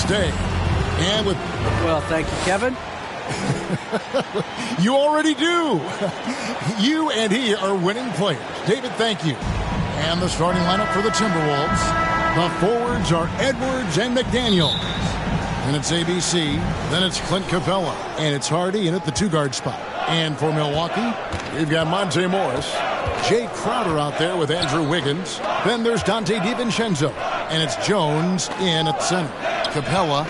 stay. And with... Well, thank you, Kevin. You already do. You and he are winning players. David, thank you. And the starting lineup for the Timberwolves. The forwards are Edwards and McDaniel. And it's ABC. Then it's Clint Capella. And it's Hardy in at the two-guard spot. And for Milwaukee, we've got Monte Morris. Jay Crowder out there with Andrew Wiggins. Then there's Dante DiVincenzo. And it's Jones in at center. Capella.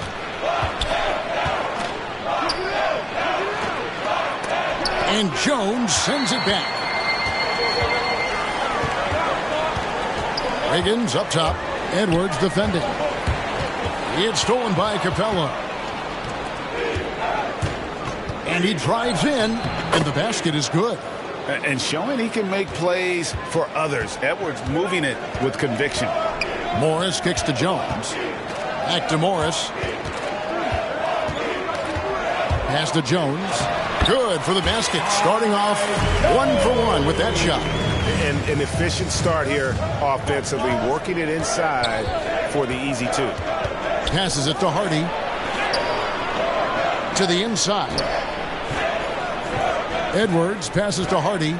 And Jones sends it back. Wiggins up top. Edwards defending. It's stolen by Capella. And he drives in, and the basket is good. And showing he can make plays for others. Edwards moving it with conviction. Morris kicks to Jones. Back to Morris. Pass to Jones. Good for the basket. Starting off 1-for-1 with that shot. And an efficient start here offensively, working it inside for the easy two. Passes it to Hardy. To the inside. Edwards passes to Hardy.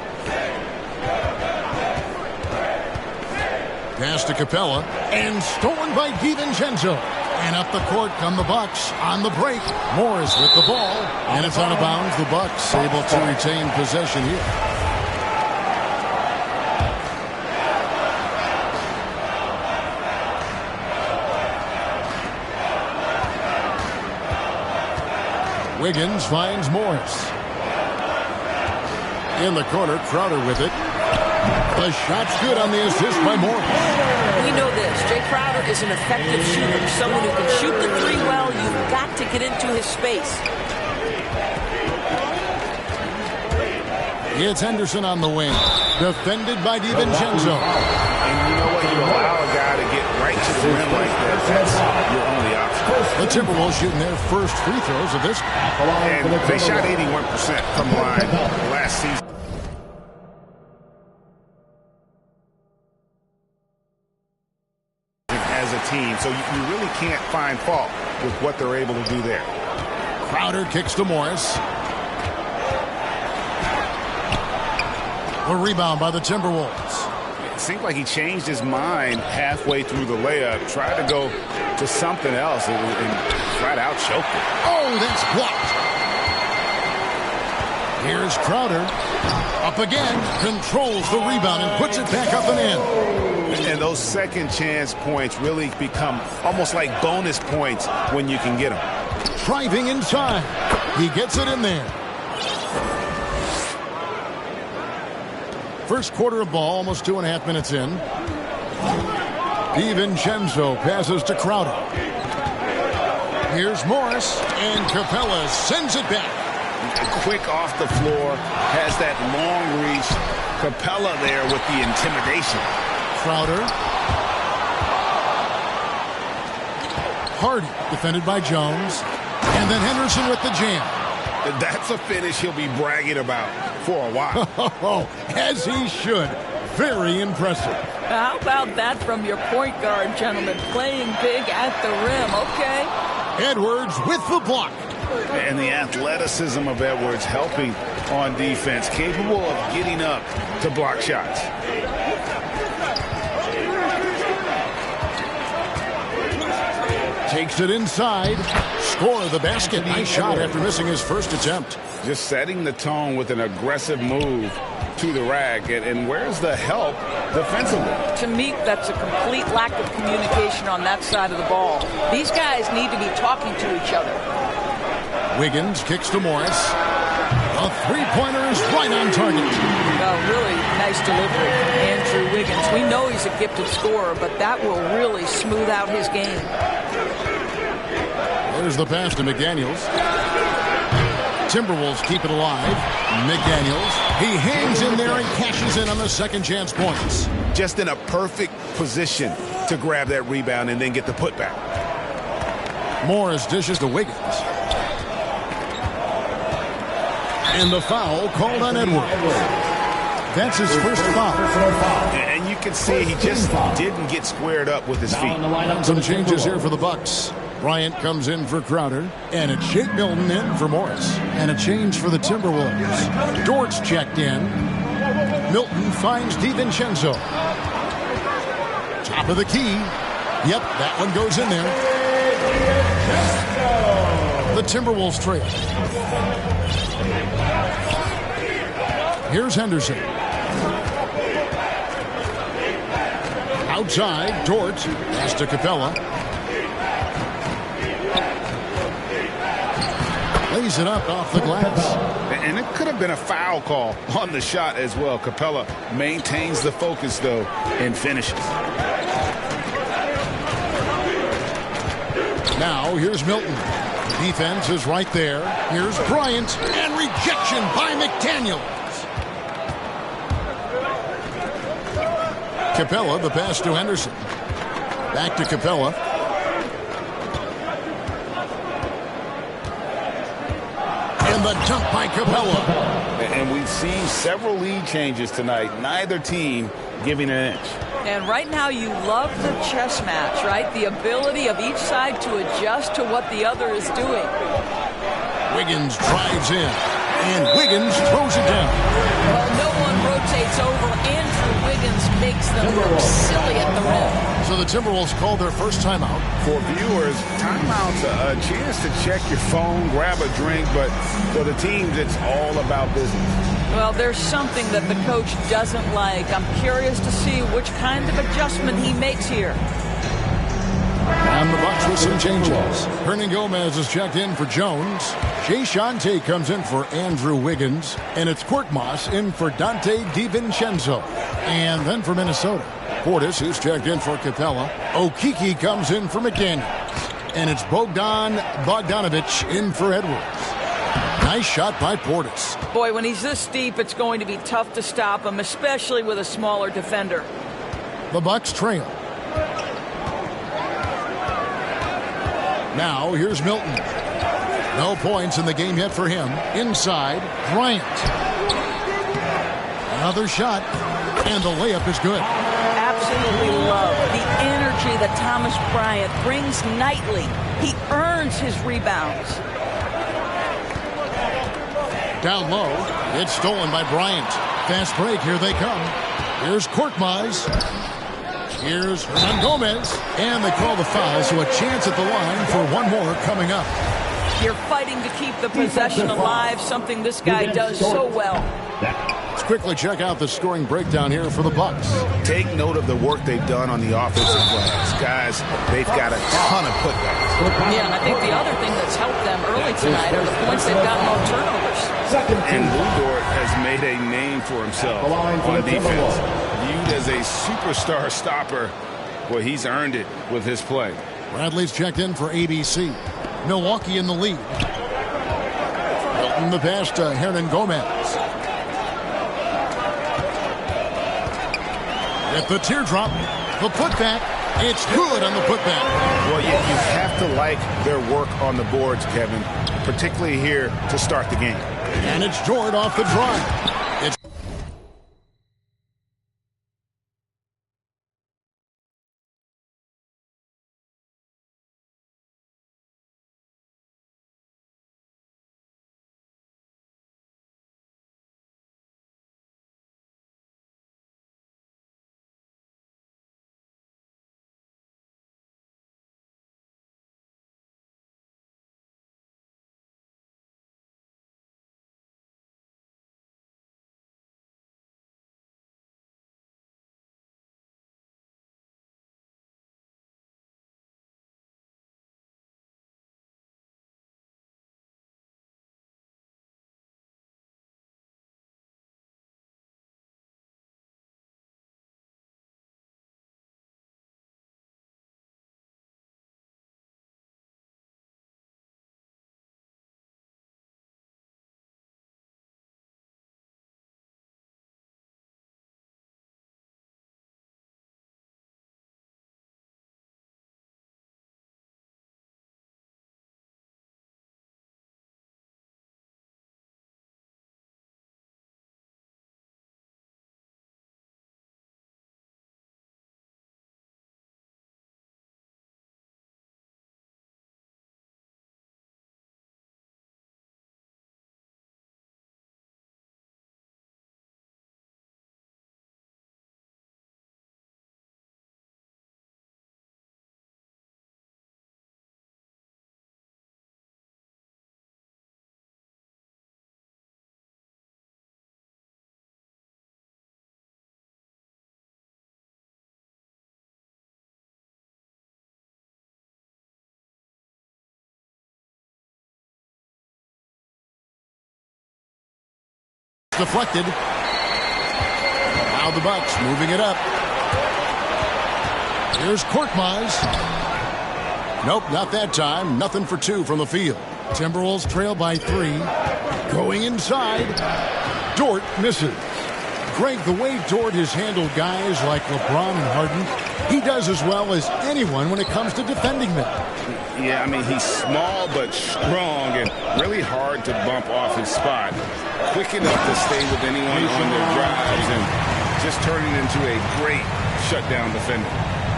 Pass to Capella. And stolen by DiVincenzo. And up the court come the Bucks on the break. Morris with the ball. And it's out of bounds. The Bucks able to retain possession here. Wiggins finds Morris. In the corner, Crowder with it. The shot's good on the assist by Morris. We know this. Jay Crowder is an effective shooter. Someone who can shoot the three well. You've got to get into his space. It's Henderson on the wing. Defended by DiVincenzo. And you know what? You allow a guy to get right to the rim like that. That's your only option. The Timberwolves shooting their first free throws of this. And they shot 81% from the line last season. As a team, so you really can't find fault with what they're able to do there. Crowder kicks to Morris. A rebound by the Timberwolves. It seemed like he changed his mind halfway through the layup, tried to go to something else, and flat out choked it. Oh, that's blocked. Here's Crowder. Up again. Controls the rebound and puts it back up and in. And those second chance points really become almost like bonus points when you can get them. Driving inside. He gets it in there. First quarter of ball, almost 2.5 minutes in. DiVincenzo passes to Crowder. Here's Morris, and Capella sends it back. Quick off the floor, has that long reach. Capella there with the intimidation. Crowder. Hardy, defended by Jones. And then Henderson with the jam. That's a finish he'll be bragging about for a while. As he should. Very impressive. How about that from your point guard, gentlemen? Playing big at the rim, okay? Edwards with the block. And the athleticism of Edwards helping on defense, capable of getting up to block shots. Takes it inside. Score the basket. Nice shot after missing his first attempt. Just setting the tone with an aggressive move to the rack. And where's the help defensively? To me, that's a complete lack of communication on that side of the ball. These guys need to be talking to each other. Wiggins kicks to Morris. A three-pointer is right on target. Oh, really nice delivery from Andrew Wiggins. We know he's a gifted scorer, but that will really smooth out his game. There's the pass to McDaniels. Timberwolves keep it alive. McDaniels. He hangs in there and cashes in on the second chance points. Just in a perfect position to grab that rebound and then get the putback. Morris dishes to Wiggins. And the foul called on Edwards. That's his first foul. And you can see he just didn't get squared up with his feet. Some changes here for the Bucks. Bryant comes in for Crowder, and it's Shake Milton in for Morris. And a change for the Timberwolves. Dort's checked in. Milton finds DiVincenzo. Top of the key. Yep, that one goes in there. The Timberwolves trail. Here's Henderson. Outside, Dort pass to Capella. Lays it up off the glass. And it could have been a foul call on the shot as well. Capella maintains the focus, though, and finishes. Now, here's Milton. Defense is right there. Here's Bryant, and rejection by McDaniels. Capella, the pass to Henderson. Back to Capella. And the dunk by Capella. And we've seen several lead changes tonight. Neither team giving an inch. And right now you love the chess match, right? The ability of each side to adjust to what the other is doing. Wiggins drives in. And Wiggins throws it down. Well, no one rotates over. Andrew Wiggins makes them look silly at the rim. So the Timberwolves call their first timeout. For viewers, timeout's a chance to check your phone, grab a drink, but for the teams, it's all about business. Well, there's something that the coach doesn't like. I'm curious to see which kind of adjustment he makes here. And the Bucks with some changes. Hernan Gomez is checked in for Jones. Jay Shante comes in for Andrew Wiggins. And it's Korkmaz in for Dante DiVincenzo. And then for Minnesota, Portis, who's checked in for Capella. Okeke comes in for McDaniels. And it's Bogdan Bogdanovic in for Edwards. Nice shot by Portis. Boy, when he's this deep, it's going to be tough to stop him, especially with a smaller defender. The Bucks trail. Now, here's Milton. No points in the game yet for him. Inside, Bryant. Another shot, and the layup is good. Absolutely love the energy that Thomas Bryant brings nightly. He earns his rebounds. Down low, it's stolen by Bryant. Fast break, here they come. Here's Korkmaz. Here's Hernan Gomez. And they call the foul, so a chance at the line for one more coming up. You're fighting to keep the possession alive, something this guy does so well. Let's quickly check out the scoring breakdown here for the Bucks. Take note of the work they've done on the offensive glass. Guys, they've got a ton of putbacks. Yeah, and I think the other thing that's helped them early tonight are the points they've gotten on turnovers. And Dort has made a name for himself on defense. Viewed as a superstar stopper, well, he's earned it with his play. Bradley's checked in for ABC. Milwaukee in the lead. Milton the pass to Hernan Gomez. At the teardrop, the putback. It's good on the putback. Well, you have to like their work on the boards, Kevin, particularly here to start the game. And it's Jordan off the drive. deflected. Now the Bucks moving it up. Here's Korkmaz. Nope, not that time. Nothing for two from the field. Timberwolves trail by 3. Going inside. Dort misses. Greg, the way Dort has handled guys like LeBron and Harden, he does as well as anyone when it comes to defending them. Yeah, I mean, he's small but strong and really hard to bump off his spot. Quick enough to stay with anyone on their drives and just turning into a great shutdown defender.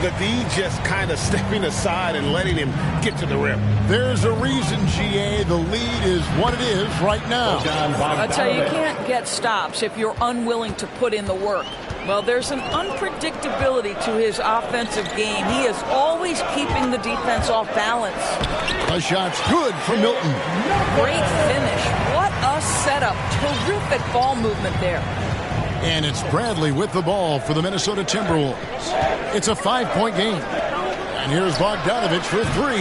The D just kind of stepping aside and letting him get to the rim. There's a reason, GA, the lead is what it is right now. I tell you, you can't get stops if you're unwilling to put in the work. Well, there's an unpredictability to his offensive game. He is always keeping the defense off balance. The shot's good for Milton. Great finish. What a setup. Terrific ball movement there. And it's Bradley with the ball for the Minnesota Timberwolves. It's a 5-point game. And here's Bogdanovich for 3.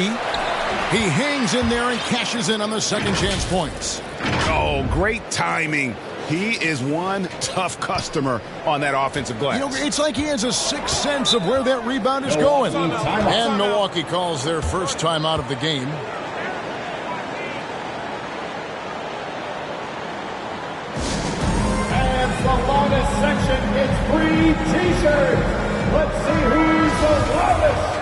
He hangs in there and cashes in on the second chance points. Oh, great timing. He is one tough customer on that offensive glass. You know, it's like he has a sixth sense of where that rebound is going. And Milwaukee calls their first time out of the game. And the loudest section gets free t-shirts. Let's see who's the loudest.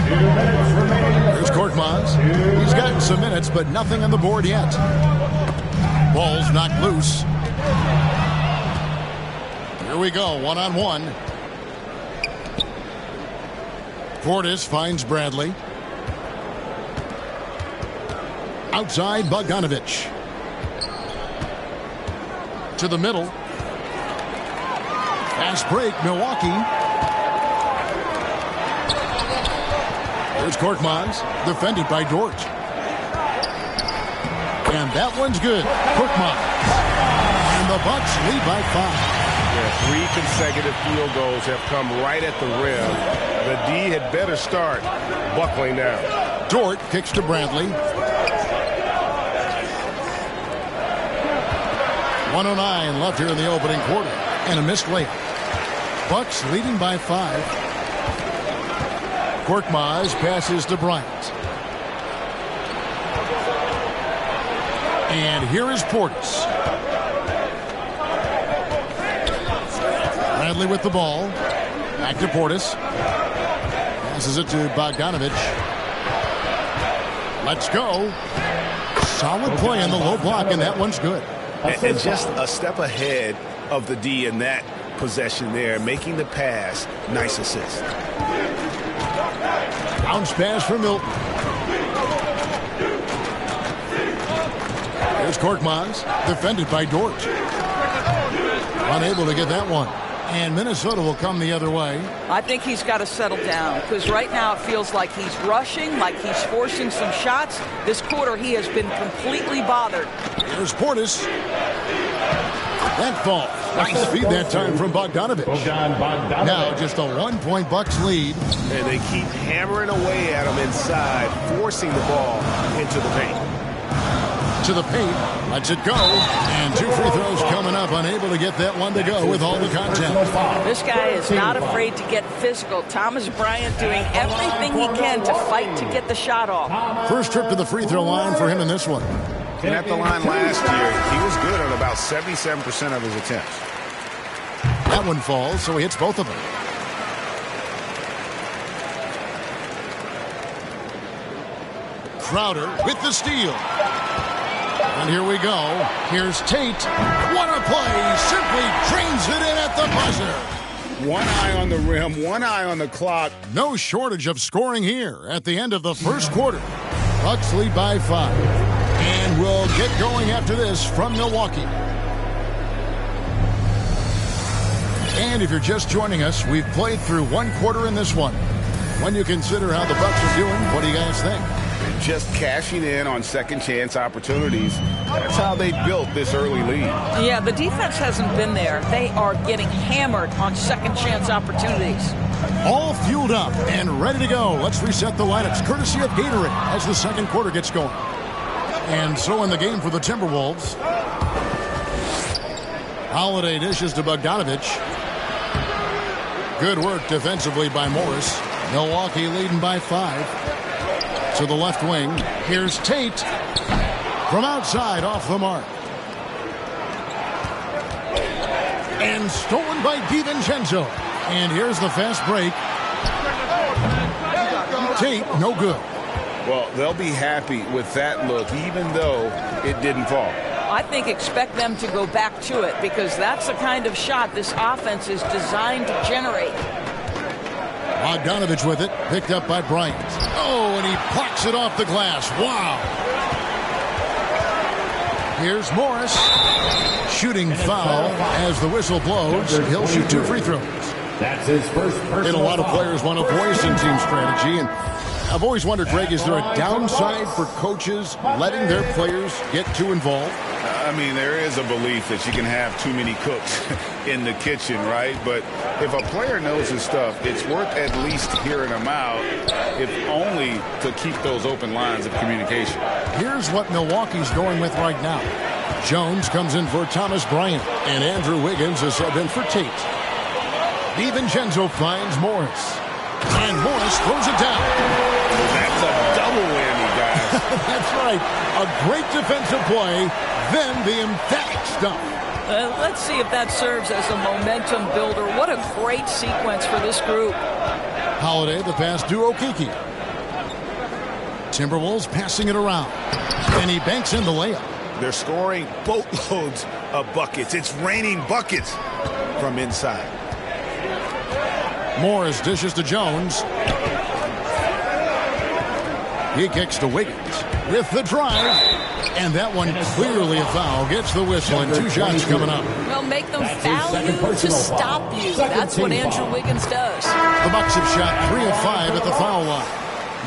2 minutes remaining. Here's Korkmaz. He's gotten some minutes, but nothing on the board yet. Ball's knocked loose. Here we go, one-on-one. Portis finds Bradley. Outside, Bogdanovich. To the middle. Fast break, Milwaukee. Here's Korkmaz, defended by Dort. And that one's good. Korkmaz. And the Bucks lead by 5. Yeah, 3 consecutive field goals have come right at the rim. The D had better start buckling down. Dort kicks to Bradley. 1:09 left here in the opening quarter. And a missed layup. Bucks leading by 5. Korkmaz passes to Bryant. And here is Portis. Bradley with the ball. Back to Portis. Passes it to Bogdanovich. Let's go. Solid play on the low block, and that one's good. And just a step ahead of the D in that possession there, making the pass. Nice assist. Bounce pass for Milton. Here's Korkmaz, defended by Dort. Unable to get that one. And Minnesota will come the other way. I think he's got to settle down because right now it feels like he's rushing, like he's forcing some shots. This quarter he has been completely bothered. Here's Portis. That fall. Nice feed that time from Bogdanovich. Now just a 1-point Bucks lead. And they keep hammering away at him inside, forcing the ball into the paint. To the paint, lets it go, and 2 free throws coming up, unable to get that one to go with all the contact. This guy is not afraid to get physical. Thomas Bryant doing everything he can to fight to get the shot off. First trip to the free throw line for him in this one. And at the line last year, he was good on about 77% of his attempts. That one falls, so he hits both of them. Crowder with the steal. And here we go. Here's Tate. What a play. Simply drains it in at the buzzer. One eye on the rim, one eye on the clock. No shortage of scoring here at the end of the first quarter. Bucks lead by 5. And we'll get going after this from Milwaukee. And if you're just joining us, we've played through 1 quarter in this one. When you consider how the Bucks are doing, what do you guys think? Just cashing in on second chance opportunities. That's how they built this early lead. Yeah, the defense hasn't been there. They are getting hammered on second chance opportunities. All fueled up and ready to go. Let's reset the lineups courtesy of Gatorade as the second quarter gets going. And so in the game for the Timberwolves. Holiday dishes to Bogdanovich. Good work defensively by Morris. Milwaukee leading by 5. To the left wing. Here's Tate. From outside, off the mark. And stolen by DiVincenzo. And here's the fast break. Tate, no good. Well, they'll be happy with that look, even though it didn't fall. I think expect them to go back to it because that's the kind of shot this offense is designed to generate. Bogdanovich with it, picked up by Bryant. Oh, and he plucks it off the glass. Wow. Here's Morris. Shooting foul as the whistle blows. He'll shoot 2 free throws. That's his first personal And a lot of foul. players want a voice in team strategy. And I've always wondered, Greg, is there a downside for coaches letting their players get too involved? I mean, there is a belief that you can have too many cooks in the kitchen, right? But if a player knows his stuff, it's worth at least hearing them out, if only to keep those open lines of communication. Here's what Milwaukee's going with right now. Jones comes in for Thomas Bryant, and Andrew Wiggins is subbed in for Tate. DiVincenzo finds Morris, and Morris throws it down. That's a double whammy, guys. That's right. A great defensive play, then the emphatic stuff. Let's see if that serves as a momentum builder. What a great sequence for this group. Holiday, the pass to Okeke. Timberwolves passing it around, and he banks in the layup. They're scoring boatloads of buckets. It's raining buckets from inside. Morris dishes to Jones. He kicks to Wiggins with the drive. And that one clearly a foul. Gets the whistle and 2 shots coming up. Well, make them foul you to stop you. That's what Andrew Wiggins does. The Bucks have shot 3 of 5 at the foul line.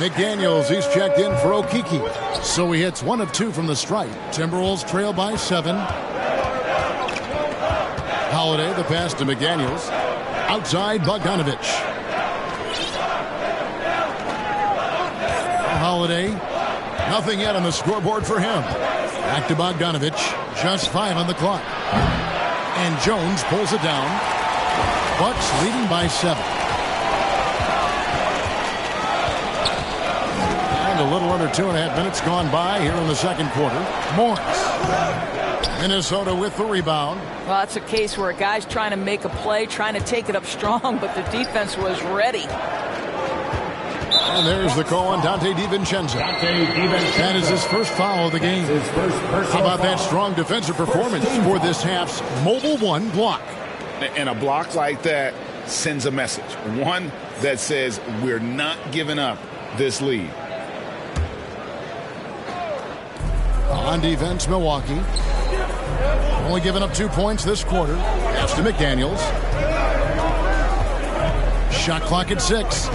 McDaniels, he's checked in for Okeke. So he hits 1 of 2 from the stripe. Timberwolves trail by 7. Holiday, the pass to McDaniels. Outside, Bogdanovich. Holiday, nothing yet on the scoreboard for him. Back to Bogdanovich, just 5 on the clock. And Jones pulls it down. Bucks leading by 7. And a little under 2.5 minutes gone by here in the second quarter. Morris. Minnesota with the rebound. Well, that's a case where a guy's trying to make a play, trying to take it up strong, but the defense was ready. And there's the call on Dante DiVincenzo. That is his first foul of the game. How about that strong defensive performance for this half's Mobile 1 block? And a block like that sends a message. One that says we're not giving up this lead. On defense, Milwaukee. Only giving up 2 points this quarter. Pass to McDaniels. Shot clock at 6.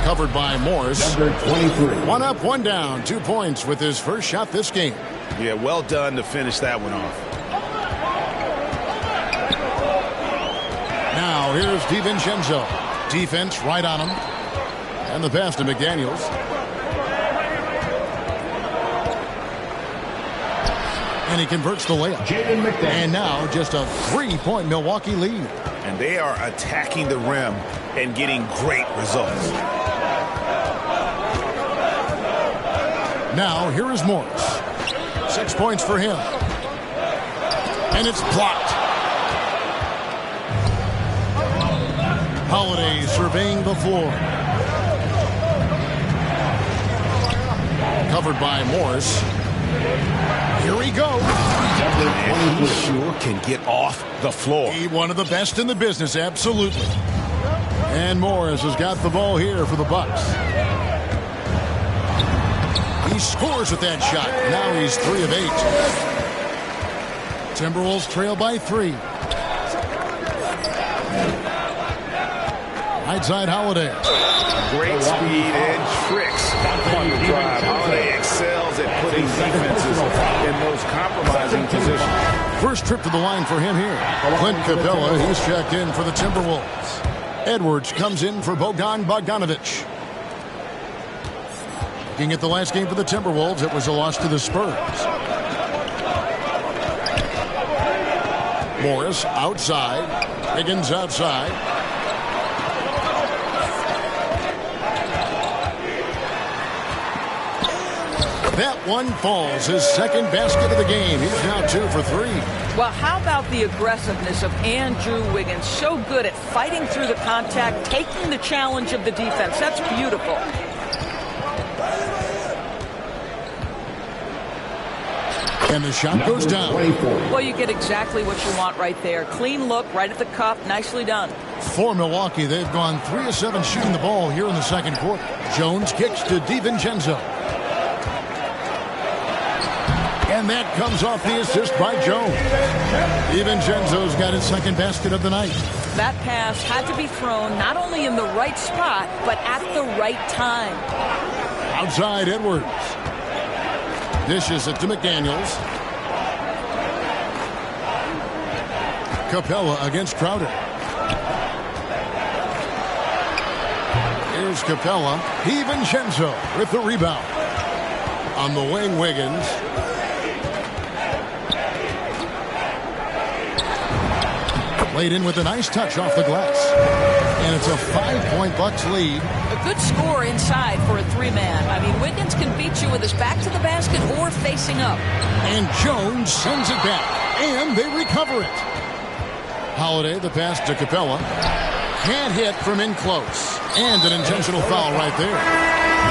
Covered by Morris. Number 23. 1 up, 1 down. 2 points with his first shot this game. Yeah, well done to finish that one off. Now here's DiVincenzo. Defense right on him. And the pass to McDaniels. And he converts the layup. And now just a 3-point Milwaukee lead. And they are attacking the rim and getting great results. Now here is Morris. 6 points for him. And it's blocked. Holiday surveying the floor. Covered by Morris. Here he goes. And he sure can get off the floor. He one of the best in the business, absolutely. And Morris has got the ball here for the Bucks. He scores with that shot. Now he's 3 of 8. Timberwolves trail by 3. Right side Holiday. Great speed and tricks on the drive. Holiday excels at putting defenses in those compromising positions. First trip to the line for him here. Clint Capella, he's checked in for the Timberwolves. Edwards comes in for Bogdanovich. Looking at the last game for the Timberwolves, it was a loss to the Spurs. Morris outside. Higgins outside. That one falls. His second basket of the game. He's now 2 for 3. Well, how about the aggressiveness of Andrew Wiggins? So good at fighting through the contact, taking the challenge of the defense. That's beautiful. And the shot goes down. Well, you get exactly what you want right there. Clean look, right at the cup. Nicely done. For Milwaukee, they've gone 3 of 7 shooting the ball here in the second quarter. Jones kicks to DiVincenzo. And that comes off the assist by Jones. DiVincenzo's got his second basket of the night. That pass had to be thrown not only in the right spot, but at the right time. Outside Edwards. Dishes it to McDaniels. Capella against Crowder. Here's Capella. DiVincenzo with the rebound. On the wing, Wiggins. Laid in with a nice touch off the glass. And it's a 5-point Bucks lead. A good score inside for a 3-man. I mean, Wiggins can beat you with his back to the basket or facing up. And Jones sends it back. And they recover it. Holiday, the pass to Capella. Can't hit from in close. And an intentional foul right there.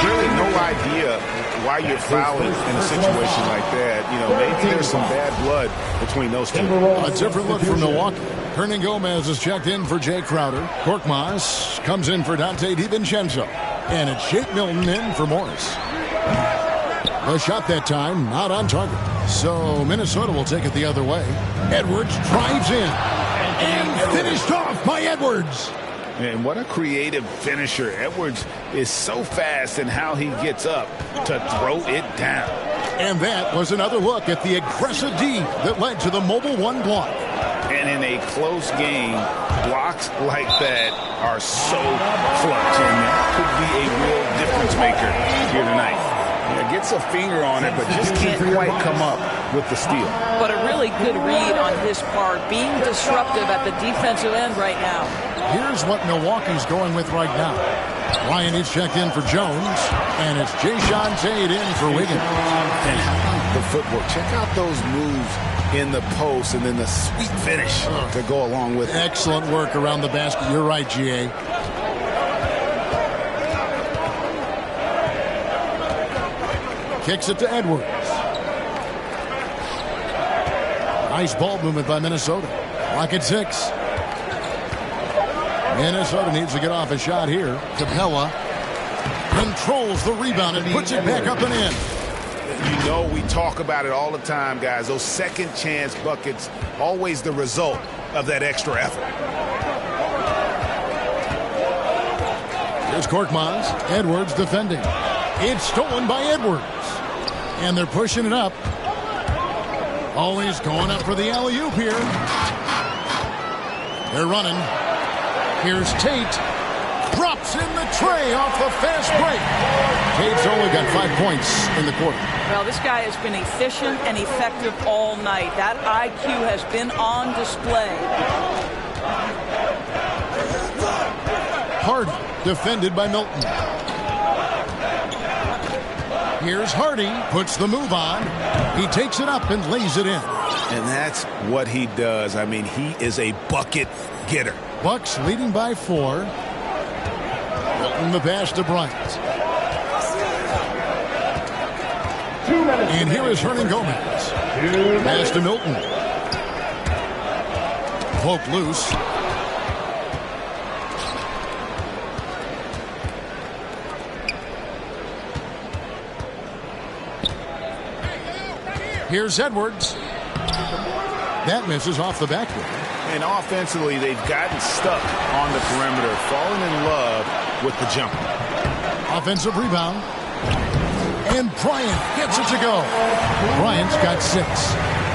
Really no idea why you're fouling in a situation like that. You know, maybe there's some bad blood between those two. A different look for Milwaukee. Hernan Gomez is checked in for Jay Crowder. Korkmaz comes in for Dante DiVincenzo. And it's Shake Milton in for Morris. The shot that time not on target. So Minnesota will take it the other way. Edwards drives in. And finished off by Edwards. And what a creative finisher. Edwards is so fast in how he gets up to throw it down. And that was another look at the aggressive D that led to the Mobile One block. And in a close game, blocks like that are so clutch, and that could be a real difference maker here tonight. Yeah, gets a finger on it, but just can't quite come up with the steal. But a really good read on his part, being disruptive at the defensive end right now. Here's what Milwaukee's going with right now. Ryan is checked in for Jones, and it's Jayshawn Tate in for Wiggins. And how about the footwork? Check out those moves in the post and then the sweet finish to go along with it. Excellent work around the basket. You're right, G.A. Kicks it to Edwards. Nice ball movement by Minnesota. Lock at 6. Minnesota needs to get off a shot here. Capella controls the rebound and puts it back up and in. You know, we talk about it all the time, guys. Those second chance buckets, always the result of that extra effort. Here's Korkmaz. Edwards defending. It's stolen by Edwards. And they're pushing it up. Always going up for the alley-oop here. They're running. Here's Tate. Drops in the tray off the fast break. Tate's only got 5 points in the quarter. Well, this guy has been efficient and effective all night. That IQ has been on display. Hardy defended by Milton. Here's Hardy, puts the move on. He takes it up and lays it in. And that's what he does. I mean, he is a bucket getter. Bucks leading by 4. Milton the pass to Bryant. And here is Hernan Gomez. Pass to Milton. Poke loose. Here's Edwards. That misses off the backboard. And offensively, they've gotten stuck on the perimeter, falling in love with the jumper. Offensive rebound. And Bryant gets it to go. Bryant's got 6.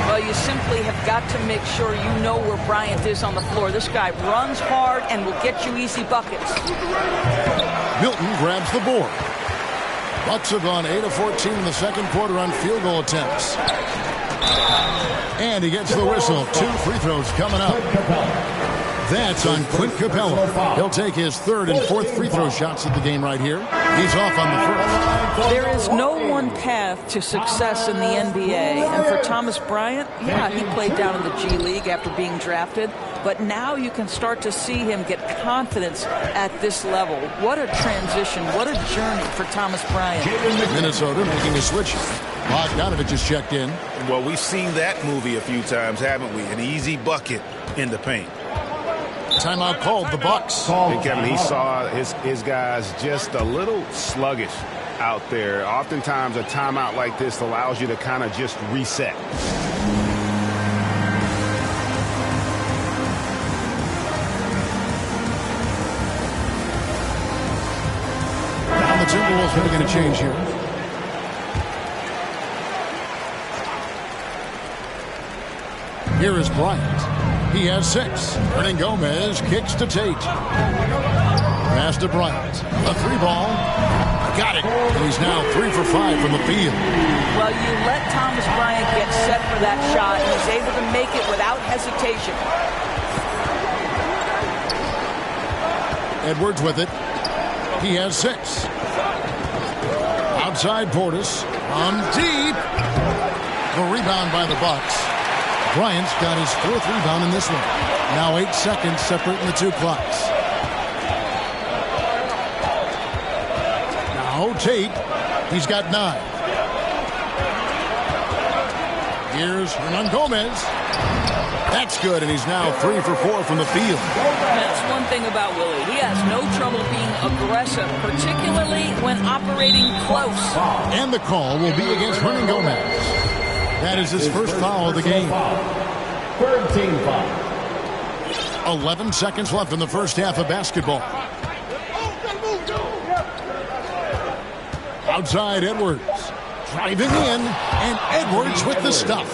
Well, you simply have got to make sure you know where Bryant is on the floor. This guy runs hard and will get you easy buckets. Milton grabs the board. Bucks have gone 8 of 14 in the second quarter on field goal attempts. And he gets the whistle. 2 free throws coming up. That's on Clint Capella. He'll take his 3rd and 4th free throw shots of the game right here. He's off on the first. There is no one path to success in the NBA. And for Thomas Bryant, yeah, he played down in the G League after being drafted. But now you can start to see him get confidence at this level. What a transition. What a journey for Thomas Bryant. Minnesota making a switch. Bogdanovich just checked in. Well, we've seen that movie a few times, haven't we? An easy bucket in the paint. Timeout called, the Bucks. Hey, Kevin, he saw his guys just a little sluggish out there. Oftentimes, a timeout like this allows you to kind of just reset. Now the Timberwolves making a change here. Here is Bryant. He has 6. Hernangomez kicks to Tate. Pass to Bryant. A 3-ball. Got it. And he's now 3 for 5 from the field. Well, you let Thomas Bryant get set for that shot, and he's able to make it without hesitation. Edwards with it. He has 6. Outside Portis. On deep. A rebound by the Bucks. Bryant's got his 4th rebound in this one. Now 8 seconds separating the 2 clocks. Now Tate. He's got 9. Here's Hernangomez. That's good, and he's now 3 for 4 from the field. That's one thing about Willie. He has no trouble being aggressive, particularly when operating close. And the call will be against Hernangomez. That is his first foul of the game. 13 foul. 11 seconds left in the first half of basketball. Outside Edwards. Driving in, and Edwards with the stuff.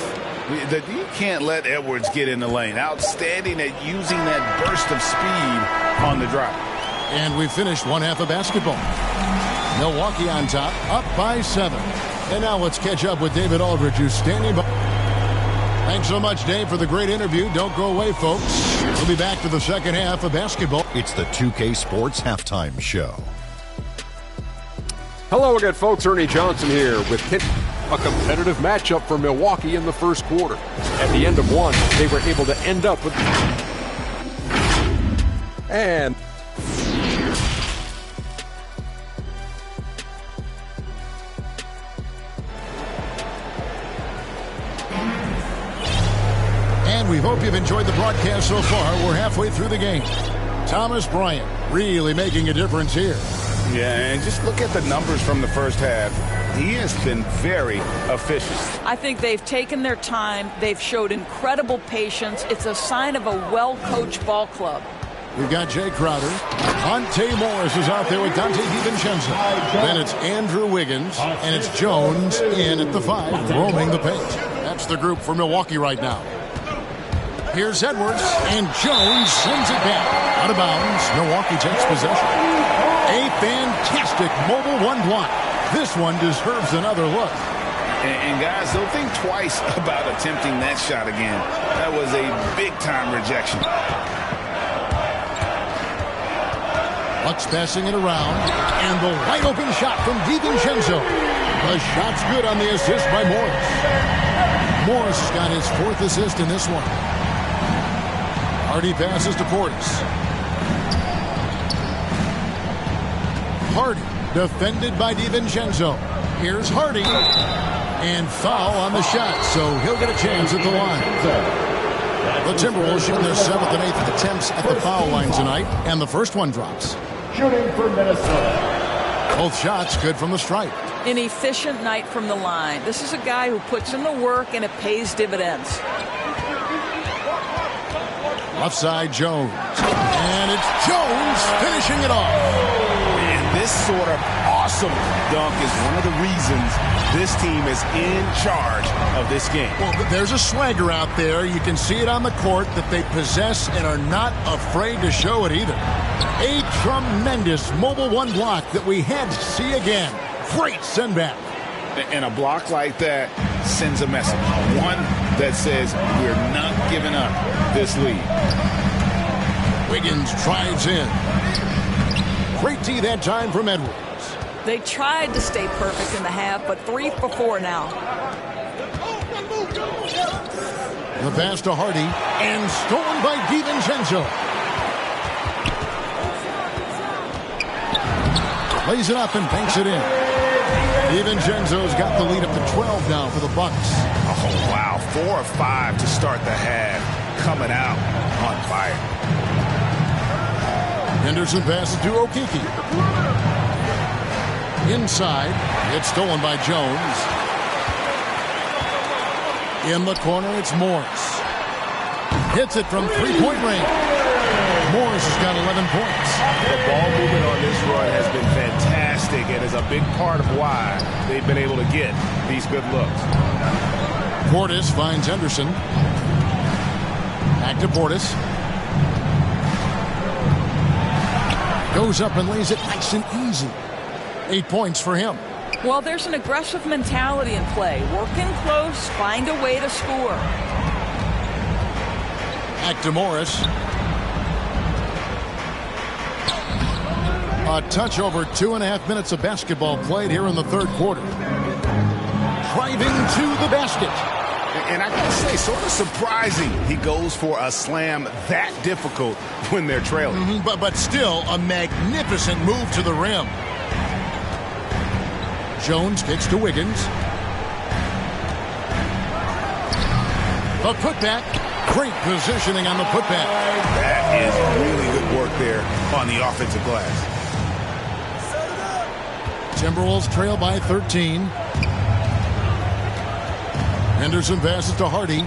You can't let Edwards get in the lane. Outstanding at using that burst of speed on the drive. And we finished one half of basketball. Milwaukee on top, up by 7. And now let's catch up with David Aldridge, who's standing by. Thanks so much, Dave, for the great interview. Don't go away, folks. We'll be back to the second half of basketball. It's the 2K Sports Halftime Show. Hello again, folks. Ernie Johnson here with a competitive matchup for Milwaukee in the first quarter. At the end of one, they were able to end up with... And... We hope you've enjoyed the broadcast so far. We're halfway through the game. Thomas Bryant really making a difference here. Yeah, and just look at the numbers from the first half. He has been very efficient. I think they've taken their time. They've showed incredible patience. It's a sign of a well-coached ball club. We've got Jay Crowder. Monte Morris is out there with Dante DiVincenzo. Then it's Andrew Wiggins, and it's Jones in at the 5, roaming the paint. That's the group for Milwaukee right now. Here's Edwards, and Jones sends it back. Out of bounds, Milwaukee takes possession. A fantastic mobile 1 block. This one deserves another look. And guys, don't think twice about attempting that shot again. That was a big-time rejection. Bucks passing it around, and the wide-open shot from DiVincenzo. The shot's good on the assist by Morris. Morris got his 4th assist in this one. Hardy passes to Portis. Hardy defended by DiVincenzo. Here's Hardy. And foul on the shot, so he'll get a chance at the line. The Timberwolves shooting their 7th and 8th attempts at the foul line tonight, and the first one drops. Shooting for Minnesota. Both shots good from the stripe. An efficient night from the line. This is a guy who puts in the work, and it pays dividends. Left side, Jones. And it's Jones finishing it off. And this sort of awesome dunk is one of the reasons this team is in charge of this game. Well, there's a swagger out there. You can see it on the court that they possess and are not afraid to show it either. A tremendous mobile 1 block that we had to see again. Great send back. And a block like that sends a message. One that says we're not giving up this lead. Wiggins drives in. Great D that time from Edwards. They tried to stay perfect in the half, but 3 for 4 now. The pass to Hardy and stolen by DiVincenzo. Lays it up and banks it in. DiVincenzo's got the lead up to 12 now for the Bucks. Oh, wow. 4 of 5 to start the half. Coming out on fire. Henderson passes to Okeke. Inside. It's stolen by Jones. In the corner, it's Morris. Hits it from three-point range. Morris has got 11 points. The ball movement on this run has been fantastic and is a big part of why they've been able to get these good looks. Portis finds Henderson. Back to Portis. Goes up and lays it nice and easy. 8 points for him. Well, there's an aggressive mentality in play. Working close, find a way to score. Back to Morris. A touch over 2.5 minutes of basketball played here in the third quarter. Driving to the basket. And I gotta say, sort of surprising he goes for a slam that difficult when they're trailing. But still a magnificent move to the rim. Jones kicks to Wiggins. A putback. Great positioning on the putback. That is really good work there on the offensive glass. Timberwolves trail by 13. Henderson passes to Hardy.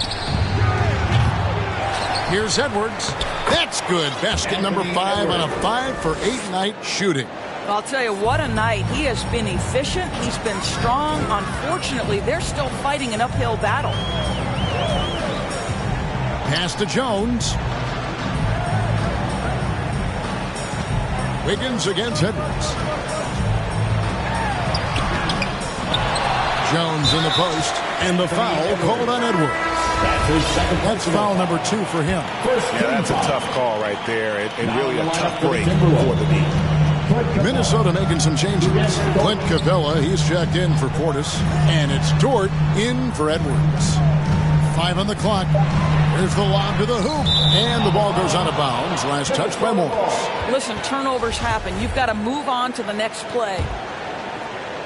Here's Edwards. That's good. Basket number 5 on a 5 for 8 night shooting. I'll tell you, what a night. He has been efficient. He's been strong. Unfortunately, they're still fighting an uphill battle. Pass to Jones. Wiggins against Edwards. Jones in the post. And the foul called on Edwards. That's foul number 2 for him. Yeah, that's a tough call right there. And really a tough break for the D. Minnesota making some changes. Clint Capella, he's checked in for Portis. And it's Dort in for Edwards. 5 on the clock. Here's the lob to the hoop. And the ball goes out of bounds. Last touch by Morris. Listen, turnovers happen. You've got to move on to the next play.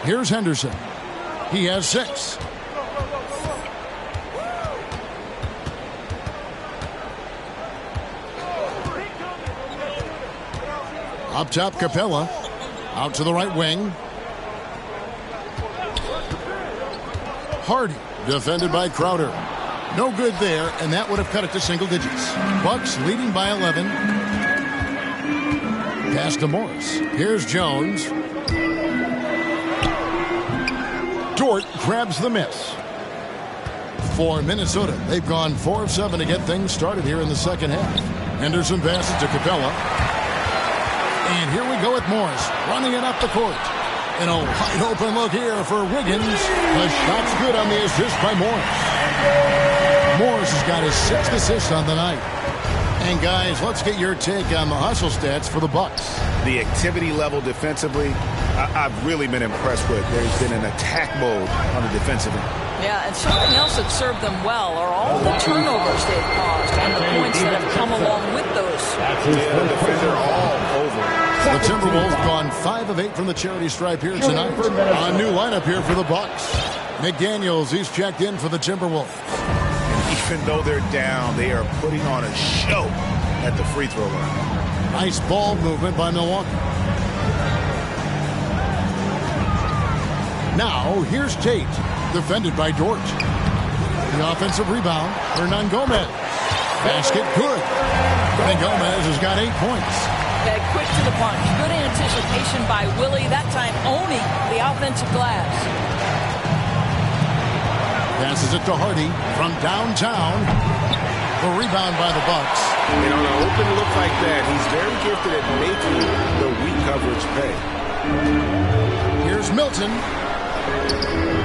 Here's Henderson. He has 6. Up top, Capella. Out to the right wing. Hardy, defended by Crowder. No good there, and that would have cut it to single digits. Bucks leading by 11. Pass to Morris. Here's Jones. Dort grabs the miss. For Minnesota, they've gone 4 of 7 to get things started here in the second half. Henderson passes to Capella. And here we go with Morris, running it up the court. And a wide open look here for Wiggins. The shot's good on the assist by Morris. Morris has got his 6th assist on the night. And guys, let's get your take on the hustle stats for the Bucks. The activity level defensively, I've really been impressed with. There's been an attack mode on the defensive end. Yeah, and something else that served them well are all the turnovers they've caused and the points that have come along with those. Yeah, the defender all over. The Timberwolves gone 5 of 8 from the charity stripe here tonight. A new lineup here for the Bucks. McDaniels, he's checked in for the Timberwolves. Even though they're down, they are putting on a show at the free throw line. Nice ball movement by Milwaukee. Now, here's Tate, defended by Dort. The offensive rebound, Hernan Gomez. Basket good. And Gomez has got 8 points. Yeah, quick to the punch. Good anticipation by Willie, that time owning the offensive glass. Passes it to Hardy from downtown. The rebound by the Bucks. And on an open look like that, he's very gifted at making the weak coverage pay. Here's Milton.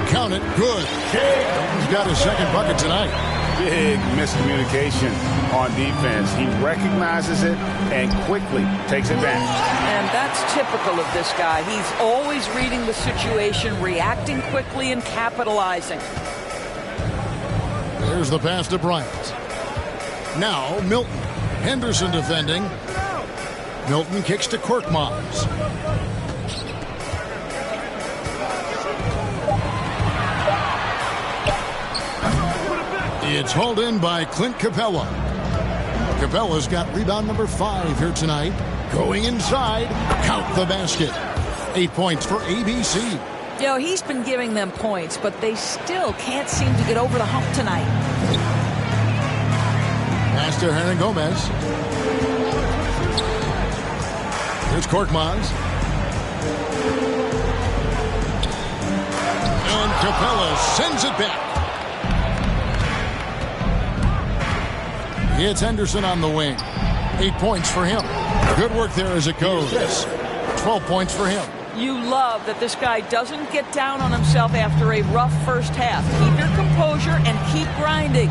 Count it. Good. He's got his second bucket tonight. Big miscommunication on defense. He recognizes it and quickly takes advantage. And that's typical of this guy. He's always reading the situation, reacting quickly, and capitalizing. There's the pass to Bryant. Now Milton. Henderson defending. Milton kicks to Korkmaz. It's hauled in by Clint Capella. Capella's got rebound number 5 here tonight. Going inside, count the basket. 8 points for ABC. You know, he's been giving them points, but they still can't seem to get over the hump tonight. Pass to Hernan Gomez. Here's Korkmaz. And Capella sends it back. It's Henderson on the wing. 8 points for him. Good work there as it goes. 12 points for him. You love that this guy doesn't get down on himself after a rough first half. Keep your composure and keep grinding.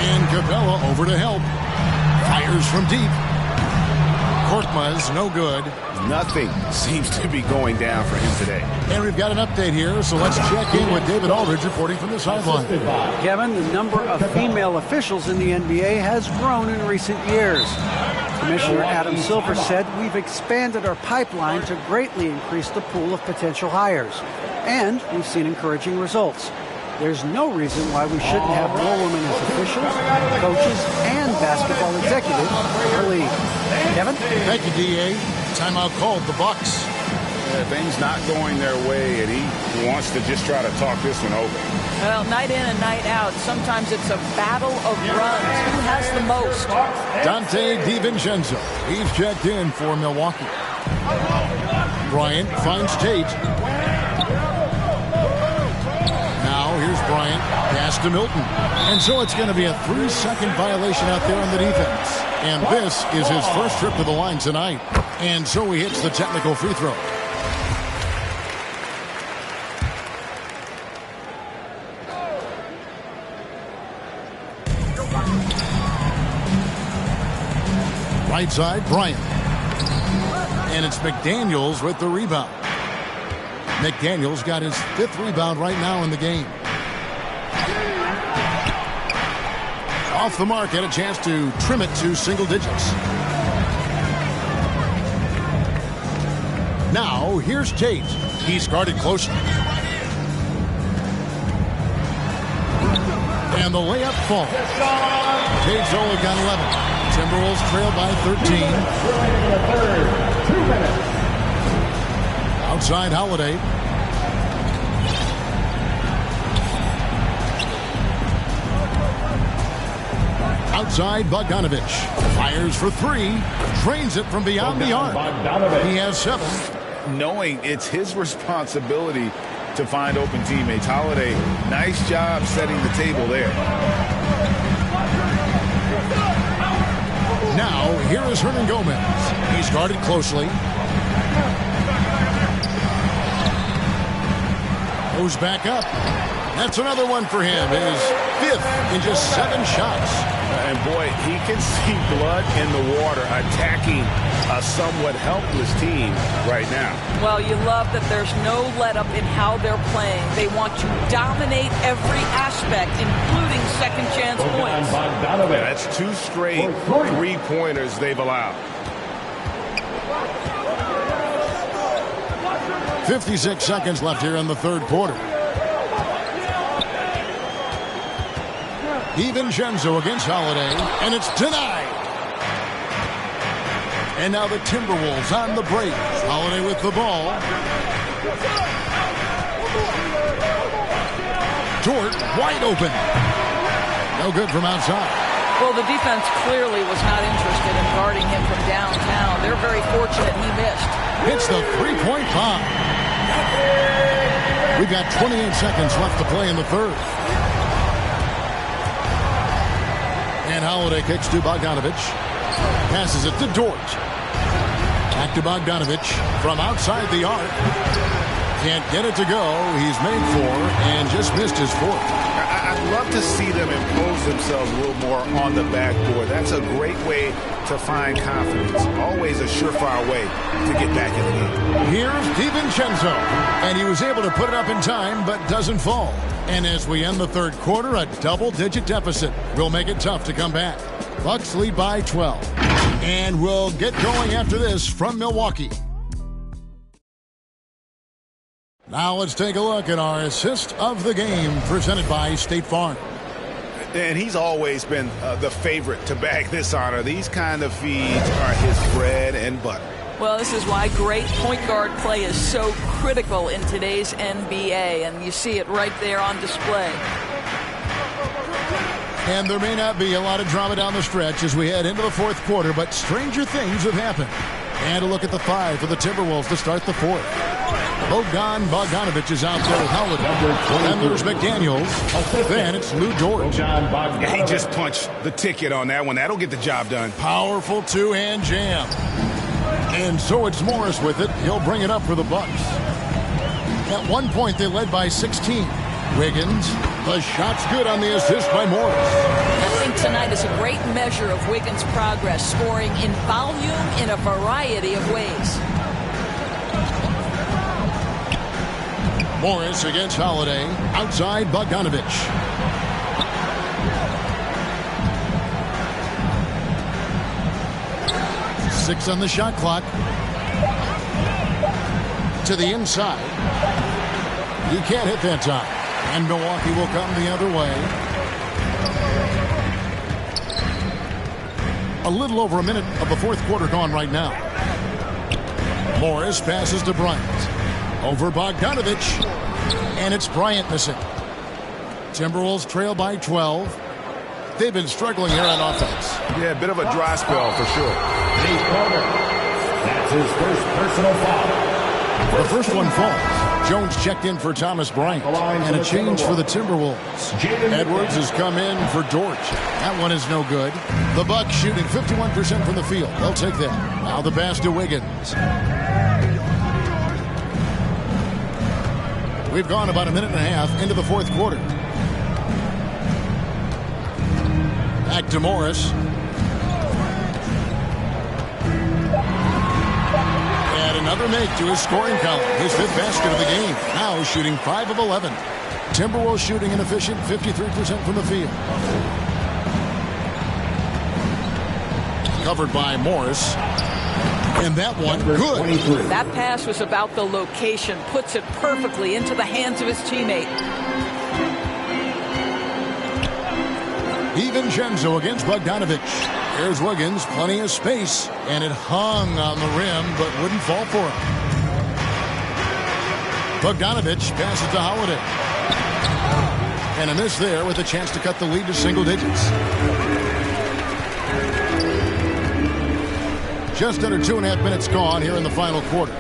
And Capella over to help. Fires from deep. Korkmaz, no good. Nothing seems to be going down for him today. And we've got an update here, so let's check in with David Aldridge reporting from the sideline. Kevin, the number of female officials in the NBA has grown in recent years. Commissioner Adam Silver said, "We've expanded our pipeline to greatly increase the pool of potential hires. And we've seen encouraging results. There's no reason why we shouldn't have more women as officials, coaches, and basketball executives in the league." Kevin? Thank you, D.A. Timeout called the Bucks. Things not going their way, and he wants to just try to talk this one over. Well, night in and night out, sometimes it's a battle of runs. Who has the most? Dante DiVincenzo. He's checked in for Milwaukee. Bryant finds Tate. Now here's Bryant. Pass to Milton. And so it's going to be a 3-second violation out there on the defense. And this is his first trip to the line tonight. And so he hits the technical free throw. Right side, Bryant. And it's McDaniels with the rebound. McDaniels got his 5th rebound right now in the game. Off the mark, had a chance to trim it to single digits. Now, here's Tate. He's guarded closely. And the layup falls. Tate's only got 11. Timberwolves trail by 13. Outside Holiday. Outside Bogdanovich. Fires for 3. Drains it from beyond the arc. He has 7. Knowing it's his responsibility to find open teammates. Holiday, nice job setting the table there. Now, here is Hernan Gomez. He's guarded closely. Goes back up. That's another one for him. His 5th in just 7 shots. And boy, he can see blood in the water attacking a somewhat helpless team right now. Well, you love that there's no let-up in how they're playing. They want to dominate every aspect, including second-chance points. Yeah, that's 2 straight 3-pointers they've allowed. 56 seconds left here in the 3rd quarter. DiVincenzo against Holiday, and it's denied. And now the Timberwolves on the break. Holiday with the ball. Dort wide open. No good from outside. Well, the defense clearly was not interested in guarding him from downtown. They're very fortunate he missed. Hits the 3-point bomb. We've got 28 seconds left to play in the 3rd. And Holiday kicks to Bogdanovich. Passes it to Dort. Back to Bogdanovich from outside the arc. Can't get it to go. He's made 4 and just missed his 4th. I'd love to see them impose themselves a little more on the backboard. That's a great way to find confidence. Always a surefire way to get back in the game. Here's DiVincenzo, and he was able to put it up in time, but doesn't fall. And as we end the third quarter, a double-digit deficit will make it tough to come back. Bucks lead by 12. And we'll get going after this from Milwaukee. Now let's take a look at our assist of the game presented by State Farm. And he's always been the favorite to bag this honor. These kind of feeds are his bread and butter. Well, this is why great point guard play is so critical in today's NBA, and you see it right there on display. And there may not be a lot of drama down the stretch as we head into the fourth quarter, but stranger things have happened. And a look at the 5 for the Timberwolves to start the fourth. Bogdanovich is out there with Howard. And there's McDaniels. Then it's Lou Dort. Yeah, he just punched the ticket on that one. That'll get the job done. Powerful two-hand jam. And so it's Morris with it. He'll bring it up for the Bucks. At one point, they led by 16. Wiggins, the shot's good on the assist by Morris. I think tonight is a great measure of Wiggins' progress, scoring in volume in a variety of ways. Morris against Holiday. Outside Bogdanovich. Six on the shot clock. To the inside. You can't hit that time. And Milwaukee will come the other way. A little over a minute of the fourth quarter gone right now. Morris passes to Bryant. Over Bogdanovich. And it's Bryant missing. Timberwolves trail by 12. They've been struggling here on offense. Yeah, a bit of a dry spell for sure. That's his first personal foul. The first one falls. Jones checked in for Thomas Bryant. And a change for the Timberwolves. Edwards has come in for Dort. That one is no good. The Bucks shooting 51% from the field. They'll take that. Now the pass to Wiggins. We've gone about a minute and a half into the fourth quarter. Back to Morris. And another make to his scoring column. His 5th basket of the game. Now shooting 5 of 11. Timberwolves shooting an efficient 53% from the field. Covered by Morris. And that one, good. That pass was about the location. Puts it perfectly into the hands of his teammate. DiVincenzo against Bogdanovich. There's Wiggins, plenty of space. And it hung on the rim, but wouldn't fall for him. Bogdanovich passes to Holiday. And a miss there with a chance to cut the lead to single digits. Just under 2.5 minutes gone here in the final quarter.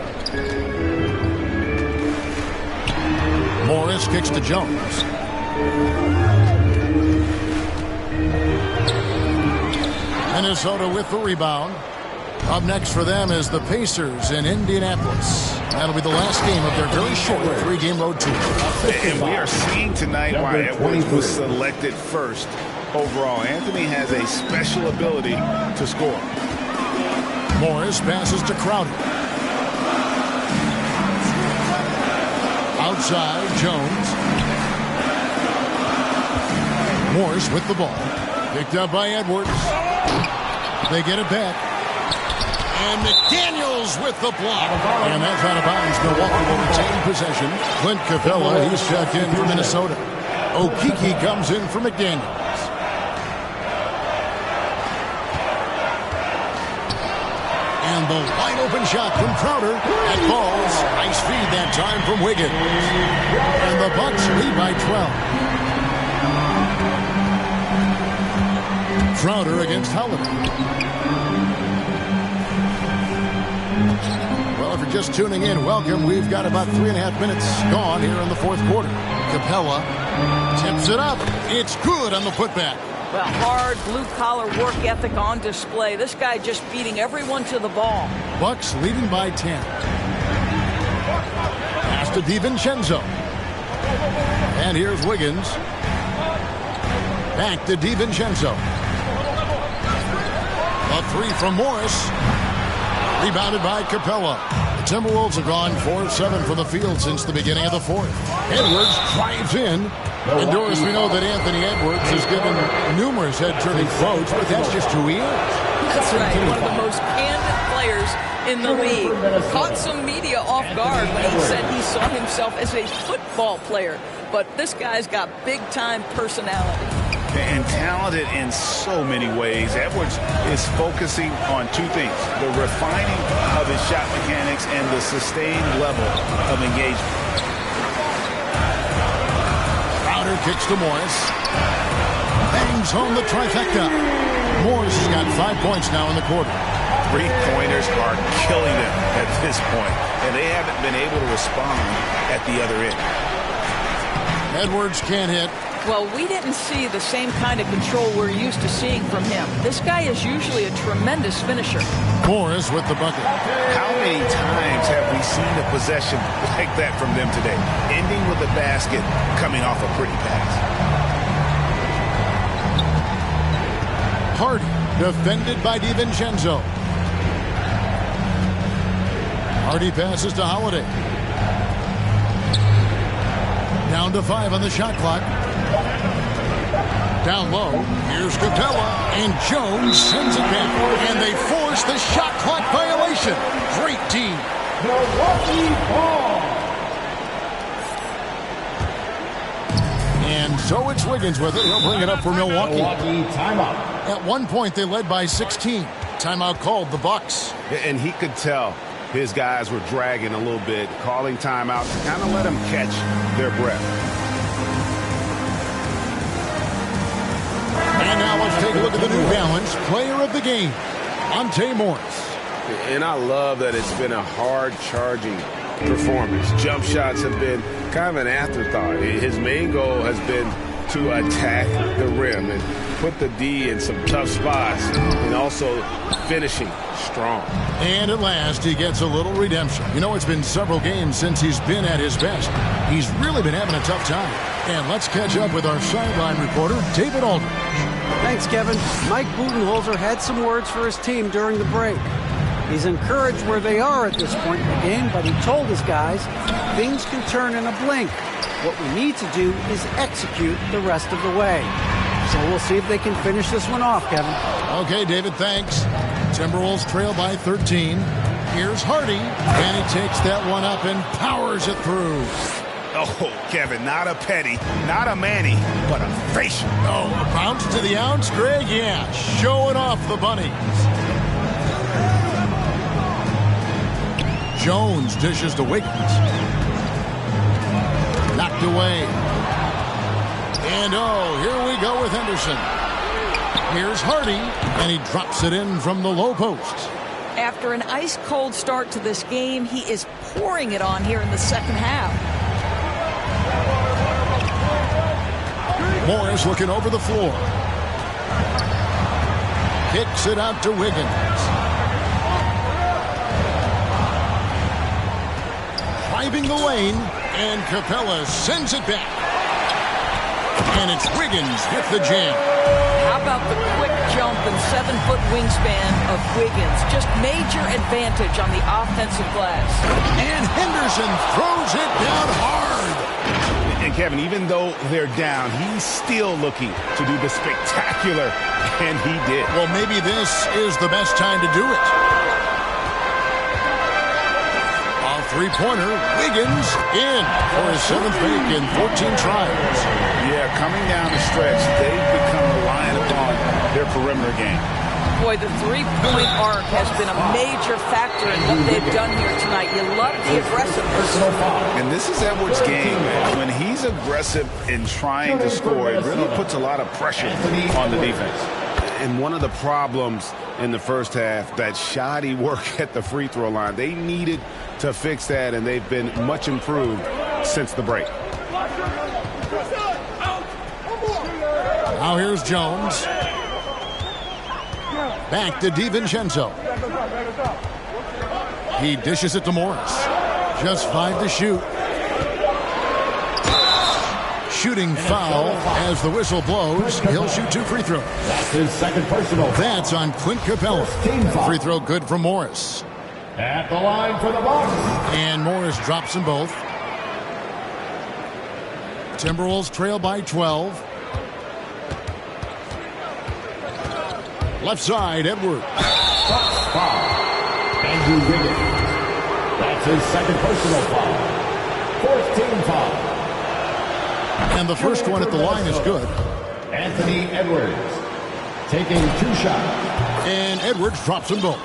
Morris kicks to Jones. Minnesota with the rebound. Up next for them is the Pacers in Indianapolis. That'll be the last game of their very short 3-game road tour. And we are seeing tonight why Edwards was selected first overall. Anthony has a special ability to score. Morris passes to Crowder. Outside, Jones. Morris with the ball. Picked up by Edwards. They get it back. And McDaniels with the block. And that's out of bounds. Milwaukee will retain possession. Clint Capella, he's checked in for Minnesota. Okeke comes in for McDaniels. And the wide open shot from Crowder. That falls. Nice feed that time from Wiggins. And the Bucks lead by 12. Crowder against Holiday. Well, if you're just tuning in, welcome. We've got about 3.5 minutes gone here in the fourth quarter. Capella tips it up. It's good on the putback. Well, hard blue-collar work ethic on display. This guy just beating everyone to the ball. Bucks leading by 10. Pass to DiVincenzo. And here's Wiggins. Back to DiVincenzo. A three from Morris. Rebounded by Capella. The Timberwolves have gone 4-7 from the field since the beginning of the fourth. Edwards drives in. And Doris, we know that Anthony Edwards has given numerous head-turning quotes, but that's just who he is. That's right. One of the most candid players in the league. Caught some media off guard when he said he saw himself as a football player. But this guy's got big-time personality. And talented in so many ways. Edwards is focusing on two things: the refining of his shot mechanics and the sustained level of engagement. Crowder kicks to Morris. Bangs home the trifecta. Morris has got 5 points now in the quarter. Three-pointers are killing them at this point, and they haven't been able to respond at the other end. Edwards can't hit. Well, we didn't see the same kind of control we're used to seeing from him. This guy is usually a tremendous finisher. Morris with the bucket. How many times have we seen a possession like that from them today? Ending with a basket, coming off a pretty pass. Hardy defended by DiVincenzo. Hardy passes to Holiday. Down to 5 on the shot clock. Down low, here's Capella, and Jones sends it back, and they force the shot clock violation. Great team. Milwaukee ball. And so it's Wiggins with it. He'll bring it up for Milwaukee. Milwaukee timeout. At one point, they led by 16. Timeout called, the Bucks. And he could tell his guys were dragging a little bit, calling timeout to kind of let them catch their breath. And now let's take a look at the New Balance player of the game, Monte Morris. And I love that it's been a hard-charging performance. Jump shots have been kind of an afterthought. His main goal has been to attack the rim and put the D in some tough spots, and also finishing strong. And at last, he gets a little redemption. You know, it's been several games since he's been at his best. He's really been having a tough time. And let's catch up with our sideline reporter, David Aldridge. Thanks, Kevin. Mike Budenholzer had some words for his team during the break. He's encouraged where they are at this point in the game, but he told his guys things can turn in a blink. What we need to do is execute the rest of the way. So we'll see if they can finish this one off, Kevin. Okay, David, thanks. Timberwolves trail by 13. Here's Hardy, and he takes that one up and powers it through. Oh, Kevin, not a petty, not a Manny, but a facial. Oh, a bounce to the ounce, Greg? Yeah, showing off the bunnies. Jones dishes to Wiggins. Knocked away. And oh, here we go with Henderson. Here's Hardy, and he drops it in from the low post. After an ice-cold start to this game, he is pouring it on here in the second half. Morris looking over the floor. Kicks it out to Wiggins. Driving the lane, and Capella sends it back. And it's Wiggins with the jam. How about the quick jump and 7-foot wingspan of Wiggins? Just major advantage on the offensive glass. And Henderson throws it down hard. And Kevin, even though they're down, he's still looking to do the spectacular, and he did. Well, maybe this is the best time to do it. A three-pointer, Wiggins in for his 7th make in 14 tries. Yeah, coming down the stretch, they've become reliant upon their perimeter game. Boy, the three-point arc has been a major factor in what they've done here tonight. You love the aggressiveness. And this is Edwards' game. When he's aggressive in trying to score, it really puts a lot of pressure on the defense. And one of the problems in the first half, that shoddy work at the free throw line, they needed to fix that, and they've been much improved since the break. Now here's Jones. Back to DiVincenzo. He dishes it to Morris. Just 5 to shoot. Shooting foul as the whistle blows. He'll shoot 2 free throws. That's his second personal. That's on Clint Capella. Free throw good from Morris. At the line for the Bucks. And Morris drops them both. Timberwolves trail by 12. Left side, Edwards. Foul. Andrew Wiggins. That's his second personal foul. 4th team foul. And the first one at the line is good. Anthony Edwards taking 2 shots. And Edwards drops them both.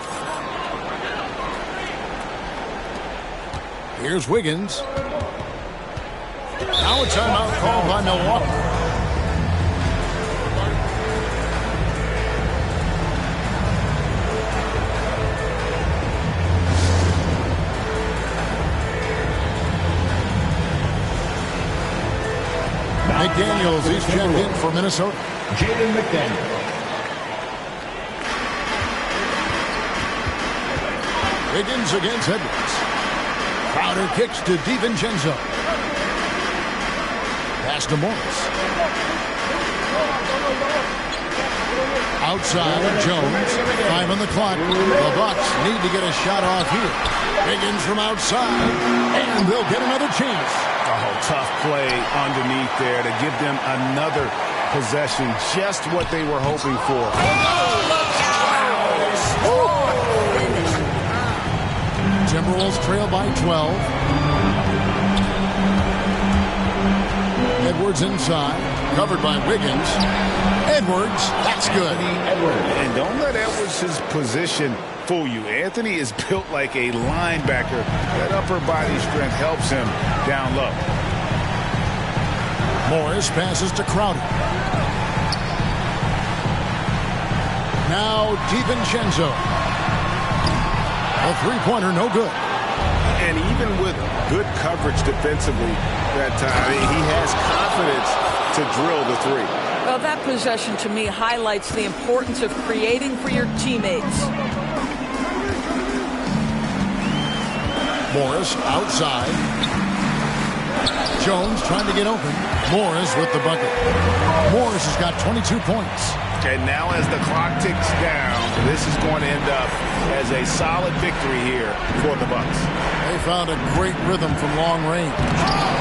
Here's Wiggins. Now a timeout called by Milwaukee. McDaniels, he's checked in for Minnesota. Jaden McDaniels. Wiggins against Edwards. Crowder kicks to DiVincenzo. Pass to Morris. Outside, Jones. 5 on the clock. The Bucks need to get a shot off here. Wiggins from outside. And they'll get another chance. Oh, tough play underneath there to give them another possession. Just what they were hoping for. Timberwolves trail by 12. Edwards inside. Covered by Wiggins. Edwards, that's good. And don't let Edwards' position fool you. Anthony is built like a linebacker. That upper body strength helps him down low. Morris passes to Crowder. Now DiVincenzo. A three-pointer, no good. And even with good coverage defensively that time, he has confidence to drill the 3. Well, that possession to me highlights the importance of creating for your teammates. Morris outside. Jones trying to get open. Morris with the bucket. Morris has got 22 points. And now as the clock ticks down, this is going to end up as a solid victory here for the Bucks. They found a great rhythm from long range.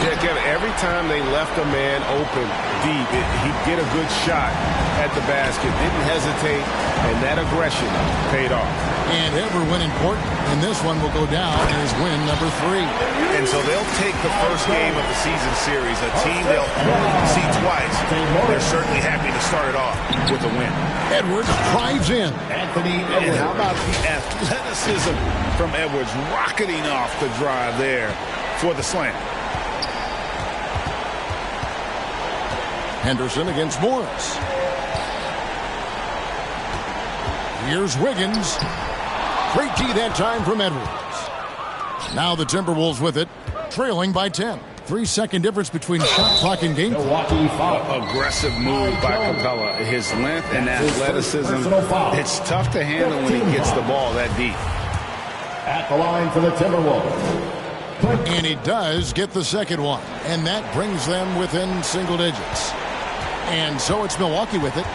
Yeah, Kevin, every time they left a man open deep, he'd get a good shot at the basket. Didn't hesitate, and that aggression paid off. And every win important, and this one will go down as win number 3. And so they'll take the first game of the season series, a team they'll only see twice. They're certainly happy to start it off with a win. Edwards drives in. Anthony And Edwards. how about the athleticism from Edwards, rocketing off the drive there for the slam. Henderson against Morris. Here's Wiggins. Great D that time from Edwards. Now the Timberwolves with it, trailing by 10. 3-second difference between shot clock and game. Milwaukee foul. Aggressive move by Capella. His length and athleticism, it's tough to handle when he gets the ball that deep. At the line for the Timberwolves. And he does get the second one. And that brings them within single digits. And so it's Milwaukee with it.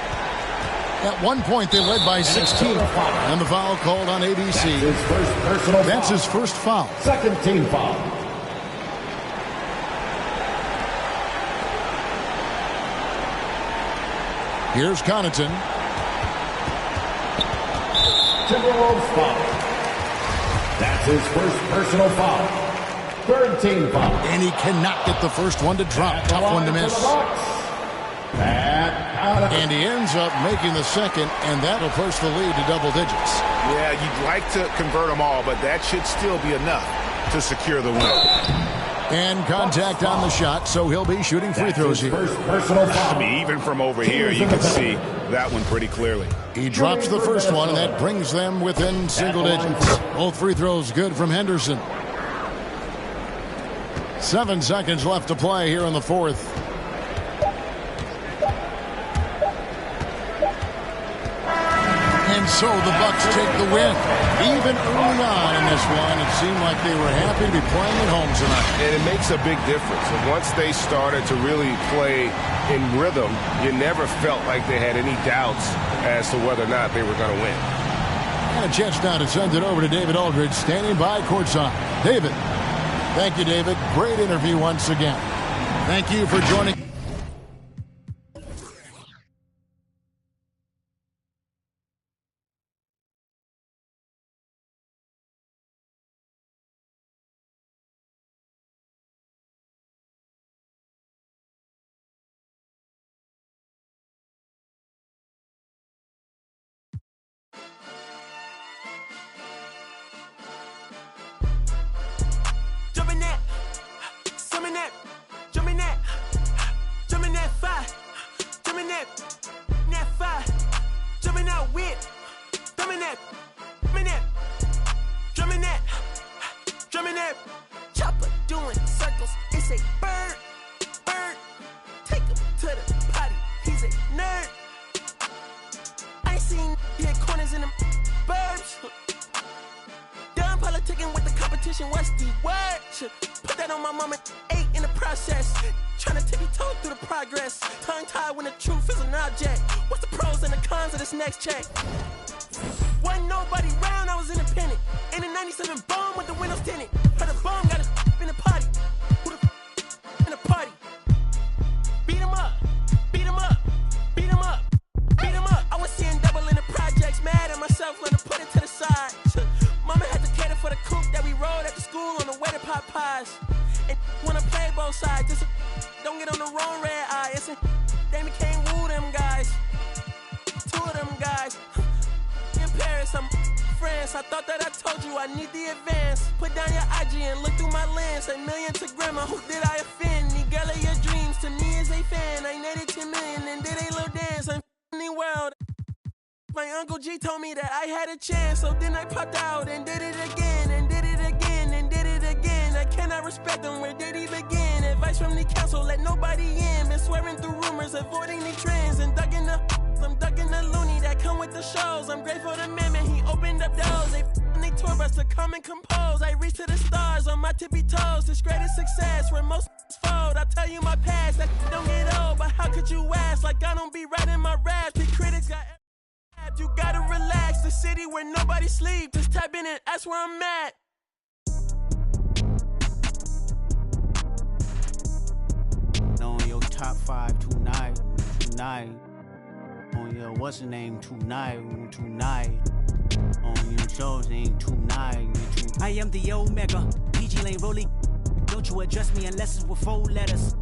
At one point, they led by 16. And the foul called on ABC. That's his first foul. Second team foul. Here's Connaughton. Timberwolves foul. That's his first personal foul. Third team foul. And he cannot get the first one to drop. Tough one to miss. And he ends up making the second, and that'll push the lead to double digits. Yeah, you'd like to convert them all, but that should still be enough to secure the win. And contact on the shot, so he'll be shooting free throws here. First personal foul. I mean, even from over here, you can see that one pretty clearly. He drops the first one, and that brings them within single digits. Both free throws good from Henderson. 7 seconds left to play here in the fourth. so the Bucks take the win. Even early on in this one, it seemed like they were happy to be playing at home tonight. And it makes a big difference. And once they started to really play in rhythm, you never felt like they had any doubts as to whether or not they were going to win. And a chance now to send it over to David Aldridge, standing by courtside. David. Thank you, David. Great interview once again. Thank you for joining. Chopper doing circles, it's a bird. Take him to the potty, he's a nerd. I ain't seen hit corners in them burbs. Done politicking with the competition, what's the word? Put that on my mama, 8 in the process. Trying to tippy-toe through the progress. Tongue-tied when the truth is an object. What's the pros and the cons of this next check? Wasn't nobody round, I was independent. In a 97 bomb with the windows tinted. Heard a bomb got a in the potty. Who the in the party? Beat him up, beat him up, beat him up, beat him up. I was seeing double in the projects, mad at myself, learned to put it to the side. Mama had to cater for the coupe that we rode at the school on the way to pot pies. And wanna play both sides, just don't get on the wrong red eye. It's a they became woo them guys. 2 of them guys. In Paris, I'm France. I thought that I told you I need the advance. Put down your IG and look through my lens. A million to grandma, who did I offend? The girl of your dreams to me is a fan. I netted 10 million and did a little dance. I'm in the world. My Uncle G told me that I had a chance. So then I popped out and did it again. And did it again and did it again. I cannot respect them, where did he begin? Advice from the council, let nobody in. Been swearing through rumors, avoiding the trends. And ducking the loony that come with the shows. I'm grateful to man, he opened up doors. They tour bus to come and compose. I reach to the stars on my tippy toes. This greatest success where most fold. I tell you my past, that don't get old. But how could you ask? Like I don't be writing my raps. The critics got you gotta relax. The city where nobody sleep. Just type in it, that's where I'm at. On your top 5 tonight. On your what's the name tonight. On your show's name tonight. I am the Omega, PG Lane rolling. Don't you address me unless it's with 4 letters.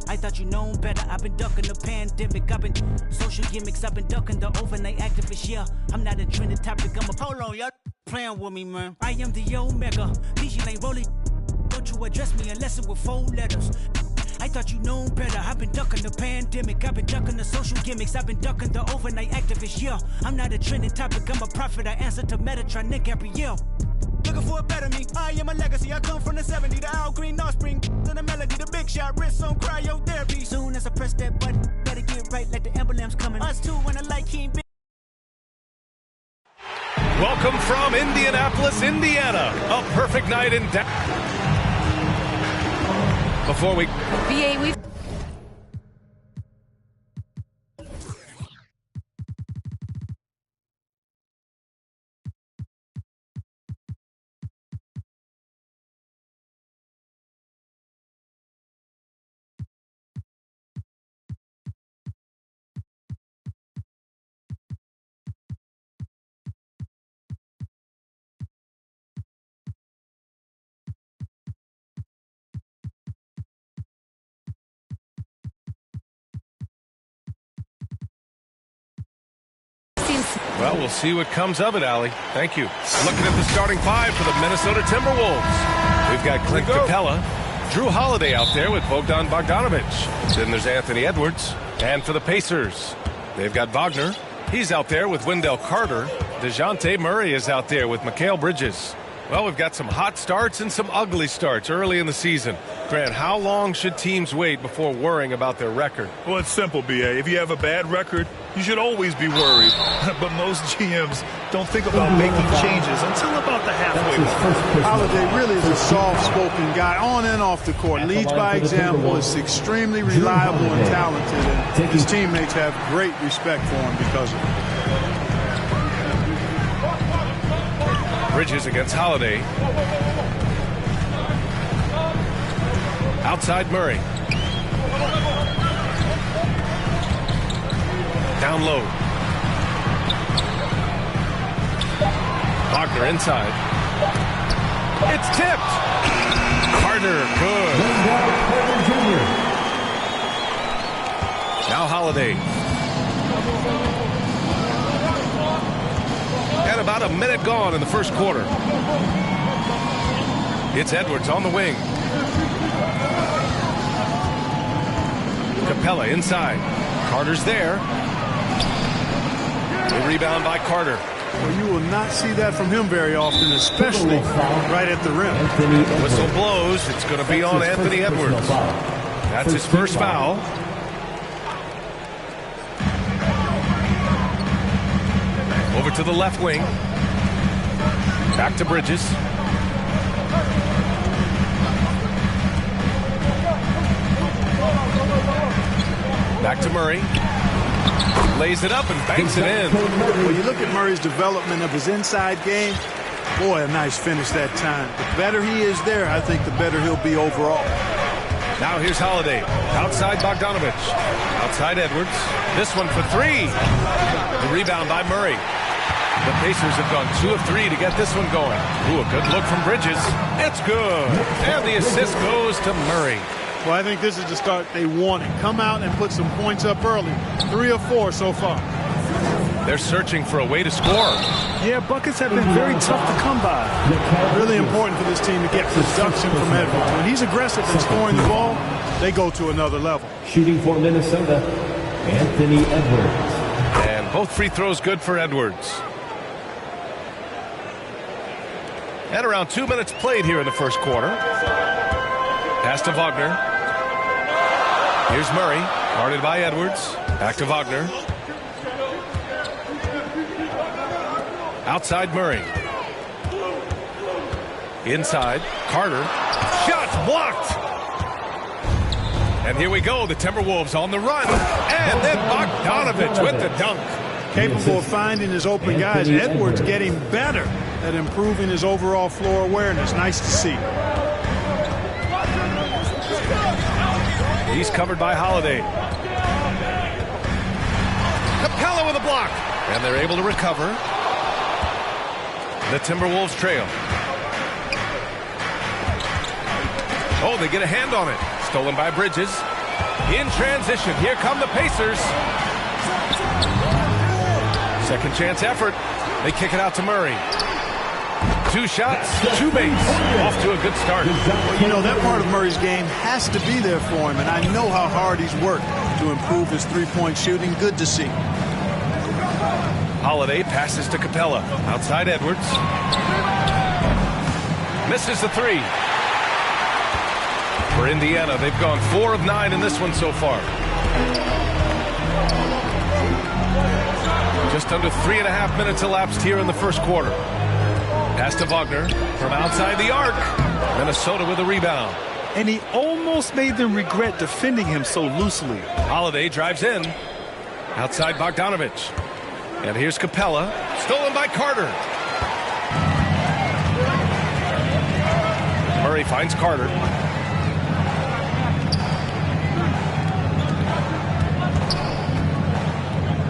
I thought you known better. I've been ducking the pandemic. I've been social gimmicks. I've been ducking the overnight activists. Yeah, I'm not a trending topic. I'm a hold on, y'all playing with me, man. I am the Omega, PG Lane rolling. Don't you address me unless it's with 4 letters. I thought you known better. I've been ducking the pandemic. I've been ducking the social gimmicks. I've been ducking the overnight activists. Yeah, I'm not a trending topic. I'm a prophet. I answer to Metatron, Nick Gabrielle. Looking for a better me. I am a legacy. I come from the 70s. The Al Green offspring. To the melody. The big shot. Wrist on cryotherapy. Soon as I press that button, better get right like the emblem's coming. Us two when I like King Big. Welcome from Indianapolis, Indiana. A perfect night in Before we... BA, we've... Well, we'll see what comes of it, Allie. Thank you. Looking at the starting 5 for the Minnesota Timberwolves. We've got Clint Capella, Drew Holiday out there with Bogdan Bogdanovic. Then there's Anthony Edwards. And for the Pacers, they've got Wagner. He's out there with Wendell Carter. DeJounte Murray is out there with Mikal Bridges. Well, we've got some hot starts and some ugly starts early in the season. Grant, how long should teams wait before worrying about their record? Well, it's simple, B.A. If you have a bad record, you should always be worried. But most GMs don't think about making changes until about the halfway mark. Holiday really is a soft-spoken guy on and off the court. Leads by example, is extremely reliable and talented, and his teammates have great respect for him because of it. Bridges against Holiday. Outside Murray. Down low. Wagner inside. It's tipped. Carter, good. Now Holiday. And about a minute gone in the first quarter. It's Edwards on the wing. Capella inside. Carter's there. A rebound by Carter. Well, you will not see that from him very often, especially right at the rim. Whistle blows. It's going to be on Anthony Edwards. That's his first foul. Over to the left wing. Back to Bridges. Back to Murray. Lays it up and banks it in. When you look at Murray's development of his inside game, boy, a nice finish that time. The better he is there, I think the better he'll be overall. Now here's Holiday. Outside Bogdanovich. Outside Edwards. This one for three. The rebound by Murray. The Pacers have gone 2 of 3 to get this one going. Ooh, a good look from Bridges. It's good. And the assist goes to Murray. Well, I think this is the start they wanted. Come out and put some points up early. 3 of 4 so far. They're searching for a way to score. Yeah, buckets have been very tough to come by. Really important for this team to get production from Edwards. When he's aggressive in scoring the ball, they go to another level. Shooting for Minnesota, Anthony Edwards. And both free throws good for Edwards. And around 2 minutes played here in the first quarter. Pass to Wagner. Here's Murray, guarded by Edwards. Back to Wagner. Outside Murray. Inside, Carter. Shot blocked. And here we go, the Timberwolves on the run. And then Bogdanovich with the dunk. Capable of finding his open guys. Edwards getting better at improving his overall floor awareness. Nice to see. He's covered by Holiday. Capella with a block. And they're able to recover. The Timberwolves trail. Oh, they get a hand on it. Stolen by Bridges. In transition. Here come the Pacers. Second chance effort. They kick it out to Murray. 2 shots, 2 makes. Off to a good start. Well, you know, that part of Murray's game has to be there for him, and I know how hard he's worked to improve his three-point shooting. Good to see. Holiday passes to Capella. Outside Edwards. Misses the 3. For Indiana, they've gone 4 of 9 in this one so far. Just under 3.5 minutes elapsed here in the first quarter. Pass to Wagner from outside the arc. Minnesota with a rebound. And he almost made them regret defending him so loosely. Holiday drives in. Outside Bogdanovich. And here's Capella. Stolen by Carter. Murray finds Carter.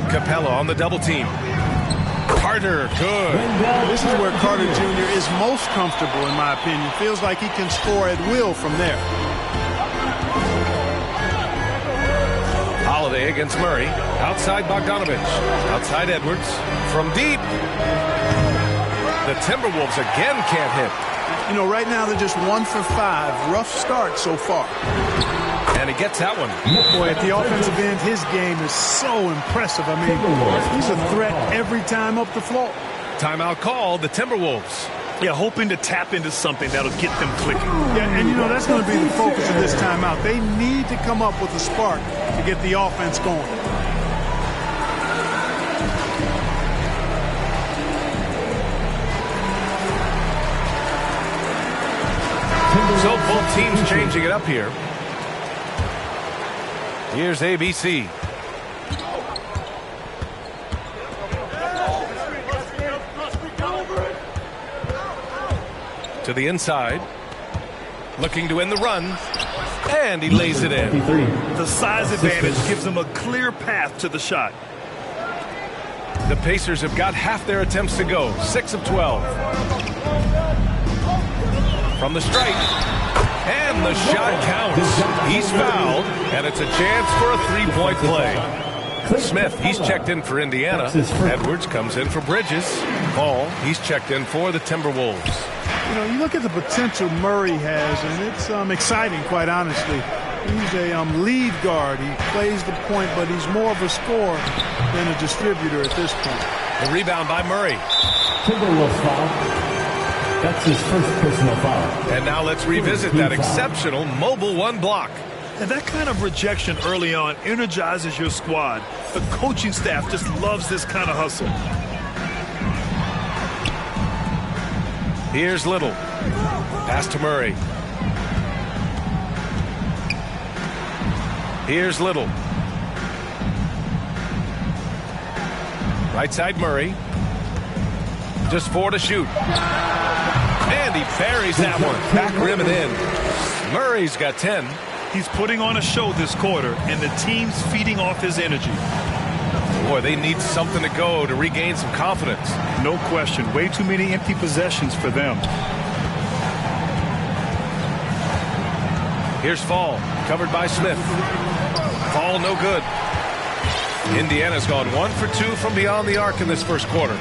Capella on the double team. Carter, good. This is where Carter Jr. is most comfortable, in my opinion. Feels like he can score at will from there. Holiday against Murray. Outside Bogdanovich. Outside Edwards. From deep. The Timberwolves again can't hit. You know, right now they're just 1 for 5. Rough start so far. And he gets that one. Boy, at the offensive end, his game is so impressive. I mean, he's a threat every time up the floor. Timeout called, the Timberwolves. Yeah, hoping to tap into something that'll get them clicking. Yeah, and that's going to be the focus of this timeout. They need to come up with a spark to get the offense going. So both teams changing it up here. Here's ABC. To the inside. Looking to end the run. And he lays it in. The size advantage gives him a clear path to the shot. The Pacers have got half their attempts to go. 6 of 12. From the stripe. And the shot counts. He's fouled. And it's a chance for a three-point play. Smith, he's checked in for Indiana. Edwards comes in for Bridges. Ball, he's checked in for the Timberwolves. You look at the potential Murray has, and it's exciting, quite honestly. He's a lead guard. He plays the point, but he's more of a scorer than a distributor at this point. The rebound by Murray. Timberwolves foul. That's his first personal foul. And now let's revisit that exceptional mobile one block. And that kind of rejection early on energizes your squad. The coaching staff just loves this kind of hustle. Here's Little. Pass to Murray. Here's Little. Right side Murray. Just 4 to shoot. And he buries that one. Back rim and in. Murray's got 10. He's putting on a show this quarter, and the team's feeding off his energy. Boy, they need something to go to regain some confidence. No question. Way too many empty possessions for them. Here's Fall. Covered by Smith. Fall no good. Indiana's gone 1 for 2 from beyond the arc in this first quarter.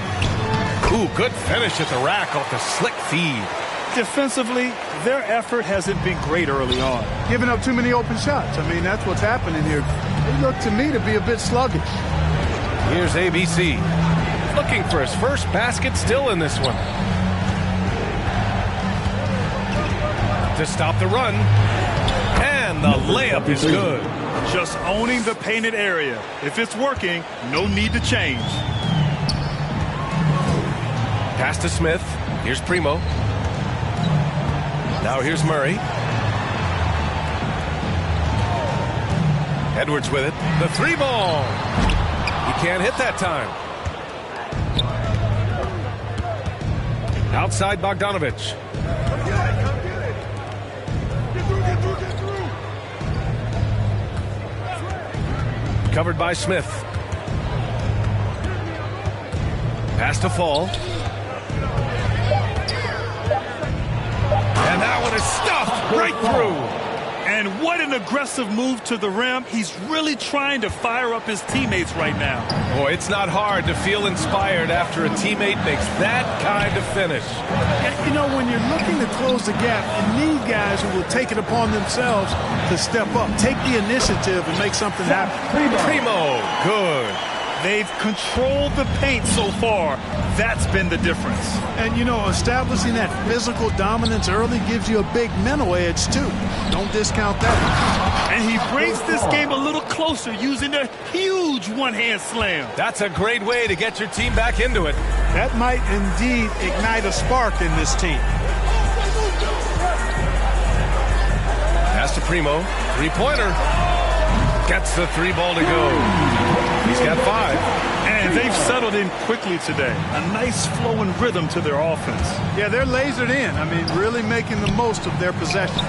Ooh, good finish at the rack off the slick feed. Defensively, their effort hasn't been great early on. Giving up too many open shots. I mean, that's what's happening here. They look to me to be a bit sluggish. Here's ABC. Looking for his first basket still in this one. To stop the run. And the layup is good. Just owning the painted area. If it's working, no need to change. Pass to Smith. Here's Primo. Now here's Murray. Edwards with it. The 3-ball. He can't hit that time. Outside Bogdanovich. Covered by Smith. Pass to Fall. And that one is stuffed right through. And what an aggressive move to the rim. He's really trying to fire up his teammates right now. Boy, it's not hard to feel inspired after a teammate makes that kind of finish. And, when you're looking to close the gap, you need guys who will take it upon themselves to step up, take the initiative, and make something happen. Primo, good. They've controlled the paint so far. That's been the difference. And, establishing that physical dominance early gives you a big mental edge, too. Don't discount that. And he brings this game a little closer using a huge one-hand slam. That's a great way to get your team back into it. That might indeed ignite a spark in this team. Pass to Primo. Three-pointer. Gets the 3-ball to go. He's got 5. And they've settled in quickly today. A nice flowing rhythm to their offense. Yeah, they're lasered in. I mean, really making the most of their possessions.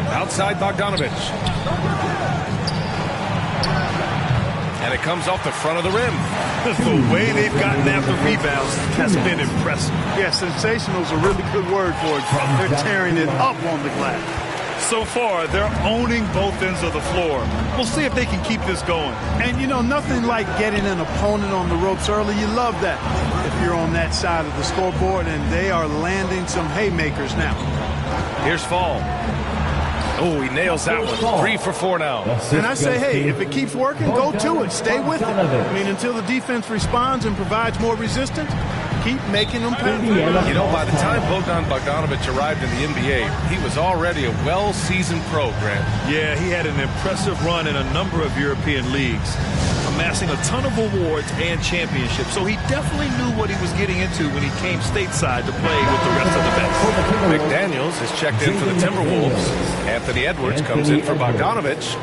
Outside Bogdanovich. And it comes off the front of the rim. The way they've gotten after rebounds has been impressive. Yeah, sensational is a really good word for it. They're tearing it up on the glass. So far, they're owning both ends of the floor. We'll see if they can keep this going. And, nothing like getting an opponent on the ropes early. You love that if you're on that side of the scoreboard, and they are landing some haymakers now. Here's Fall. Oh, he nails that one. 3 for 4 now. And I say, hey, if it keeps working, go to it. Stay with it. I mean, until the defense responds and provides more resistance, keep making them pay. You know, by the time Bogdan Bogdanovic arrived in the NBA, he was already a well-seasoned pro, Grant. Yeah, he had an impressive run in a number of European leagues, amassing a ton of awards and championships. So he definitely knew what he was getting into when he came stateside to play with the rest of the best. McDaniels is checked in for the Timberwolves. Anthony Edwards comes in for Bogdanovic.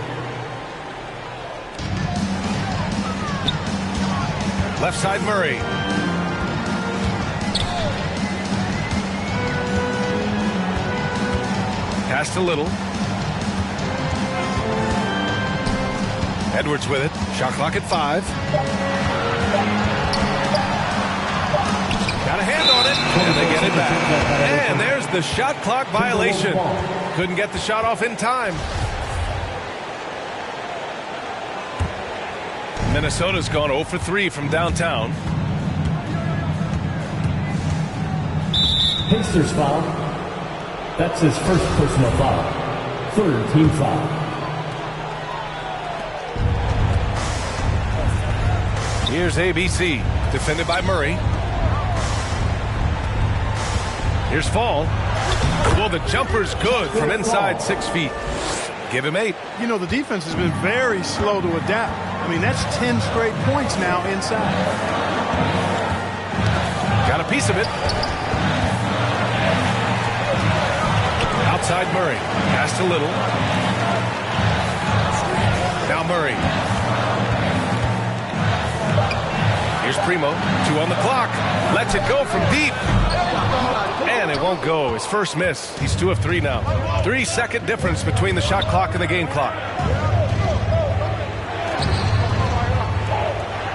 Left side Murray. Pass to Little. Edwards with it. Shot clock at 5. Got a hand on it, and they get it back. And there's the shot clock violation. Couldn't get the shot off in time. Minnesota's gone 0 for 3 from downtown. Pacers foul. That's his first personal foul. Third team foul. Here's ABC, defended by Murray. Here's Fall. Well, the jumper's good from inside 6 feet. Give him 8. You know, the defense has been very slow to adapt. I mean, that's 10 straight points now inside. Got a piece of it. Outside Murray. Pass to Little. Now Murray. Here's Primo. 2 on the clock. Lets it go from deep. And it won't go. His first miss. He's 2 of 3 now. 3-second difference between the shot clock and the game clock.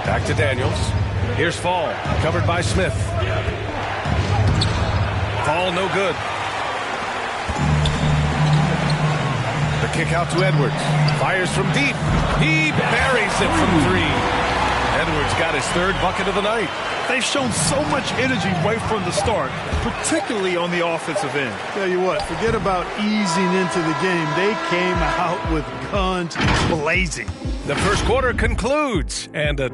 Back to Daniels. Here's Fall. Covered by Smith. Fall no good. The kick out to Edwards. Fires from deep. He buries it from 3. Edwards got his 3rd bucket of the night. They've shown so much energy right from the start, particularly on the offensive end. Tell you what, forget about easing into the game. They came out with guns blazing. The first quarter concludes, and a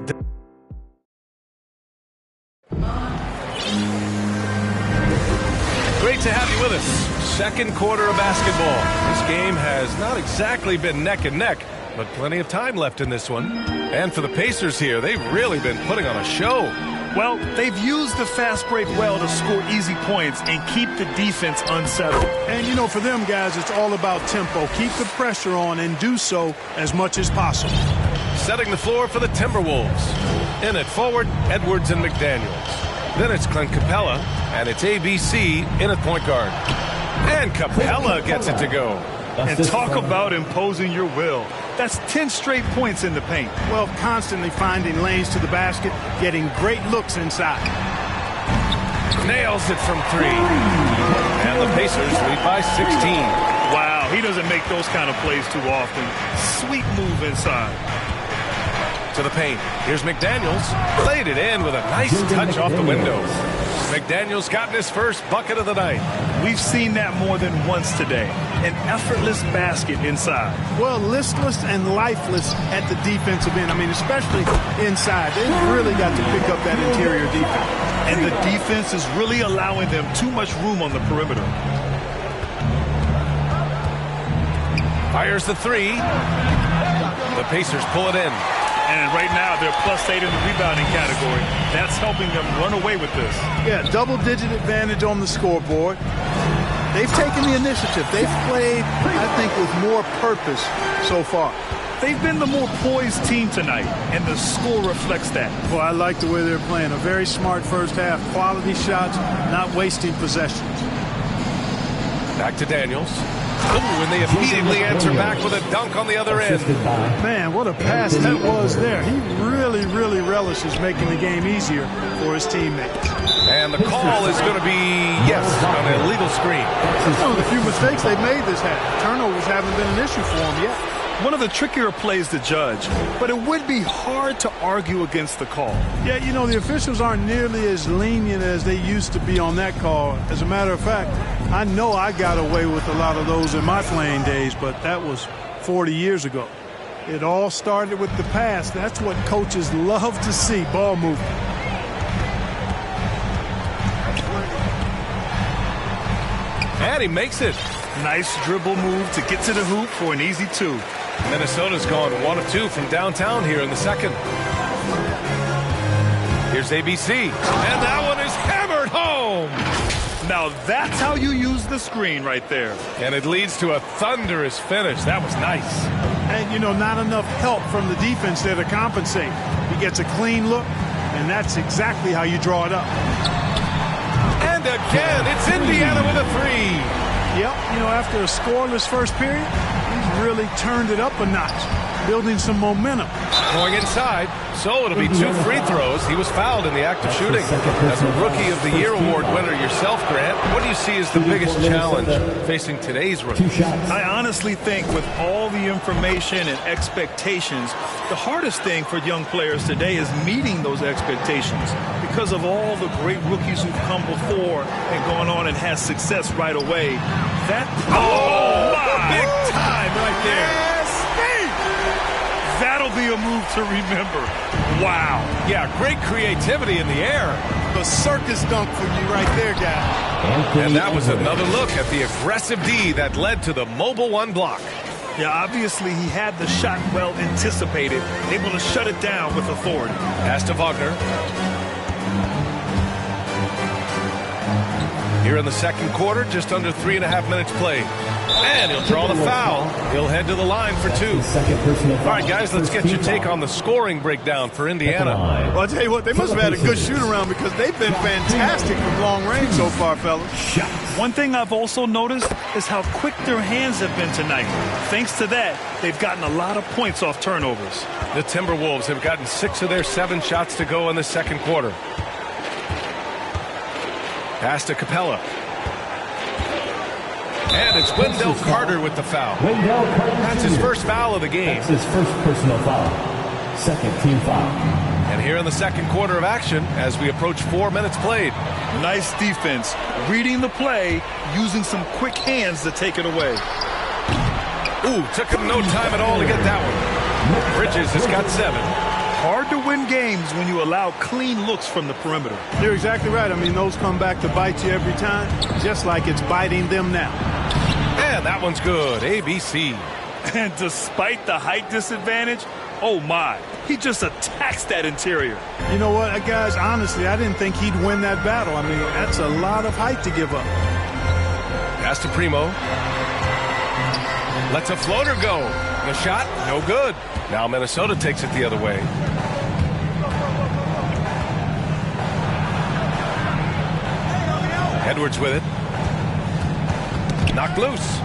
great to have you with us. Second quarter of basketball. This game has not exactly been neck and neck, but plenty of time left in this one. And for the Pacers here, they've really been putting on a show. Well, they've used the fast break well to score easy points and keep the defense unsettled. And, you know, for them guys, it's all about tempo. Keep the pressure on and do so as much as possible. Setting the floor for the Timberwolves. In at forward, Edwards and McDaniels. Then it's Clint Capella, and it's ABC in at point guard. And Capella gets it to go. And talk about imposing your will. That's 10 straight points in the paint. Well, constantly finding lanes to the basket, getting great looks inside. Nails it from 3. And the Pacers lead by 16. Wow, he doesn't make those kind of plays too often. Sweet move inside. To the paint. Here's McDaniels. Played it in with a nice touch off the window. McDaniels gotten his first bucket of the night. We've seen that more than once today. An effortless basket inside. Well, listless and lifeless at the defensive end. I mean, especially inside. They've really got to pick up that interior defense. And the defense is really allowing them too much room on the perimeter. Fires the 3. The Pacers pull it in. And right now, they're +8 in the rebounding category. That's helping them run away with this. Yeah, double-digit advantage on the scoreboard. They've taken the initiative. They've played, I think, with more purpose so far. They've been the more poised team tonight, and the score reflects that. Well, I like the way they're playing. A very smart first half. Quality shots, not wasting possessions. Back to Daniels. Ooh, and they immediately answer back with a dunk on the other end. Man, what a pass that was there. He really, really relishes making the game easier for his teammates. And the call is going to be, yes, an illegal screen. One of the few mistakes they've made this half. Turnovers haven't been an issue for them yet. One of the trickier plays to judge, but it would be hard to argue against the call. Yeah, you know, the officials aren't nearly as lenient as they used to be on that call. As a matter of fact, I know I got away with a lot of those in my playing days, but that was 40 years ago. It all started with the pass. That's what coaches love to see, ball movement. And he makes it. Nice dribble move to get to the hoop for an easy 2. Minnesota's gone 1 of 2 from downtown here in the second. Here's ABC. And that one is hammered home. Now that's how you use the screen right there. And it leads to a thunderous finish. That was nice. And, you know, not enough help from the defense there to compensate. He gets a clean look, and that's exactly how you draw it up. And again, it's Indiana with a 3. Yep, you know, after a scoreless first period, he's really turned it up a notch, building some momentum. Going inside, so it'll be 2 free throws. He was fouled in the act of shooting. As a Rookie of the Year award winner yourself, Grant, what do you see as the biggest challenge facing today's rookies? I honestly think with all the information and expectations, the hardest thing for young players today is meeting those expectations because of all the great rookies who've come before and gone on and had success right away. That big time right there. That'll be a move to remember. Wow. Yeah, great creativity in the air. The circus dunk for you right there, guy. And that was another look at the aggressive D that led to the mobile 1 block. Yeah, obviously he had the shot well anticipated, able to shut it down with authority. Pass to Wagner. Here in the second quarter, just under 3.5 minutes played. And he'll draw the foul. He'll head to the line for 2. All right, guys, let's get your take on the scoring breakdown for Indiana. Well, I'll tell you what, they must have had a good shoot-around because they've been fantastic from long range so far, fellas. One thing I've also noticed is how quick their hands have been tonight. Thanks to that, they've gotten a lot of points off turnovers. The Timberwolves have gotten 6 of their 7 shots to go in the second quarter. Pass to Capella. And it's Wendell Carter with the foul. That's his first foul of the game. That's his first personal foul. Second team foul. And here in the second quarter of action, as we approach 4 minutes played. Nice defense. Reading the play, using some quick hands to take it away. Ooh, took him no time at all to get that one. Bridges has got 7. Hard to win games when you allow clean looks from the perimeter. You're exactly right. I mean, those come back to bite you every time, just like it's biting them now. And that one's good. ABC. And despite the height disadvantage, oh my, he just attacks that interior. You know what, guys, honestly, I didn't think he'd win that battle. I mean, that's a lot of height to give up. Pass to Primo. Lets a floater go. The shot, no good. Now Minnesota takes it the other way. Edwards with it. Knocked loose.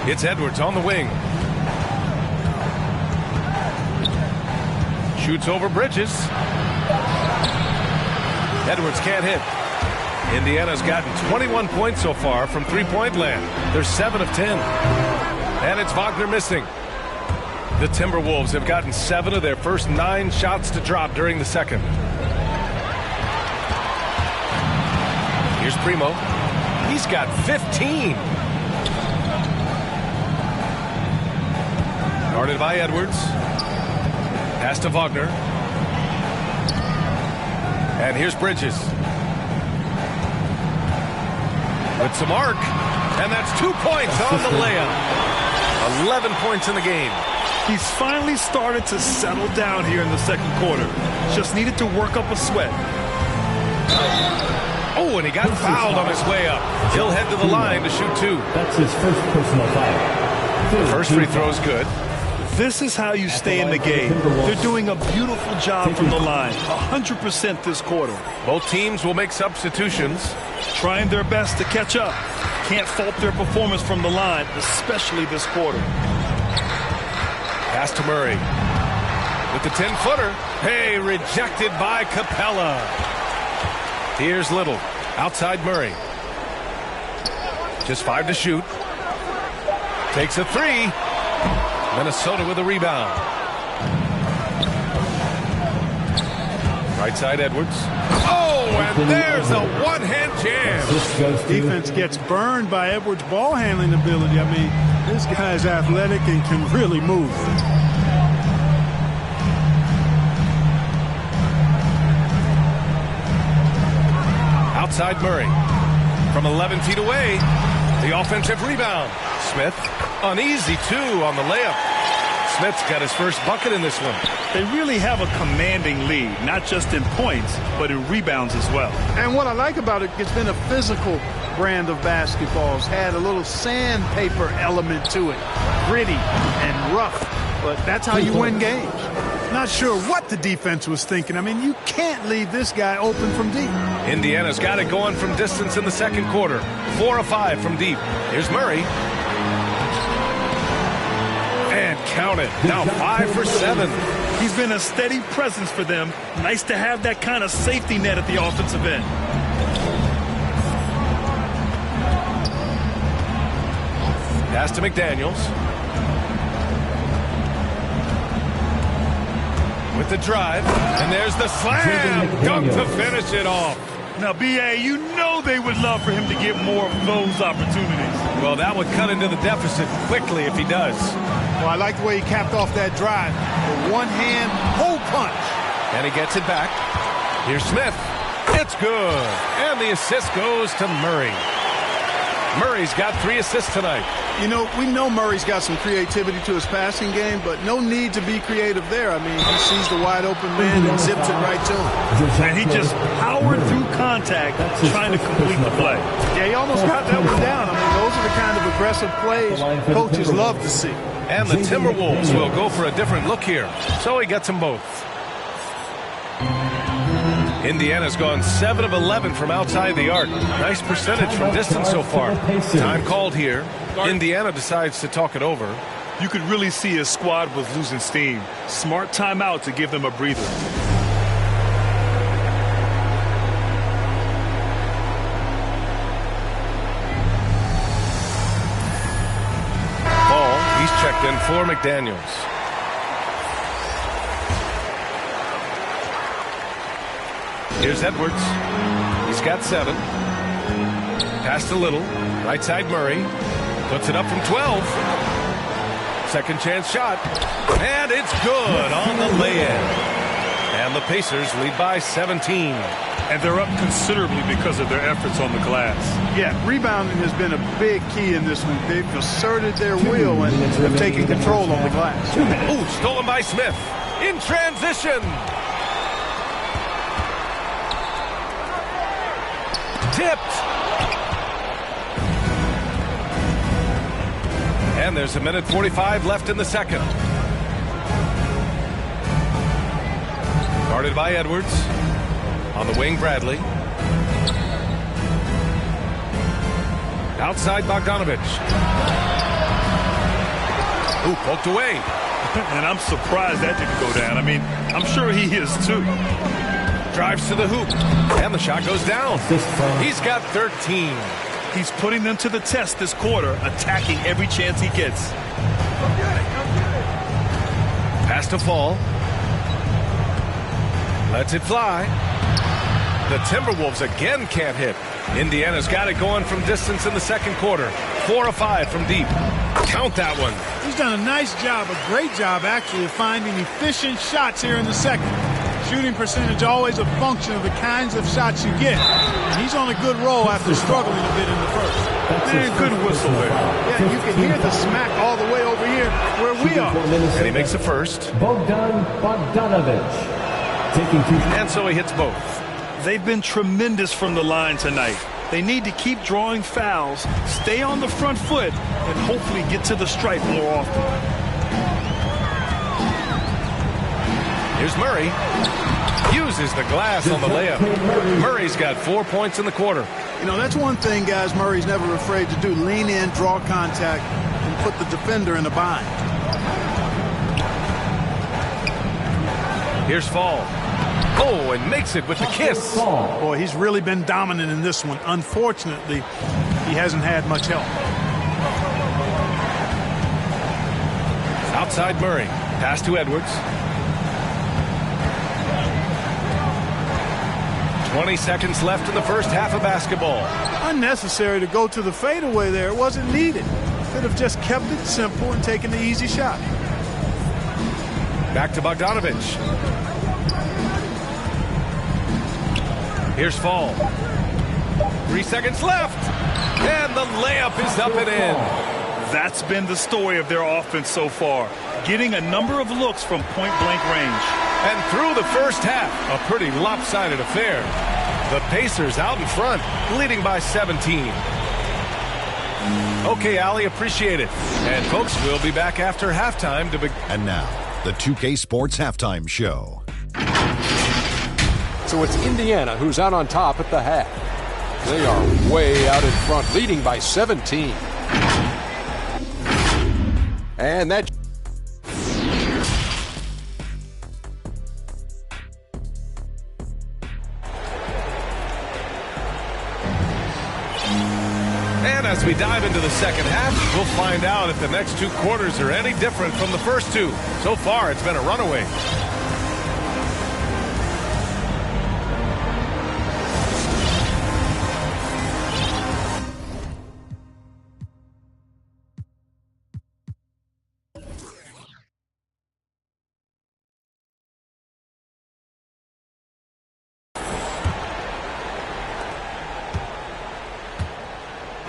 It's Edwards on the wing. Shoots over Bridges. Edwards can't hit. Indiana's gotten 21 points so far from three-point land. They're 7 of 10. And it's Wagner missing. The Timberwolves have gotten 7 of their first 9 shots to drop during the second. Here's Primo. He's got 15. Guarded by Edwards. Pass to Wagner. And here's Bridges. With some arc. And that's 2 points on the layup. 11 points in the game. He's finally started to settle down here in the second quarter. Just needed to work up a sweat. Oh, and he got fouled on his way up. He'll head to the line to shoot 2. That's his first personal foul. The first free throw's good. This is how you stay in the game. They're doing a beautiful job from the line. 100% this quarter. Both teams will make substitutions. Trying their best to catch up. Can't fault their performance from the line, especially this quarter. Pass to Murray. With the 10-footer. Hey, rejected by Capella. Here's Little. Outside Murray. Just 5 to shoot. Takes a 3. Minnesota with a rebound. Right side Edwards. Oh, and there's a one-hand jam. Defense gets burned by Edwards' ball handling ability. I mean, this guy's athletic and can really move. Outside Murray. From 11 feet away. The offensive rebound. Smith, uneasy two on the layup. Smith's got his first bucket in this one. They really have a commanding lead, not just in points, but in rebounds as well. And what I like about it, it's been a physical brand of basketball. It's had a little sandpaper element to it. Gritty and rough, but that's how you win games. Not sure what the defense was thinking. I mean, you can't leave this guy open from deep. Indiana's got it going from distance in the second quarter. 4 of 5 from deep. Here's Murray. And count it. Now 5 for 7. He's been a steady presence for them. Nice to have that kind of safety net at the offensive end. Pass to McDaniels. With the drive. And there's the slam. Dunk to finish it off. Now, B.A., you know they would love for him to get more of those opportunities. Well, that would cut into the deficit quickly if he does. Well, I like the way he capped off that drive. The one-hand hole punch. And he gets it back. Here's Smith. It's good. And the assist goes to Murray. Murray's got 3 assists tonight. You know, we know Murray's got some creativity to his passing game, but no need to be creative there. I mean, he sees the wide open man and zips it right to him. And he just powered through contact trying to complete the play. Yeah, he almost got that one down. I mean, those are the kind of aggressive plays coaches love to see. And the Timberwolves will go for a different look here. So he gets them both. Indiana's gone 7 of 11 from outside the arc. Nice percentage from distance so far. Time called here. Indiana decides to talk it over. You could really see his squad was losing steam. Smart timeout to give them a breather. Ball, he's checked in for McDaniels. Here's Edwards. He's got 7. Pass to Little. Right side Murray. Puts it up from 12. Second chance shot. And it's good on the lay-in. And the Pacers lead by 17. And they're up considerably because of their efforts on the glass. Yeah, rebounding has been a big key in this one. They've asserted their will and have taken control on the glass. Ooh, stolen by Smith. In transition. Tipped. And there's 1:45 left in the second. Guarded by Edwards. On the wing, Bradley. Outside, Bogdanovich. Ooh, poked away. And I'm surprised that didn't go down. I mean, I'm sure he is too. Drives to the hoop. And the shot goes down. He's got 13. He's putting them to the test this quarter, attacking every chance he gets. Pass to Fall. Lets it fly. The Timberwolves again can't hit. Indiana's got it going from distance in the second quarter. 4 of 5 from deep. Count that one. He's done a nice job, a great job actually, of finding efficient shots here in the second. Shooting percentage always a function of the kinds of shots you get. And he's on a good roll after struggling a bit in the first. And good whistle there. Yeah, you can hear the smack all the way over here where we are. And he makes the first. Bogdanovich. Taking 2. And so he hits both. They've been tremendous from the line tonight. They need to keep drawing fouls, stay on the front foot, and hopefully get to the stripe more often. Here's Murray. Uses the glass on the layup. Murray's got 4 points in the quarter. You know, that's one thing, guys, Murray's never afraid to do. Lean in, draw contact, and put the defender in a bind. Here's Fall. Oh, and makes it with the kiss. Boy, he's really been dominant in this one. Unfortunately, he hasn't had much help. Outside Murray. Pass to Edwards. 20 seconds left in the first half of basketball. Unnecessary to go to the fadeaway there. It wasn't needed. Could have just kept it simple and taken the easy shot. Back to Bogdanovich. Here's Fall. 3 seconds left. And the layup is up and in. That's been the story of their offense so far, getting a number of looks from point-blank range. And through the first half, a pretty lopsided affair. The Pacers out in front, leading by 17. Okay, Allie, appreciate it. And folks, we'll be back after halftime to begin. And now, the 2K Sports Halftime Show. So it's Indiana who's out on top at the half. They are way out in front, leading by 17. And that... And as we dive into the second half, we'll find out if the next two quarters are any different from the first two. So far, it's been a runaway.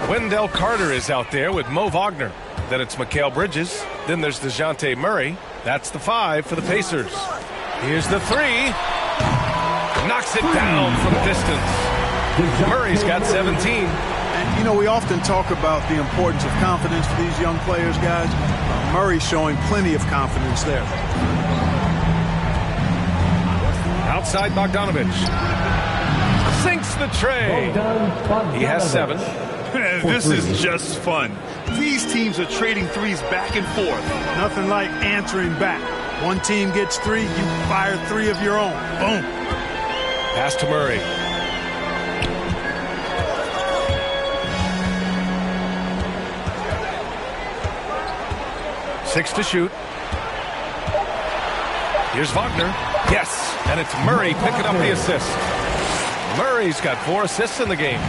Wendell Carter is out there with Mo Wagner. Then it's Mikal Bridges. Then there's DeJounte Murray. That's the 5 for the Pacers. Here's the 3. Knocks it down from distance. Murray's got 17. And, you know, we often talk about the importance of confidence for these young players, guys. Murray's showing plenty of confidence there. Outside Bogdanovich. Sinks the tray. He has 7. This is just fun. These teams are trading threes back and forth. Nothing like answering back. One team gets 3, you fire 3 of your own. Boom. Pass to Murray. Six to shoot. Here's Wagner. Yes, and it's Murray picking up the assist. Murray's got 4 assists in the game.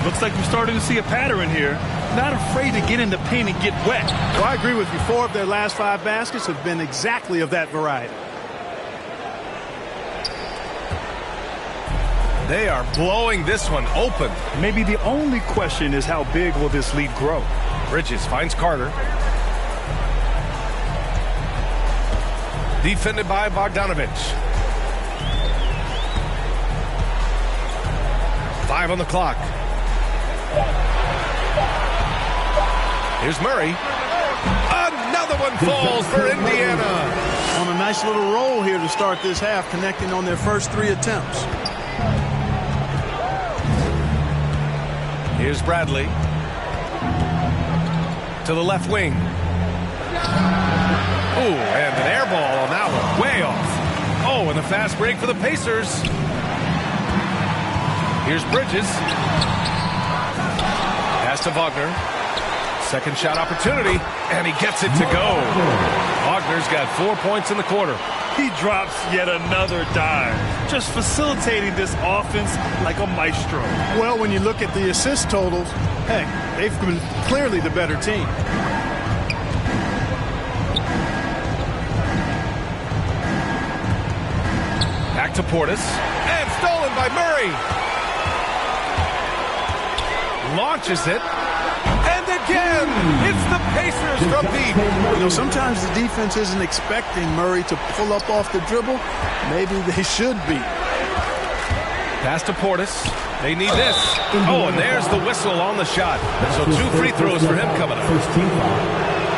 Looks like we're starting to see a pattern here. Not afraid to get in the paint and get wet. Well, I agree with you. 4 of their last 5 baskets have been exactly of that variety. They are blowing this one open. Maybe the only question is how big will this lead grow? Bridges finds Carter. Defended by Bogdanovich. 5 on the clock. Here's Murray. Another one falls for Indiana. On a nice little roll here to start this half, connecting on their first 3 attempts. Here's Bradley. To the left wing. Ooh, and an air ball on that one. Way off. Oh, and the fast break for the Pacers. Here's Bridges. Pass to Wagner. Second shot opportunity, and he gets it to go. Wagner's got 4 points in the quarter. He drops yet another dime, just facilitating this offense like a maestro. Well, when you look at the assist totals, hey, they've been clearly the better team. Back to Portis, and stolen by Murray. Launches it, and again, it's the Pacers from deep. You know, sometimes the defense isn't expecting Murray to pull up off the dribble. Maybe they should be. Pass to Portis. They need this. Oh, and there's the whistle on the shot. So 2 free throws for him coming up.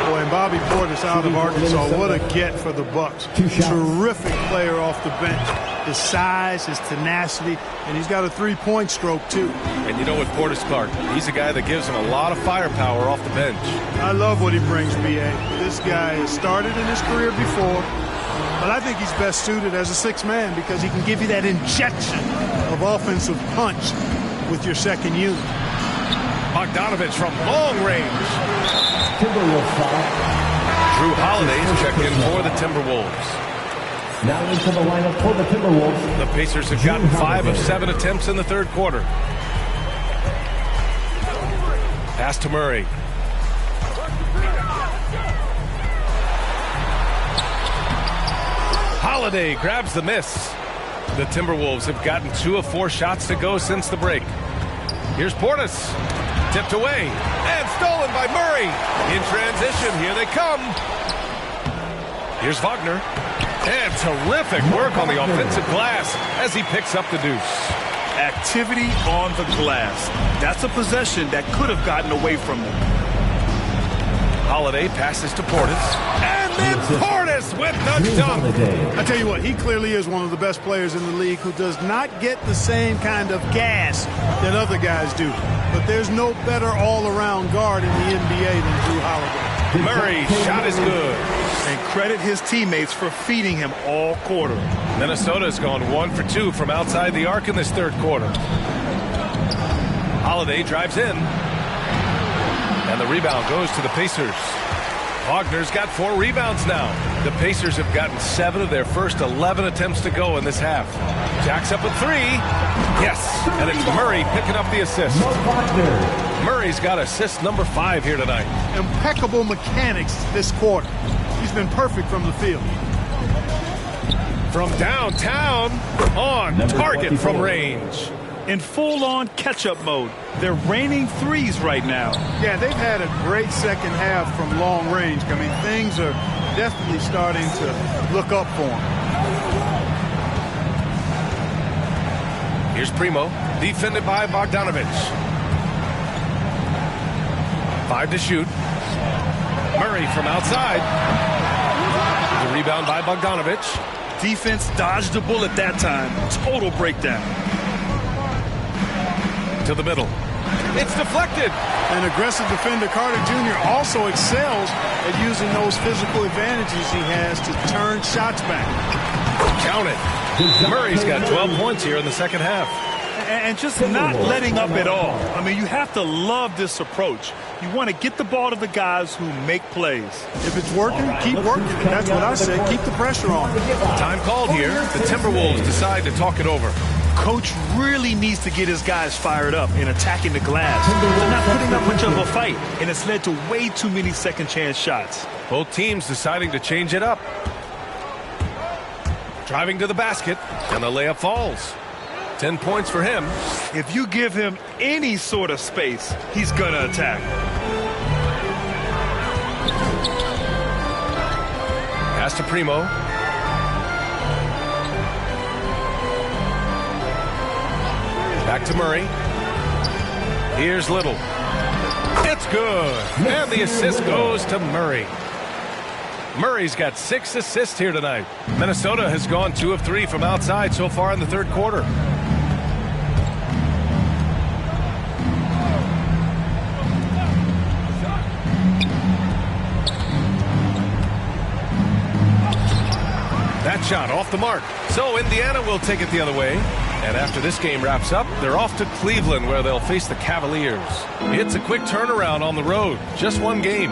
Boy, and Bobby Portis out of Arkansas, what a get for the Bucks. Terrific player off the bench. His size, his tenacity, and he's got a 3-point stroke, too. And you know what, Portis Clark, he's a guy that gives him a lot of firepower off the bench. I love what he brings, B.A. This guy has started in his career before, but I think he's best suited as a 6th man because he can give you that injection of offensive punch with your second unit. Bogdanovich from long range. Drew Holiday's checked in for the Timberwolves. Now into the lineup for the Timberwolves. The Pacers have gotten 5 of 7 attempts in the third quarter. Pass to Murray. Holiday grabs the miss. The Timberwolves have gotten 2 of 4 shots to go since the break. Here's Portis. Tipped away and stolen by Murray. In transition, here they come. Here's Wagner. And terrific work on the offensive glass as he picks up the deuce. Activity on the glass. That's a possession that could have gotten away from them. Holiday passes to Portis. And then Portis with the dunk. I tell you what, he clearly is one of the best players in the league who does not get the same kind of gas that other guys do. But there's no better all-around guard in the NBA than Drew Holiday. Murray's shot is good. And credit his teammates for feeding him all quarter. Minnesota's gone 1 for 2 from outside the arc in this third quarter. Holiday drives in. And the rebound goes to the Pacers. Wagner's got 4 rebounds now. The Pacers have gotten 7 of their first 11 attempts to go in this half. Jacks up a 3. Yes, and it's Murray picking up the assist. Murray's got assist number 5 here tonight. Impeccable mechanics this quarter. He's been perfect from the field. From downtown, on target from range. In full-on catch-up mode. They're raining threes right now. Yeah, they've had a great second half from long range. I mean, things are definitely starting to look up for them. Here's Primo, defended by Bogdanovich. 5 to shoot. Murray from outside. The rebound by Bogdanovich. Defense dodged the bullet that time. Total breakdown. To the middle. It's deflected. An aggressive defender, Carter Jr. also excels at using those physical advantages he has to turn shots back. Count it. Murray's got 12 points here in the second half. And just not letting up at all. I mean, you have to love this approach. You want to get the ball to the guys who make plays. If it's working, keep working. That's what I say. Keep the pressure on. Time called here. The Timberwolves decide to talk it over. Coach really needs to get his guys fired up in attacking the glass. They're not putting up much of a fight, and it's led to way too many second-chance shots. Both teams deciding to change it up. Driving to the basket, and the layup falls. 10 points for him. If you give him any sort of space, he's going to attack. Pass to Primo. Back to Murray. Here's Little. It's good. And the assist goes to Murray. Murray's got 6 assists here tonight. Minnesota has gone 2 of 3 from outside so far in the third quarter. That shot off the mark. So Indiana will take it the other way. And after this game wraps up, they're off to Cleveland where they'll face the Cavaliers. It's a quick turnaround on the road. Just one game.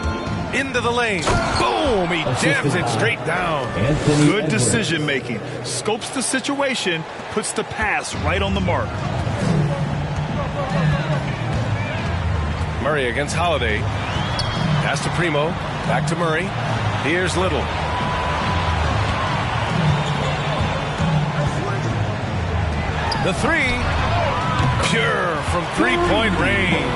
Into the lane. Boom! He jams it straight down. Good decision making. Scopes the situation, puts the pass right on the mark. Murray against Holiday. Pass to Primo. Back to Murray. Here's Little. The 3, pure from three-point range.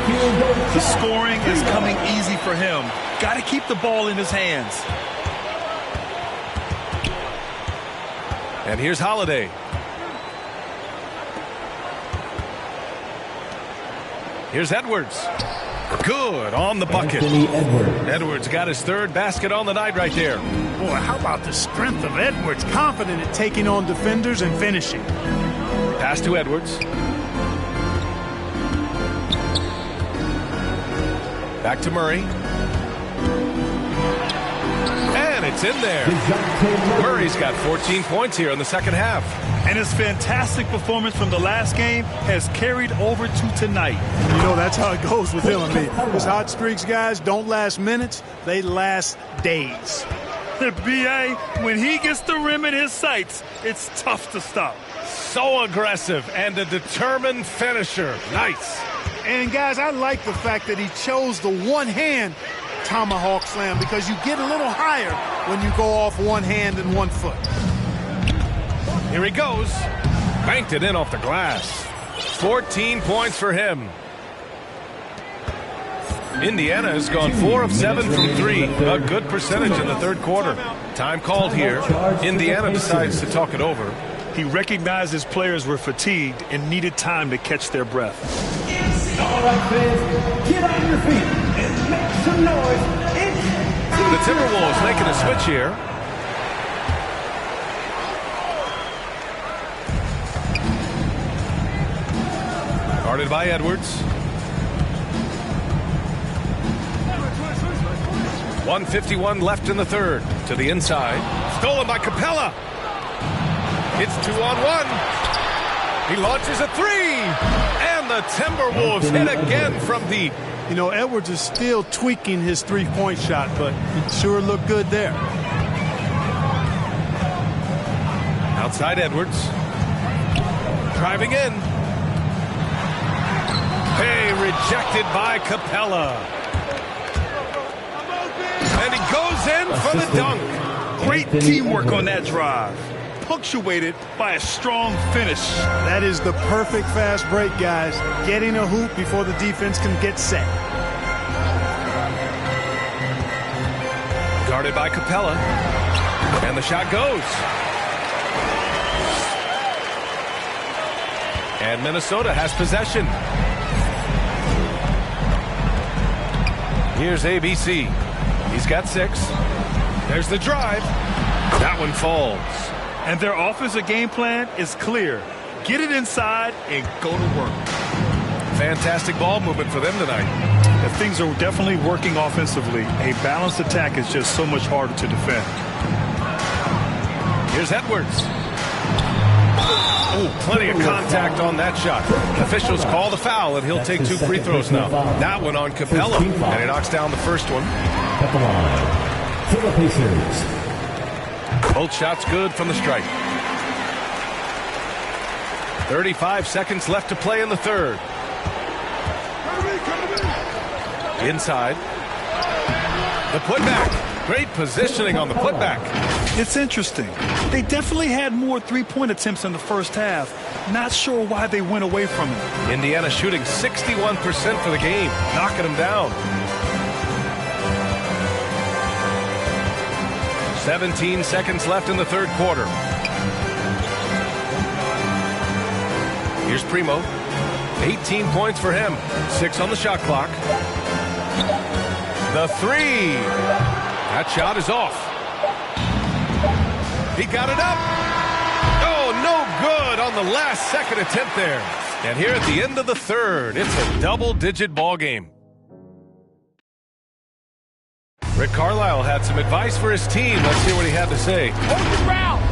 The scoring is coming easy for him. Got to keep the ball in his hands. And here's Holiday. Here's Edwards. Good on the bucket. Edwards got his 3rd basket on the night right there. Boy, how about the strength of Edwards? Confident at taking on defenders and finishing. Pass to Edwards. Back to Murray. And it's in there. Murray's got 14 points here in the second half. And his fantastic performance from the last game has carried over to tonight. You know, that's how it goes with him and me. His hot streaks, guys, don't last minutes. They last days. B.A., when he gets the rim in his sights, it's tough to stop. So aggressive and a determined finisher. Nice. And, guys, I like the fact that he chose the one-hand tomahawk slam because you get a little higher when you go off one hand and 1 foot. Here he goes. Banked it in off the glass. 14 points for him. Indiana has gone 4 of 7 from 3. A good percentage in the third quarter. Time called here. Indiana decides to talk it over. He recognized his players were fatigued and needed time to catch their breath. All right, fans, get on your feet and make some noise. The Timberwolves making a switch here. Guarded by Edwards. 1:51 left in the third. To the inside. Stolen by Capella. It's 2-on-1. He launches a three. And the Timberwolves hit again from deep. You know, Edwards is still tweaking his three-point shot, but he sure looked good there. Outside Edwards. Driving in. Hey, rejected by Capella. And he goes in for the dunk. Great teamwork on that drive. Punctuated by a strong finish. That is the perfect fast break, guys. Getting a hoop before the defense can get set. Guarded by Capella. And the shot goes. And Minnesota has possession. Here's ABC. He's got 6. There's the drive. That one falls. And their offensive game plan is clear. Get it inside and go to work. Fantastic ball movement for them tonight. If things are definitely working offensively, a balanced attack is just so much harder to defend. Here's Edwards. Oh, plenty of contact on that shot. Officials call the foul, and he'll take 2 free throws now. That one on Capella, and he knocks down the first one. At the line for the Pacers. Both shots good from the stripe. 35 seconds left to play in the third. Inside. The putback. Great positioning on the putback. It's interesting. They definitely had more three-point attempts in the first half. Not sure why they went away from it. Indiana shooting 61% for the game, knocking them down. 17 seconds left in the third quarter. Here's Primo. 18 points for him. 6 on the shot clock. The three. That shot is off. He got it up. Oh, no good on the last second attempt there. And here at the end of the third, it's a double-digit ball game. Rick Carlisle had some advice for his team. Let's hear what he had to say. Hold your ground.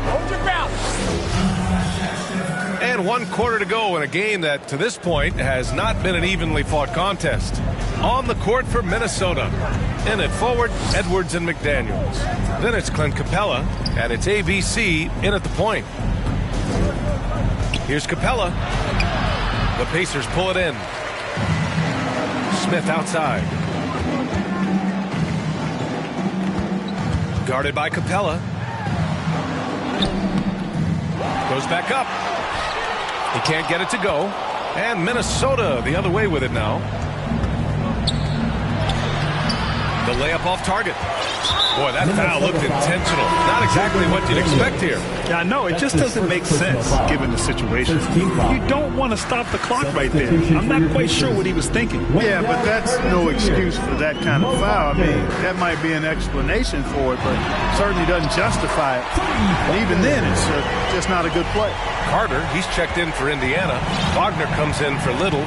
Hold your ground. And 1 quarter to go in a game that, to this point, has not been an evenly fought contest. On the court for Minnesota. In at forward, Edwards and McDaniels. Then it's Clint Capella, and it's ABC in at the point. Here's Capella. The Pacers pull it in. Smith outside. Guarded by Capella. Goes back up. He can't get it to go. And Minnesota the other way with it now. The layup off target. Boy, that foul looked intentional. Not exactly what you'd expect here. Yeah, I know. It just doesn't make sense given the situation. You don't want to stop the clock right there. I'm not quite sure what he was thinking. Yeah, but that's no excuse for that kind of foul. I mean, that might be an explanation for it, but certainly doesn't justify it. And even then, it's just not a good play. Carter, he's checked in for Indiana. Wagner comes in for Little.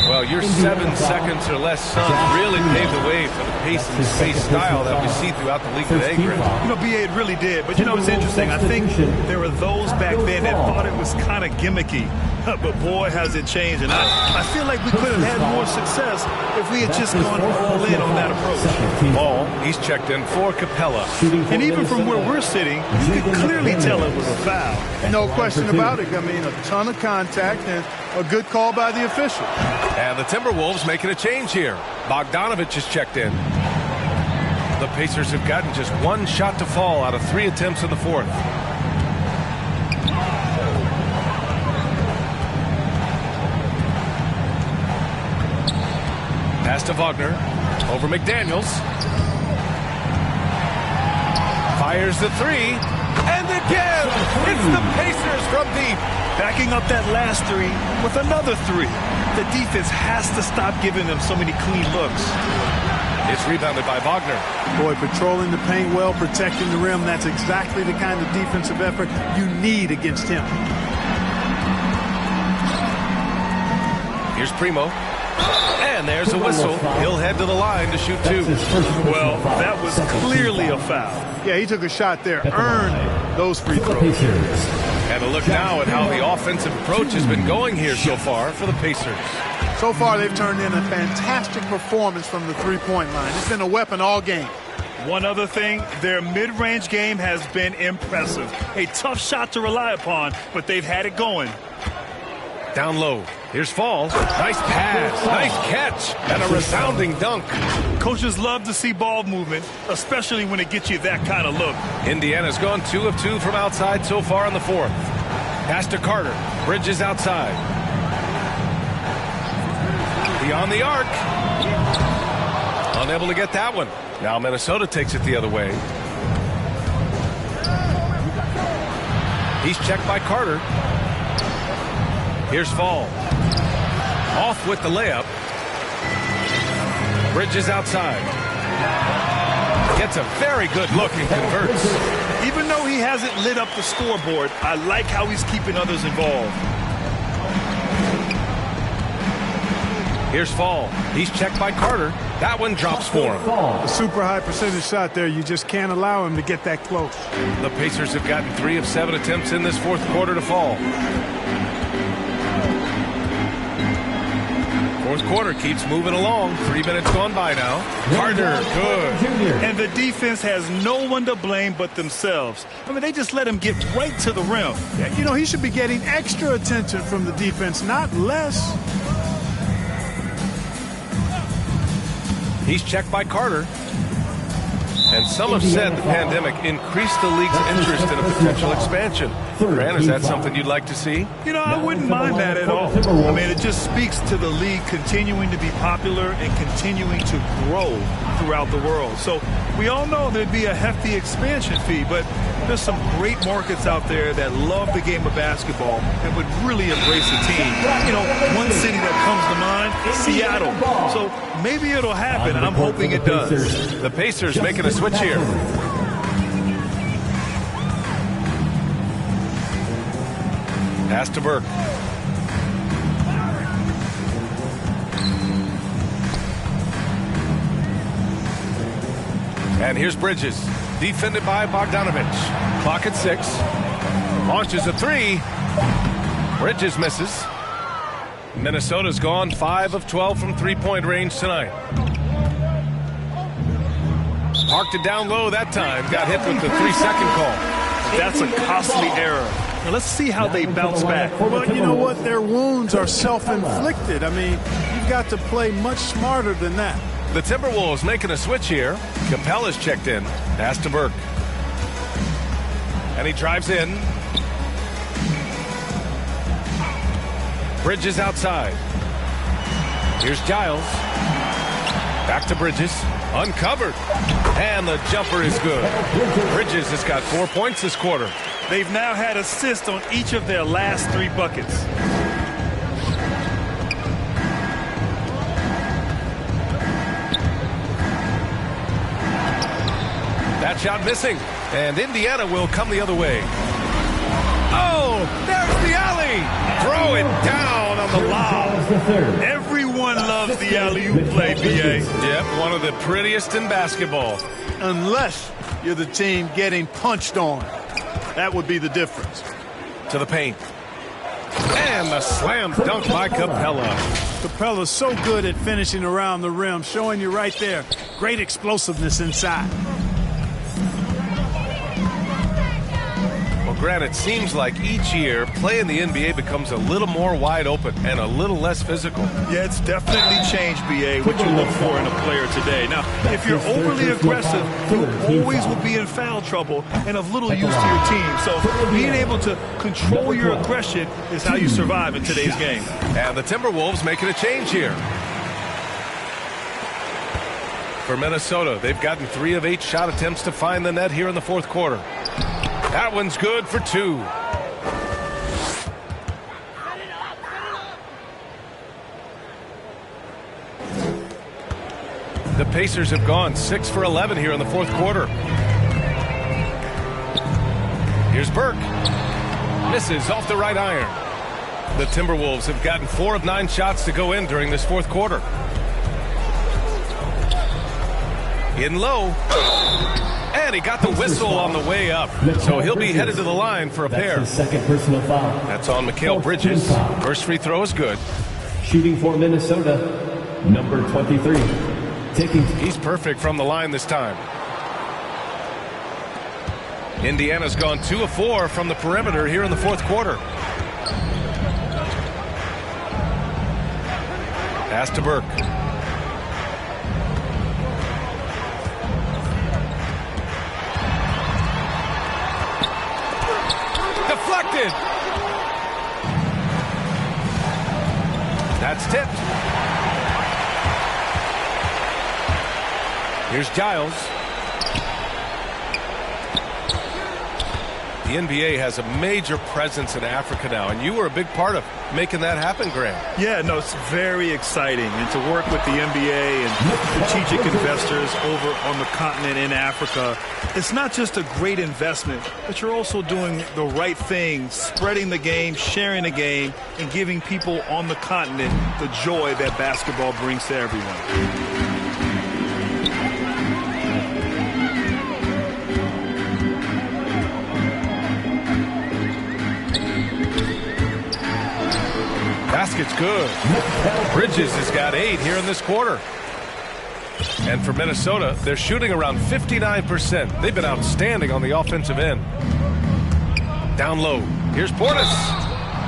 Well, your 7 seconds or less Suns really paved the way for the pace and space style that we see throughout the league today, Chris. You know, BA, it really did. But, you know, it's interesting. I think there were those back then that thought it was kind of gimmicky. But, boy, has it changed. And I feel like we could have had more success if we had just gone all in on that approach. Ball, he's checked in for Capella. And even from where we're sitting, you can clearly tell it was a foul. No question about it. I mean, a ton of contact and a good call by the official. And the Timberwolves making a change here. Bogdanovich is checked in. The Pacers have gotten just 1 shot to fall out of 3 attempts in the fourth. Pass to Wagner. Over McDaniels. Fires the three. And again, it's the Pacers from deep. Backing up that last three with another three. The defense has to stop giving them so many clean looks. It's rebounded by Wagner. Boy, patrolling the paint well, protecting the rim. That's exactly the kind of defensive effort you need against him. Here's Primo. And there's a whistle. He'll head to the line to shoot two. Well, that was clearly a foul. Yeah, he took a shot there, earned those free throws. And a look now at how the offensive approach has been going here so far for the Pacers. So far, they've turned in a fantastic performance from the three-point line. It's been a weapon all game. One other thing, their mid-range game has been impressive. A tough shot to rely upon, but they've had it going. Down low. Here's Fall. Nice pass. Nice catch. And a resounding dunk. Coaches love to see ball movement, especially when it gets you that kind of look. Indiana's gone 2 of 2 from outside so far in the fourth. Pass to Carter. Bridges outside. Beyond the arc. Unable to get that one. Now Minnesota takes it the other way. He's checked by Carter. Here's Fall. Off with the layup. Bridges outside. Gets a very good look and converts. Even though he hasn't lit up the scoreboard, I like how he's keeping others involved. Here's Fall. He's checked by Carter. That one drops for him. A super high percentage shot there. You just can't allow him to get that close. The Pacers have gotten 3 of 7 attempts in this fourth quarter to fall. Fourth quarter keeps moving along. 3 minutes gone by now. Carter, good. And the defense has no one to blame but themselves. I mean, they just let him get right to the rim. Yeah, you know, he should be getting extra attention from the defense, not less. He's checked by Carter. And some have said the pandemic increased the league's interest in a potential expansion. Grant, is that something you'd like to see? You know, I wouldn't mind that at all. I mean, it just speaks to the league continuing to be popular and continuing to grow throughout the world. So we all know there'd be a hefty expansion fee, but there's some great markets out there that love the game of basketball and would really embrace the team. You know, one city that comes to mind, Seattle. So maybe it'll happen. I'm hoping it does. The Pacers making a switch here. Pass to Burke. And here's Bridges. Defended by Bogdanovich. Clock at 6. Launches a 3. Bridges misses. Minnesota's gone 5 of 12 from three-point range tonight. Parked it down low that time. Got hit with the 3-second call. That's a costly error. Now let's see how they bounce back. Well, you know what? Their wounds are self-inflicted. I mean, you've got to play much smarter than that. The Timberwolves making a switch here. Capella's checked in. Pass to Burke. And he drives in. Bridges outside. Here's Giles. Back to Bridges. Uncovered. And the jumper is good. Bridges has got 4 points this quarter. They've now had assists on each of their last 3 buckets. That shot missing. And Indiana will come the other way. Oh, there's the alley. Throw it down on the lob. Everyone loves the alley-oop play, B.A. Yep, one of the prettiest in basketball. Unless you're the team getting punched on. That would be the difference. To the paint. And the slam dunk by Capella. Capella's so good at finishing around the rim, showing you right there. Great explosiveness inside. Grant, it seems like each year play in the NBA becomes a little more wide open and a little less physical. Yeah, it's definitely changed, B.A., what you look for in a player today. Now, if you're overly aggressive, you always will be in foul trouble and of little use to your team. So being able to control your aggression is how you survive in today's game. And the Timberwolves making a change here. For Minnesota, they've gotten 3 of 8 shot attempts to find the net here in the fourth quarter. That one's good for 2. The Pacers have gone 6 for 11 here in the fourth quarter. Here's Burke. Misses off the right iron. The Timberwolves have gotten 4 of 9 shots to go in during this fourth quarter. In low. And he got the whistle on the way up. So he'll be headed to the line for a pair. That's his second personal foul. That's on Mikal Bridges. First free throw is good. Shooting for Minnesota, number 23. He's perfect from the line this time. Indiana's gone 2 of 4 from the perimeter here in the fourth quarter. Pass to Burke. Deflected. That's tipped. Here's Giles. The NBA has a major presence in Africa now, and you were a big part of making that happen, Grant. Yeah, no, it's very exciting. And to work with the NBA and strategic investors over on the continent in Africa, it's not just a great investment, but you're also doing the right thing, spreading the game, sharing the game, and giving people on the continent the joy that basketball brings to everyone. Basket's good. Bridges has got 8 here in this quarter. And for Minnesota, they're shooting around 59%. They've been outstanding on the offensive end. Down low. Here's Portis.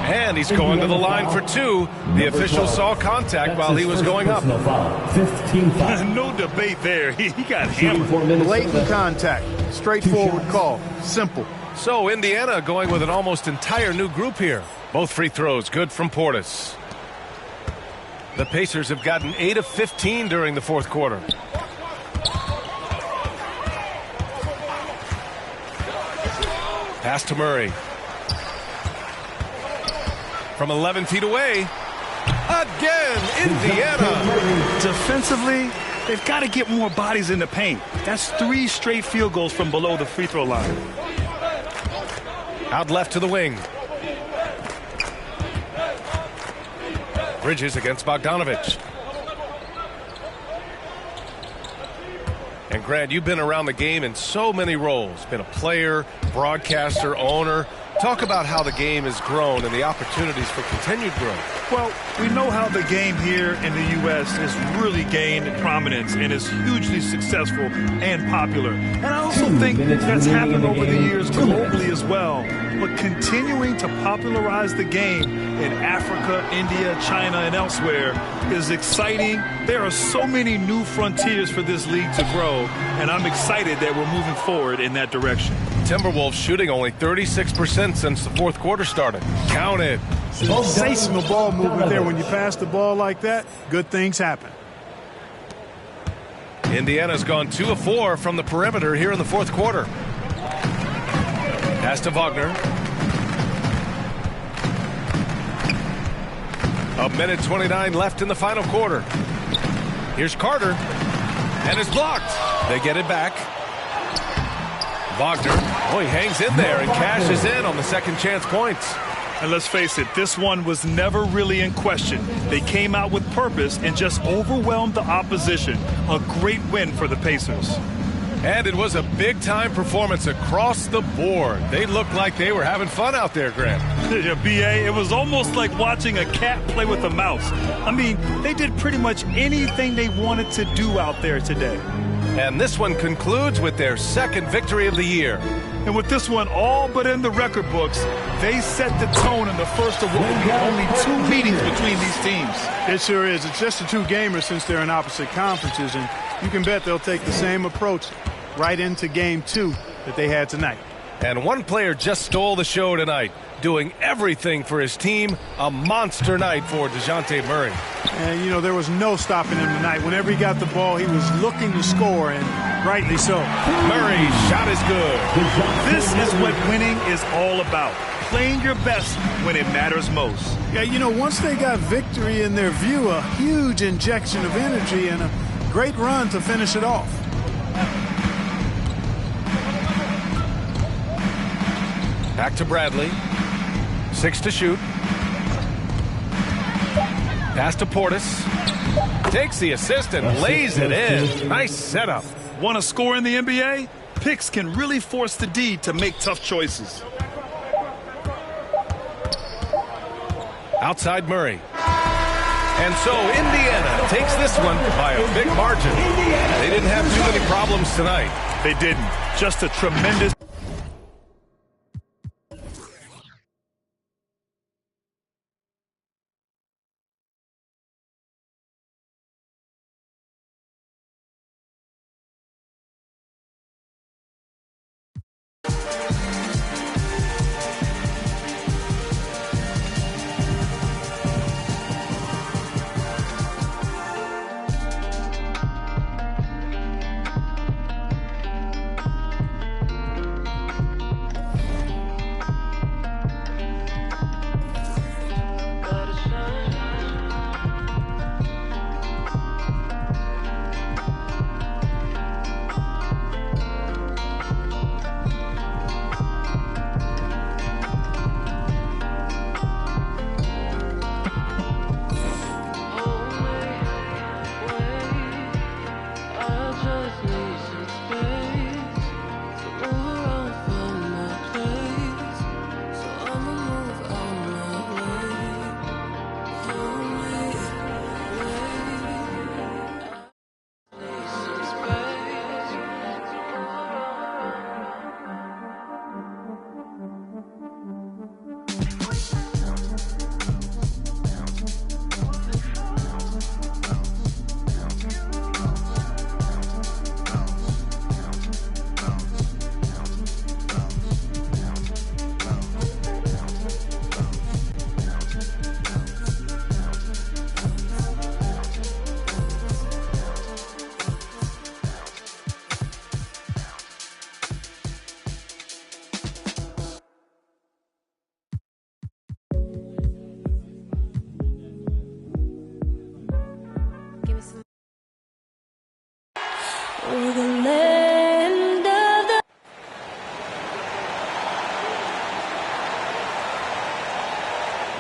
And he's going to the line for 2. The official saw contact while he was going up. No debate there. He got hammered. Blatant contact. Straightforward call. Simple. So Indiana going with an almost entire new group here. Both free throws good from Portis. The Pacers have gotten 8 of 15 during the fourth quarter. Pass to Murray. From 11 feet away. Again, Indiana. Defensively, they've got to get more bodies in the paint. That's 3 straight field goals from below the free throw line. Out left to the wing. Bridges against Bogdanovich. And Grant, you've been around the game in so many roles. Been a player, broadcaster, owner. Talk about how the game has grown and the opportunities for continued growth. Well, we know how the game here in the U.S. has really gained prominence and is hugely successful and popular. And I also think that's happened over the years globally as well. But continuing to popularize the game in Africa, India, China, and elsewhere is exciting. There are so many new frontiers for this league to grow, and I'm excited that we're moving forward in that direction. Timberwolves shooting only 36% since the fourth quarter started. Count it. Sensational ball movement there. When you pass the ball like that, good things happen. Indiana's gone 2 of 4 from the perimeter here in the fourth quarter. Pass to Wagner. A minute 29 left in the final quarter. Here's Carter. And it's blocked. They get it back. Wagner, he hangs in there and cashes in on the second chance points. And let's face it, this one was never really in question. They came out with purpose and just overwhelmed the opposition. A great win for the Pacers. And it was a big-time performance across the board. They looked like they were having fun out there, Grant. Yeah, B.A., it was almost like watching a cat play with a mouse. I mean, they did pretty much anything they wanted to do out there today. And this one concludes with their second victory of the year. And with this one all but in the record books, they set the tone in the first of what will be only 2 meetings between these teams. It sure is. It's just the 2 gamers since they're in opposite conferences, and you can bet they'll take the same approach right into game 2 that they had tonight. And one player just stole the show tonight, doing everything for his team. A monster night for DeJounte Murray. And, you know, there was no stopping him tonight. Whenever he got the ball, he was looking to score, and rightly so. Murray's shot is good. This is what winning is all about. Playing your best when it matters most. Yeah, you know, once they got victory in their view, a huge injection of energy and a great run to finish it off. Back to Bradley. 6 to shoot. Pass to Portis. Takes the assist and lays it in. Nice setup. Want to score in the NBA? Picks can really force the D to make tough choices. Outside Murray. And so Indiana takes this one by a big margin. They didn't have too many problems tonight. They didn't. Just a tremendous...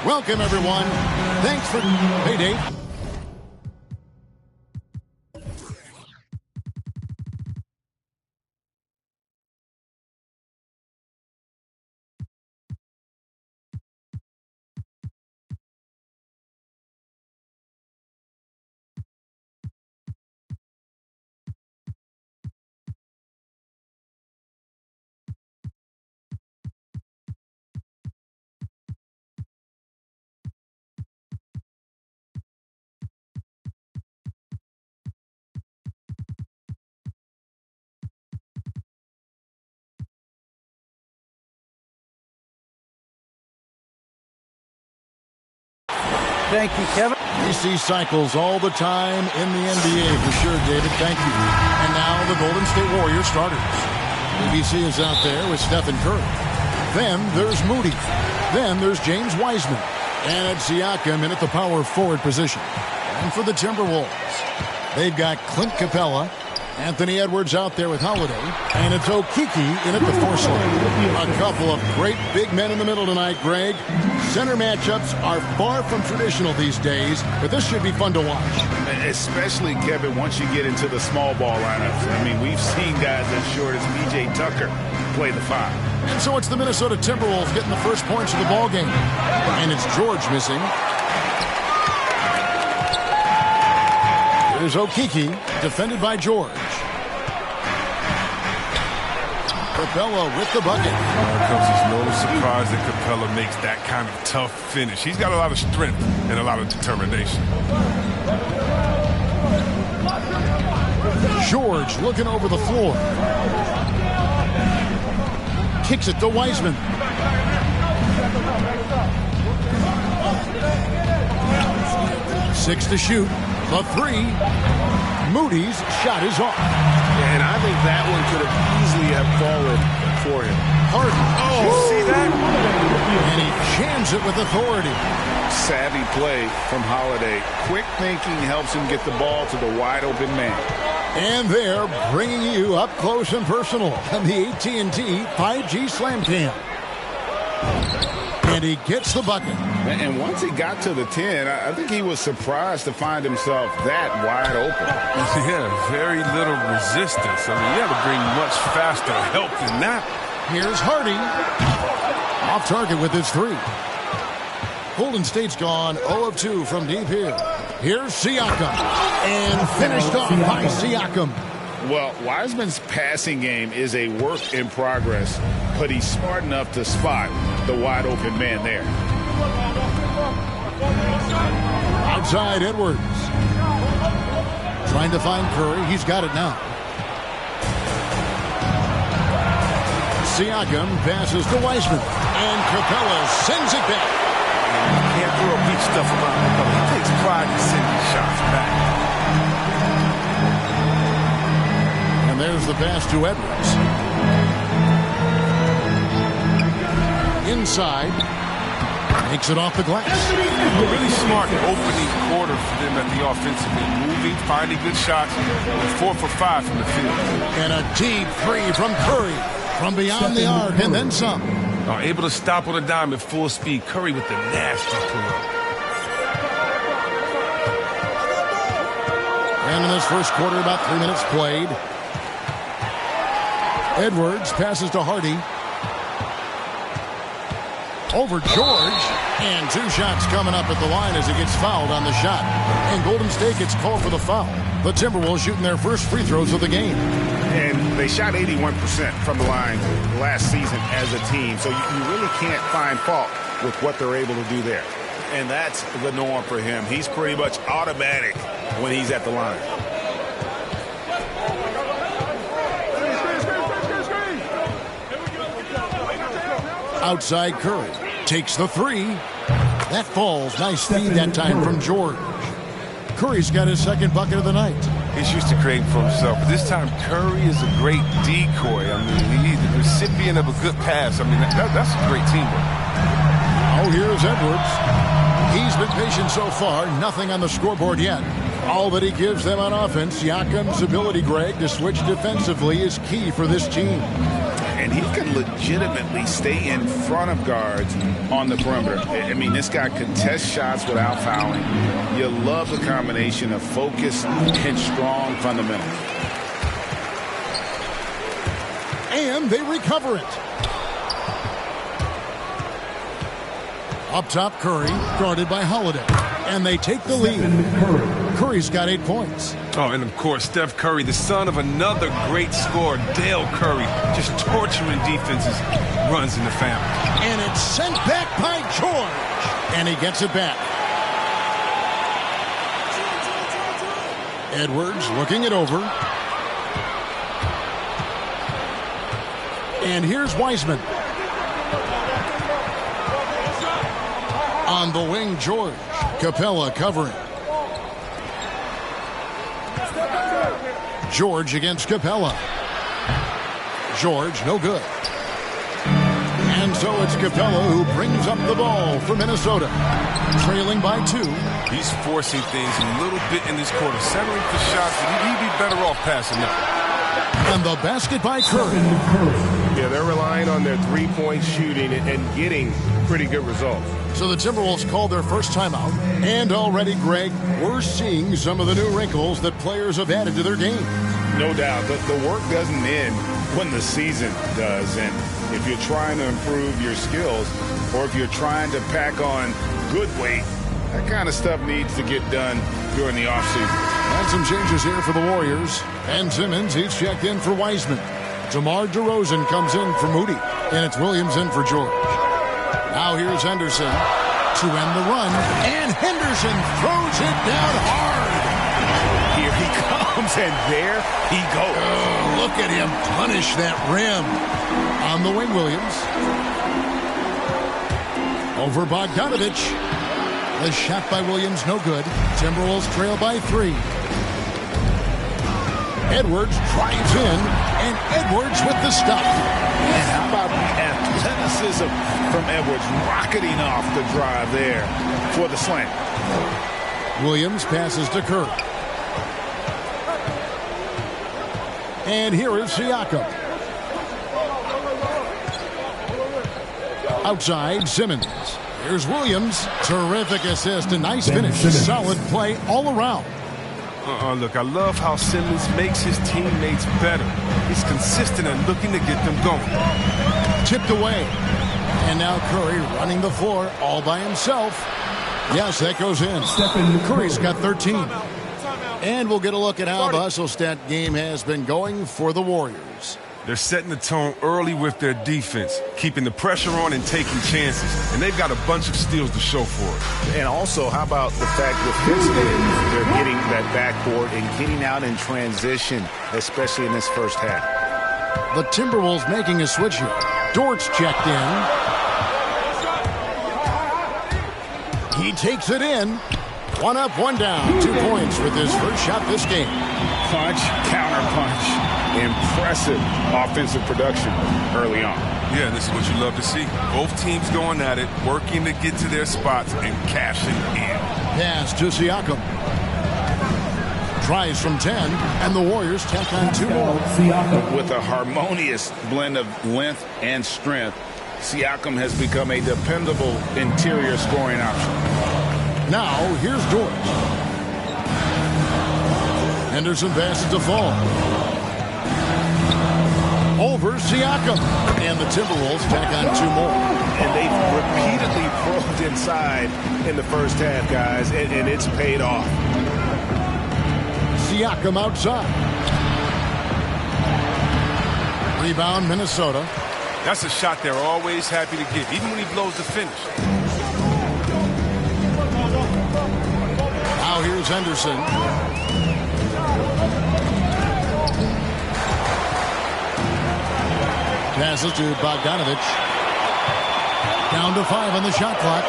Welcome, everyone. Thanks for... Hey, Dave. Thank you, Kevin. We see cycles all the time in the NBA for sure, David. Thank you. And now the Golden State Warriors starters. ABC is out there with Stephen Curry. Then there's Moody. Then there's James Wiseman. And it's Siakam in at the power forward position. And for the Timberwolves, they've got Clint Capella, Anthony Edwards out there with Holiday, and it's Okeke in at the 4 slot. A couple of great big men in the middle tonight, Greg. Center matchups are far from traditional these days, but this should be fun to watch. Especially, Kevin, once you get into the small ball lineups. I mean, we've seen guys as short as P.J. Tucker play the 5. And so it's the Minnesota Timberwolves getting the first points of the ball game. And it's George missing. Here's Okeke, defended by George. Capella with the bucket. Coach, it's no surprise that Capella makes that kind of tough finish. He's got a lot of strength and a lot of determination. George looking over the floor. Kicks it to Wiseman. Six to shoot. The three. Moody's shot is off. And I think that one could have easily have fallen for him. Harden. Oh, see that? And he jams it with authority. Savvy play from Holiday. Quick thinking helps him get the ball to the wide open man. And they're bringing you up close and personal on the AT&T 5G Slam Cam. And he gets the bucket. And once he got to the 10, I think he was surprised to find himself that wide open. Yeah, very little resistance. I mean, you have to bring much faster help than that. Here's Hardy. Off target with his three. Golden State's gone 0 of 2 from deep here. Here's Siakam. And finished off by Siakam. Well, Wiseman's passing game is a work in progress, but he's smart enough to spot the wide open man there. Outside Edwards. Trying to find Curry. He's got it now. Siakam passes to Wiseman. And Capella sends it back. Can't throw beat stuff around Capella. He takes pride in sending shots back. And there's the pass to Edwards. Inside. Makes it off the glass. A really smart opening quarter for them at the offensive end. Moving, finding good shots. 4 for 5 from the field. And a deep three from Curry. From beyond the arc and then some. Able to stop on a dime at full speed. Curry with the nasty pull-up. And in this first quarter, about 3 minutes played. Edwards passes to Hardy. Over George. And 2 shots coming up at the line as he gets fouled on the shot. And Golden State gets called for the foul. The Timberwolves shooting their first free throws of the game. And they shot 81% from the line last season as a team. So you really can't find fault with what they're able to do there. And that's the norm for him. He's pretty much automatic when he's at the line. Outside Curry. Takes the three. That falls. Nice feed that time from George. Curry's got his second bucket of the night. He's used to creating for himself, but this time Curry is a great decoy. I mean, he's the recipient of a good pass. I mean, that's a great teamwork. Oh, here's Edwards. He's been patient so far. Nothing on the scoreboard yet. All that he gives them on offense, Siakam's ability, Greg, to switch defensively is key for this team. And he can legitimately stay in front of guards on the perimeter. I mean, this guy contests shots without fouling. You love the combination of focus and strong fundamentals. And they recover it. Up top, Curry, guarded by Holiday. And they take the lead. Curry's got 8 points. Oh, and of course, Steph Curry, the son of another great scorer, Dale Curry, just torturing defenses, runs in the family. And it's sent back by George. And he gets it back. Edwards looking it over. And here's Wiseman. On the wing, George. Capella covering. George against Capella. George, no good. And so it's Capella who brings up the ball for Minnesota. Trailing by 2. He's forcing things a little bit in this quarter. Settling for shots, but he'd be better off passing them. And the basket by Curry. Yeah, they're relying on their three-point shooting and getting pretty good results. So the Timberwolves called their first timeout. And already, Greg, we're seeing some of the new wrinkles that players have added to their game. No doubt. The work doesn't end when the season does. And if you're trying to improve your skills or if you're trying to pack on good weight, that kind of stuff needs to get done during the offseason. And some changes here for the Warriors. Ben Simmons, he's checked in for Wiseman. DeMar DeRozan comes in for Moody. And it's Williams in for George. Now here's Henderson to end the run. And Henderson throws it down hard. Here he comes. comes, and there he goes. Oh, look at him punish that rim. On the wing, Williams. Over Bogdanovich. The shot by Williams, no good. Timberwolves trail by 3. Edwards drives in, and Edwards with the stop. And how about the athleticism from Edwards, rocketing off the drive there for the slam. Williams passes to Curry. And here is Siakam. Outside, Simmons. Here's Williams. Terrific assist, a nice finish. Solid play all around. Look, I love how Simmons makes his teammates better. He's consistent and looking to get them going. Tipped away. And now Curry running the floor all by himself. Yes, that goes in. Curry's got 13. And we'll get a look at how the hustle stat game has been going for the Warriors. They're setting the tone early with their defense, keeping the pressure on and taking chances. And they've got a bunch of steals to show for it. And also, how about the fact defensively they're getting that backboard and getting out in transition, especially in this first half. The Timberwolves making a switch here. Dort's checked in. He takes it in. 1 up, 1 down. 2 points with his first shot this game. Punch, counter punch. Impressive offensive production early on. Yeah, this is what you love to see. Both teams going at it, working to get to their spots and cashing in. Pass to Siakam. Tries from 10, and the Warriors tack on 2 more. With a harmonious blend of length and strength, Siakam has become a dependable interior scoring option. Now, here's Dort. Henderson passes to Fall. Over Siakam. And the Timberwolves tack on 2 more. And they've repeatedly probed inside in the first half, guys, and it's paid off. Siakam outside. Rebound, Minnesota. That's a shot they're always happy to get, even when he blows the finish. Now here's Henderson. Passes to Bogdanovich. Down to 5 on the shot clock.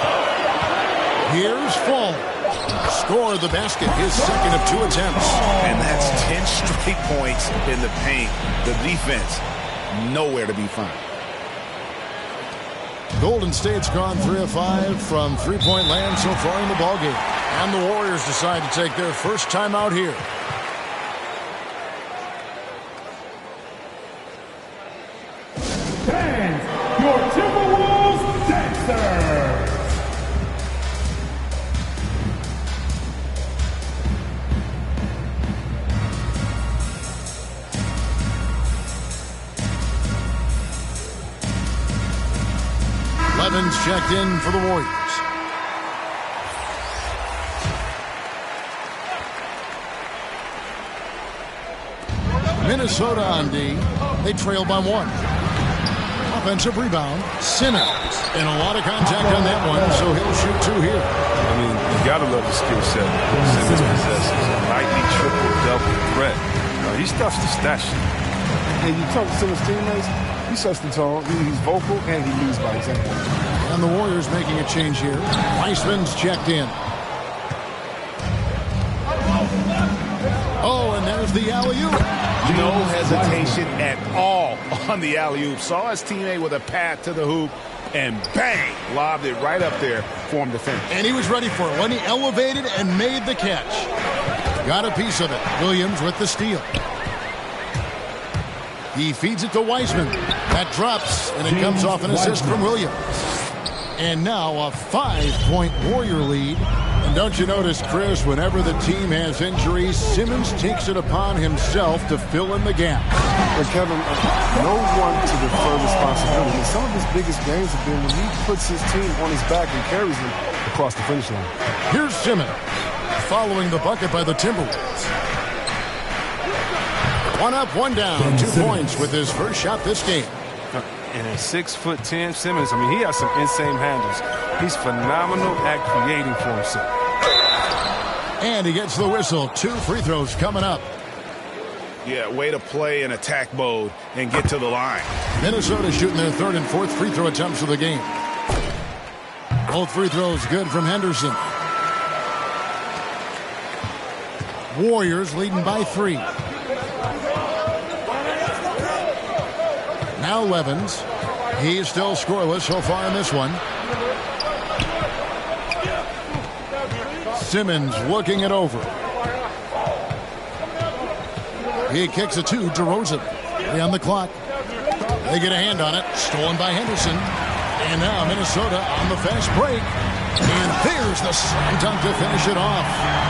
Here's Fall. Scored the basket, his second of 2 attempts. And that's 10 straight points in the paint. The defense, nowhere to be found. Golden State's gone 3 of 5 from three-point land so far in the ballgame. And the Warriors decide to take their first time out here. Your Timberwolves dancers. Levin's checked in for the Warriors. Minnesota on D. They trail by 1. Offensive rebound, Simmons. And a lot of contact on that one, so he'll shoot 2 here. I mean, you gotta love the skill set Simmons possesses. Nightly triple-double threat. He stuffs the stat sheet. And you talk to Simmons' teammates, he sets the tone, he's vocal, and he leads by example. And the Warriors making a change here. Weissman's checked in. Oh, and there's the alley-oop. No hesitation at all on the alley-oop. Saw his teammate with a path to the hoop, and bang, lobbed it right up there for him to finish. And he was ready for it when he elevated and made the catch. Got a piece of it. Williams with the steal. He feeds it to Weissman. That drops, and it comes off an assist from Williams. And now a 5-point Warrior lead. And don't you notice, Chris, whenever the team has injuries, Simmons takes it upon himself to fill in the gaps. But Kevin, no one to defer responsibility. Some of his biggest games have been when he puts his team on his back and carries them across the finish line. Here's Simmons, following the bucket by the Timberwolves. 1 up, 1 down, 2 points with his first shot this game. And at 6'10", Simmons, I mean, he has some insane handles. He's phenomenal at creating for himself. And he gets the whistle. 2 free throws coming up. Yeah, way to play in attack mode and get to the line. Minnesota shooting their third and fourth free throw attempts of the game. Both free throws good from Henderson. Warriors leading by 3. Now Levens. He's still scoreless so far in this one. Simmons looking it over. He kicks it to DeRozan. 3 on the clock. They get a hand on it. Stolen by Henderson. And now Minnesota on the fast break. And there's the slam dunk to finish it off.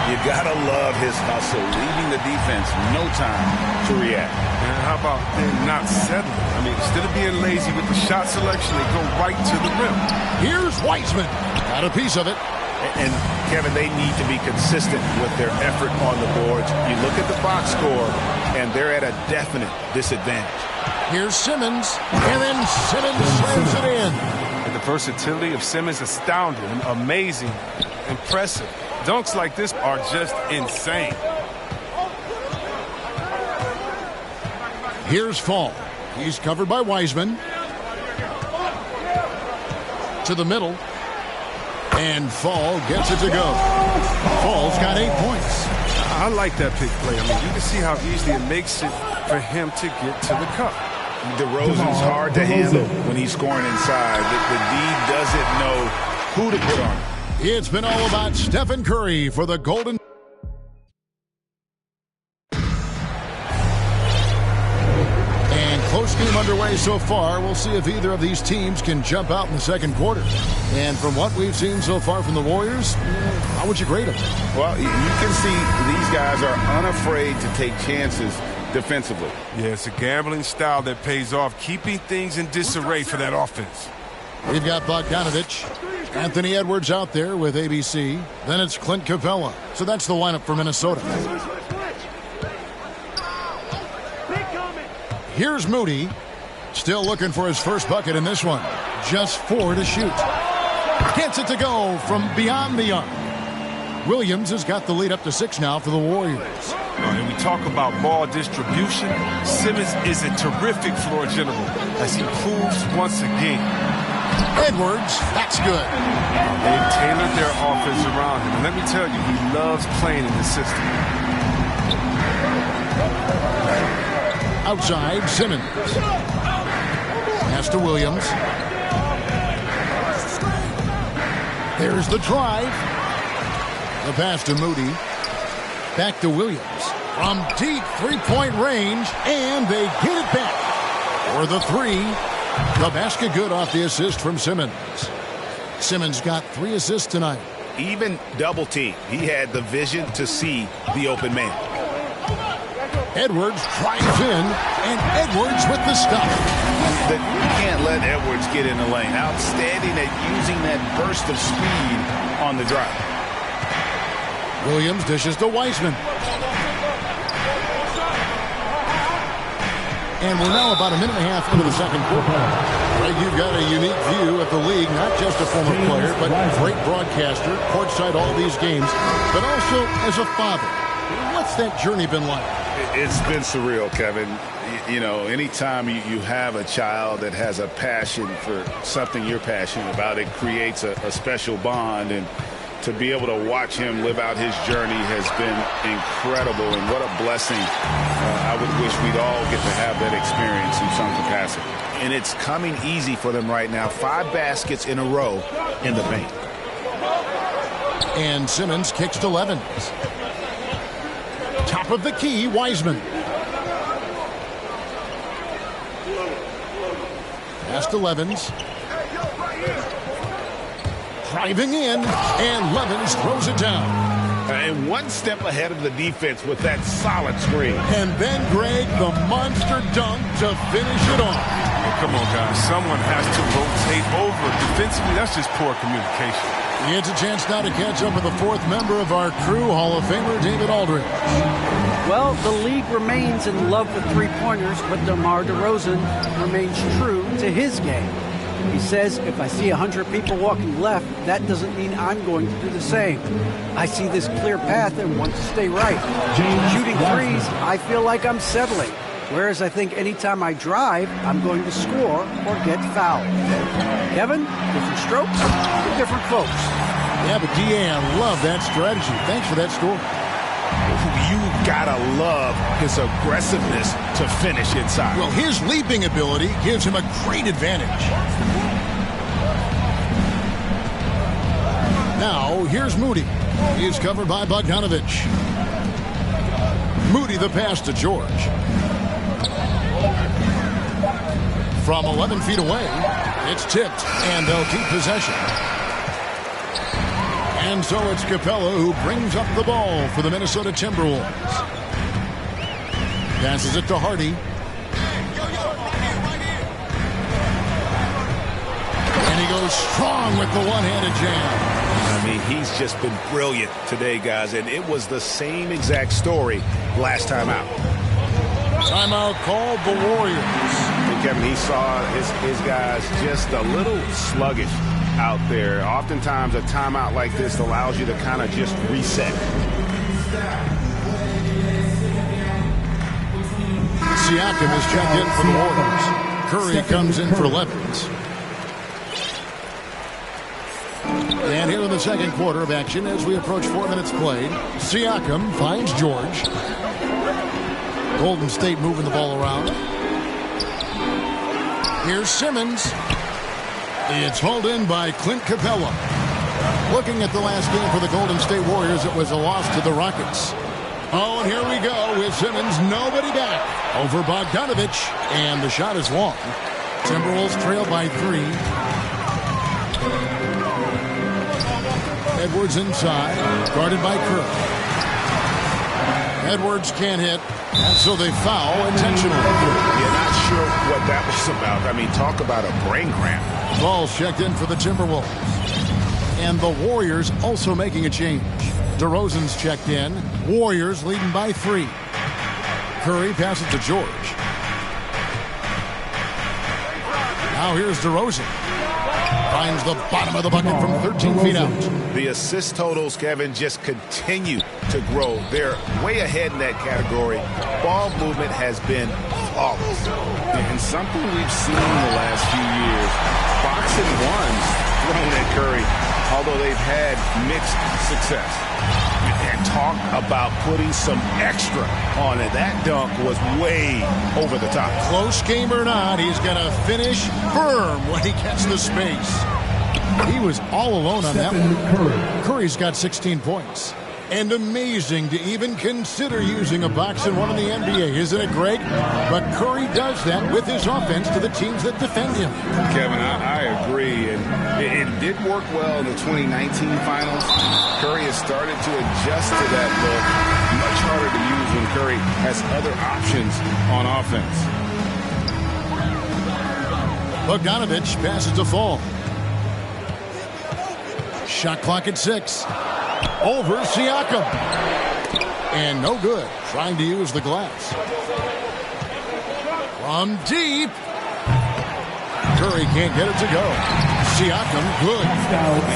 You gotta love his hustle, leaving the defense no time to react. And how about not settling? I mean, instead of being lazy with the shot selection, they go right to the rim. Here's Wiseman. Got a piece of it. And Kevin, they need to be consistent with their effort on the boards. You look at the box score, and they're at a definite disadvantage. Here's Simmons, and then Simmons slams it in. And the versatility of Simmons is astounding, amazing, impressive. Dunks like this are just insane. Here's Fall. He's covered by Wiseman. To the middle. And Fall gets it to go. Fall's got 8 points. I like that pick play. I mean, you can see how easily it makes it for him to get to the cup. DeRozan's hard to handle when he's scoring inside. The D doesn't know who to put on. It's been all about Stephen Curry for the Golden. And close game underway so far. We'll see if either of these teams can jump out in the second quarter. And from what we've seen so far from the Warriors, how would you grade them? Well, you can see these guys are unafraid to take chances defensively. Yeah, it's a gambling style that pays off, keeping things in disarray for that offense. We've got Bogdanovich. Anthony Edwards out there with ABC. Then it's Clint Capella. So that's the lineup for Minnesota. Here's Moody. Still looking for his first bucket in this one. Just 4 to shoot. Gets it to go from beyond the arc. Williams has got the lead up to 6 now for the Warriors. And we talk about ball distribution. Simmons is a terrific floor general as he proves once again. Edwards, that's good. They've tailored their offense around him. And let me tell you, he loves playing in the system. Outside, Simmons. Pass to Williams. There's the drive. The pass to Moody. Back to Williams. From deep three-point range, and they get it back. For the 3. The basket good off the assist from Simmons. Simmons got 3 assists tonight. Even double team. He had the vision to see the open man. Edwards drives in, and Edwards with the stop. You can't let Edwards get in the lane. Outstanding at using that burst of speed on the drive. Williams dishes to Wiseman. And we're now about a minute and a half into the second quarter. Greg, you've got a unique view of the league, not just a former player, but great broadcaster, courtside all these games, but also as a father. What's that journey been like? It's been surreal, Kevin. You know, anytime you have a child that has a passion for something you're passionate about, it creates a special bond. And to be able to watch him live out his journey has been incredible. And what a blessing. I would wish we'd all get to have that experience in some capacity. And it's coming easy for them right now. 5 baskets in a row in the paint. And Simmons kicks to Levens. Top of the key, Wiseman. Pass to Levens. Driving in, and Levens throws it down. And one step ahead of the defense with that solid screen. And then, Greg, the monster dunk to finish it off. Oh, come on, guys. Someone has to rotate over. Defensively, that's just poor communication. It's a chance now to catch up with the 4th member of our crew, Hall of Famer David Aldridge. Well, the league remains in love with three-pointers, but DeMar DeRozan remains true to his game. He says, if I see 100 people walking left, that doesn't mean I'm going to do the same. I see this clear path and want to stay right. Shooting threes, I feel like I'm settling. Whereas I think anytime I drive, I'm going to score or get fouled. Kevin, different strokes for different folks. Yeah, but DA, I love that strategy. Thanks for that story. You gotta love his aggressiveness to finish inside. Well, his leaping ability gives him a great advantage. Now, here's Moody. He's covered by Bogdanovich. Moody the pass to George. From 11 feet away, it's tipped, and they'll keep possession. And so it's Capella who brings up the ball for the Minnesota Timberwolves. Passes it to Hardy. And he goes strong with the one-handed jam. I mean, he's just been brilliant today, guys, and it was the same exact story last time out. Timeout called the Warriors. And Kevin, he saw his guys just a little sluggish out there. Oftentimes a timeout like this allows you to kind of just reset. Siakam is checked in for the Warriors. Curry comes in for Levens. And here in the second quarter of action, as we approach 4 minutes played, Siakam finds George. Golden State moving the ball around. Here's Simmons. It's hauled in by Clint Capella. Looking at the last game for the Golden State Warriors, it was a loss to the Rockets. Oh, and here we go with Simmons, nobody back. Over Bogdanovich, and the shot is long. Timberwolves trail by 3. Edwards inside, guarded by Kerr. Edwards can't hit, and so they foul intentionally. You're not sure what that was about. I mean, talk about a brain cramp. Ball's checked in for the Timberwolves. And the Warriors also making a change. DeRozan's checked in. Warriors leading by 3. Curry passes to George. Now here's DeRozan. Finds the bottom of the bucket from 13 feet out. The assist totals, Kevin, just continue to grow. They're way ahead in that category. Ball movement has been flawless. And something we've seen in the last few years, box and ones thrown at Curry, although they've had mixed success. And talk about putting some extra on it. That dunk was way over the top. Close game or not, he's going to finish firm when he gets the space. He was all alone on that one. Curry's got 16 points. And amazing to even consider using a box and one in the NBA, isn't it, Greg? But Curry does that with his offense to the teams that defend him. Kevin, I agree. And it did work well in the 2019 finals. Curry has started to adjust to that look. Much harder to use when Curry has other options on offense. Bogdanovich passes to Fall. Shot clock at 6. Over Siakam. And no good. Trying to use the glass. From deep. Curry can't get it to go. Siakam, good.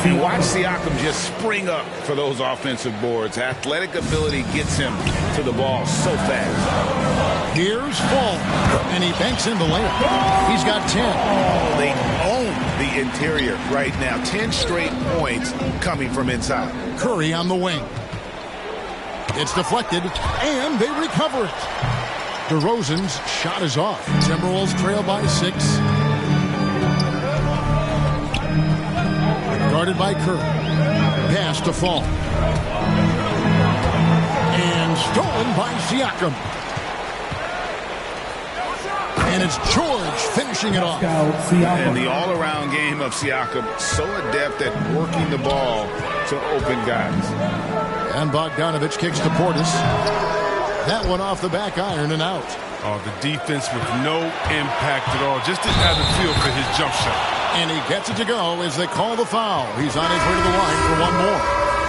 And watch Siakam just spring up for those offensive boards. Athletic ability gets him to the ball so fast. Here's Fall. And he banks in the layup. He's got 10. Oh, they own the interior right now. 10 straight points coming from inside. Curry on the wing. It's deflected, and they recover it. DeRozan's shot is off. Timberwolves trail by 6. Guarded by Curry. Pass to Fall. And stolen by Siakam. And it's George finishing it off. And the all-around game of Siakam, so adept at working the ball to open guys. And Bogdanovich kicks to Portis. That one off the back iron and out. Oh, the defense with no impact at all. Just didn't have the feel for his jump shot. And he gets it to go as they call the foul. He's on his way to the line for one more.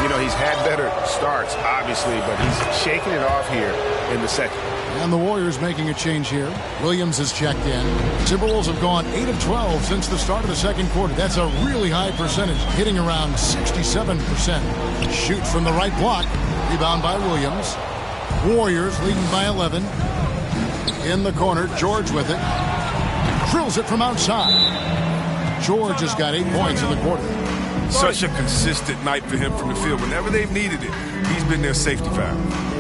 You know, he's had better starts, obviously, but he's shaking it off here in the second. And the Warriors making a change here. Williams has checked in. Timberwolves have gone 8 of 12 since the start of the second quarter. That's a really high percentage, hitting around 67%. Shoot from the right block. Rebound by Williams. Warriors leading by 11. In the corner, George with it. Drills it from outside. George has got 8 points in the quarter. Such a consistent night for him from the field. Whenever they've needed it, he's been their safety valve.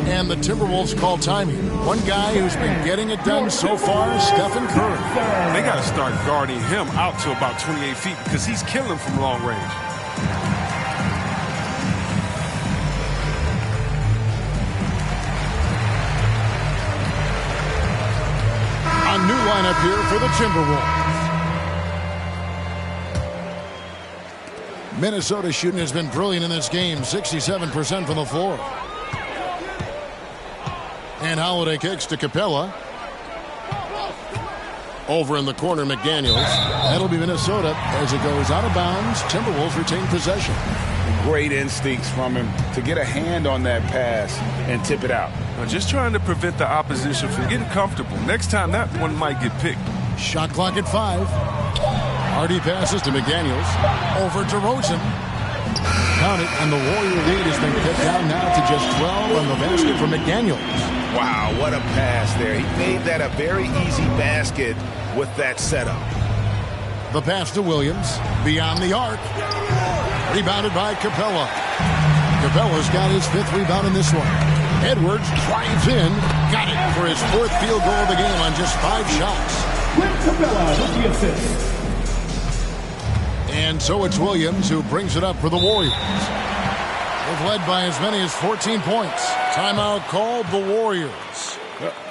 And the Timberwolves call time here. One guy who's been getting it done so far, Stephen Curry. They got to start guarding him out to about 28 feet because he's killing from long range. A new lineup here for the Timberwolves. Minnesota shooting has been brilliant in this game, 67% from the floor. And Holiday kicks to Capella. Over in the corner, McDaniels. That'll be Minnesota as it goes out of bounds. Timberwolves retain possession. Great instincts from him to get a hand on that pass and tip it out. Just trying to prevent the opposition from getting comfortable. Next time, that one might get picked. Shot clock at 5. Hardy passes to McDaniels. Over to Rosen. Count it, and the Warrior lead has been cut down now to just 12 on the basket for McDaniels. Wow, what a pass there. He made that a very easy basket with that setup. The pass to Williams. Beyond the arc. Rebounded by Capella. Capella's got his 5th rebound in this one. Edwards drives in. Got it for his 4th field goal of the game on just 5 shots. Capella with the assist. And so it's Williams who brings it up for the Warriors. They've led by as many as 14 points. Timeout called the Warriors.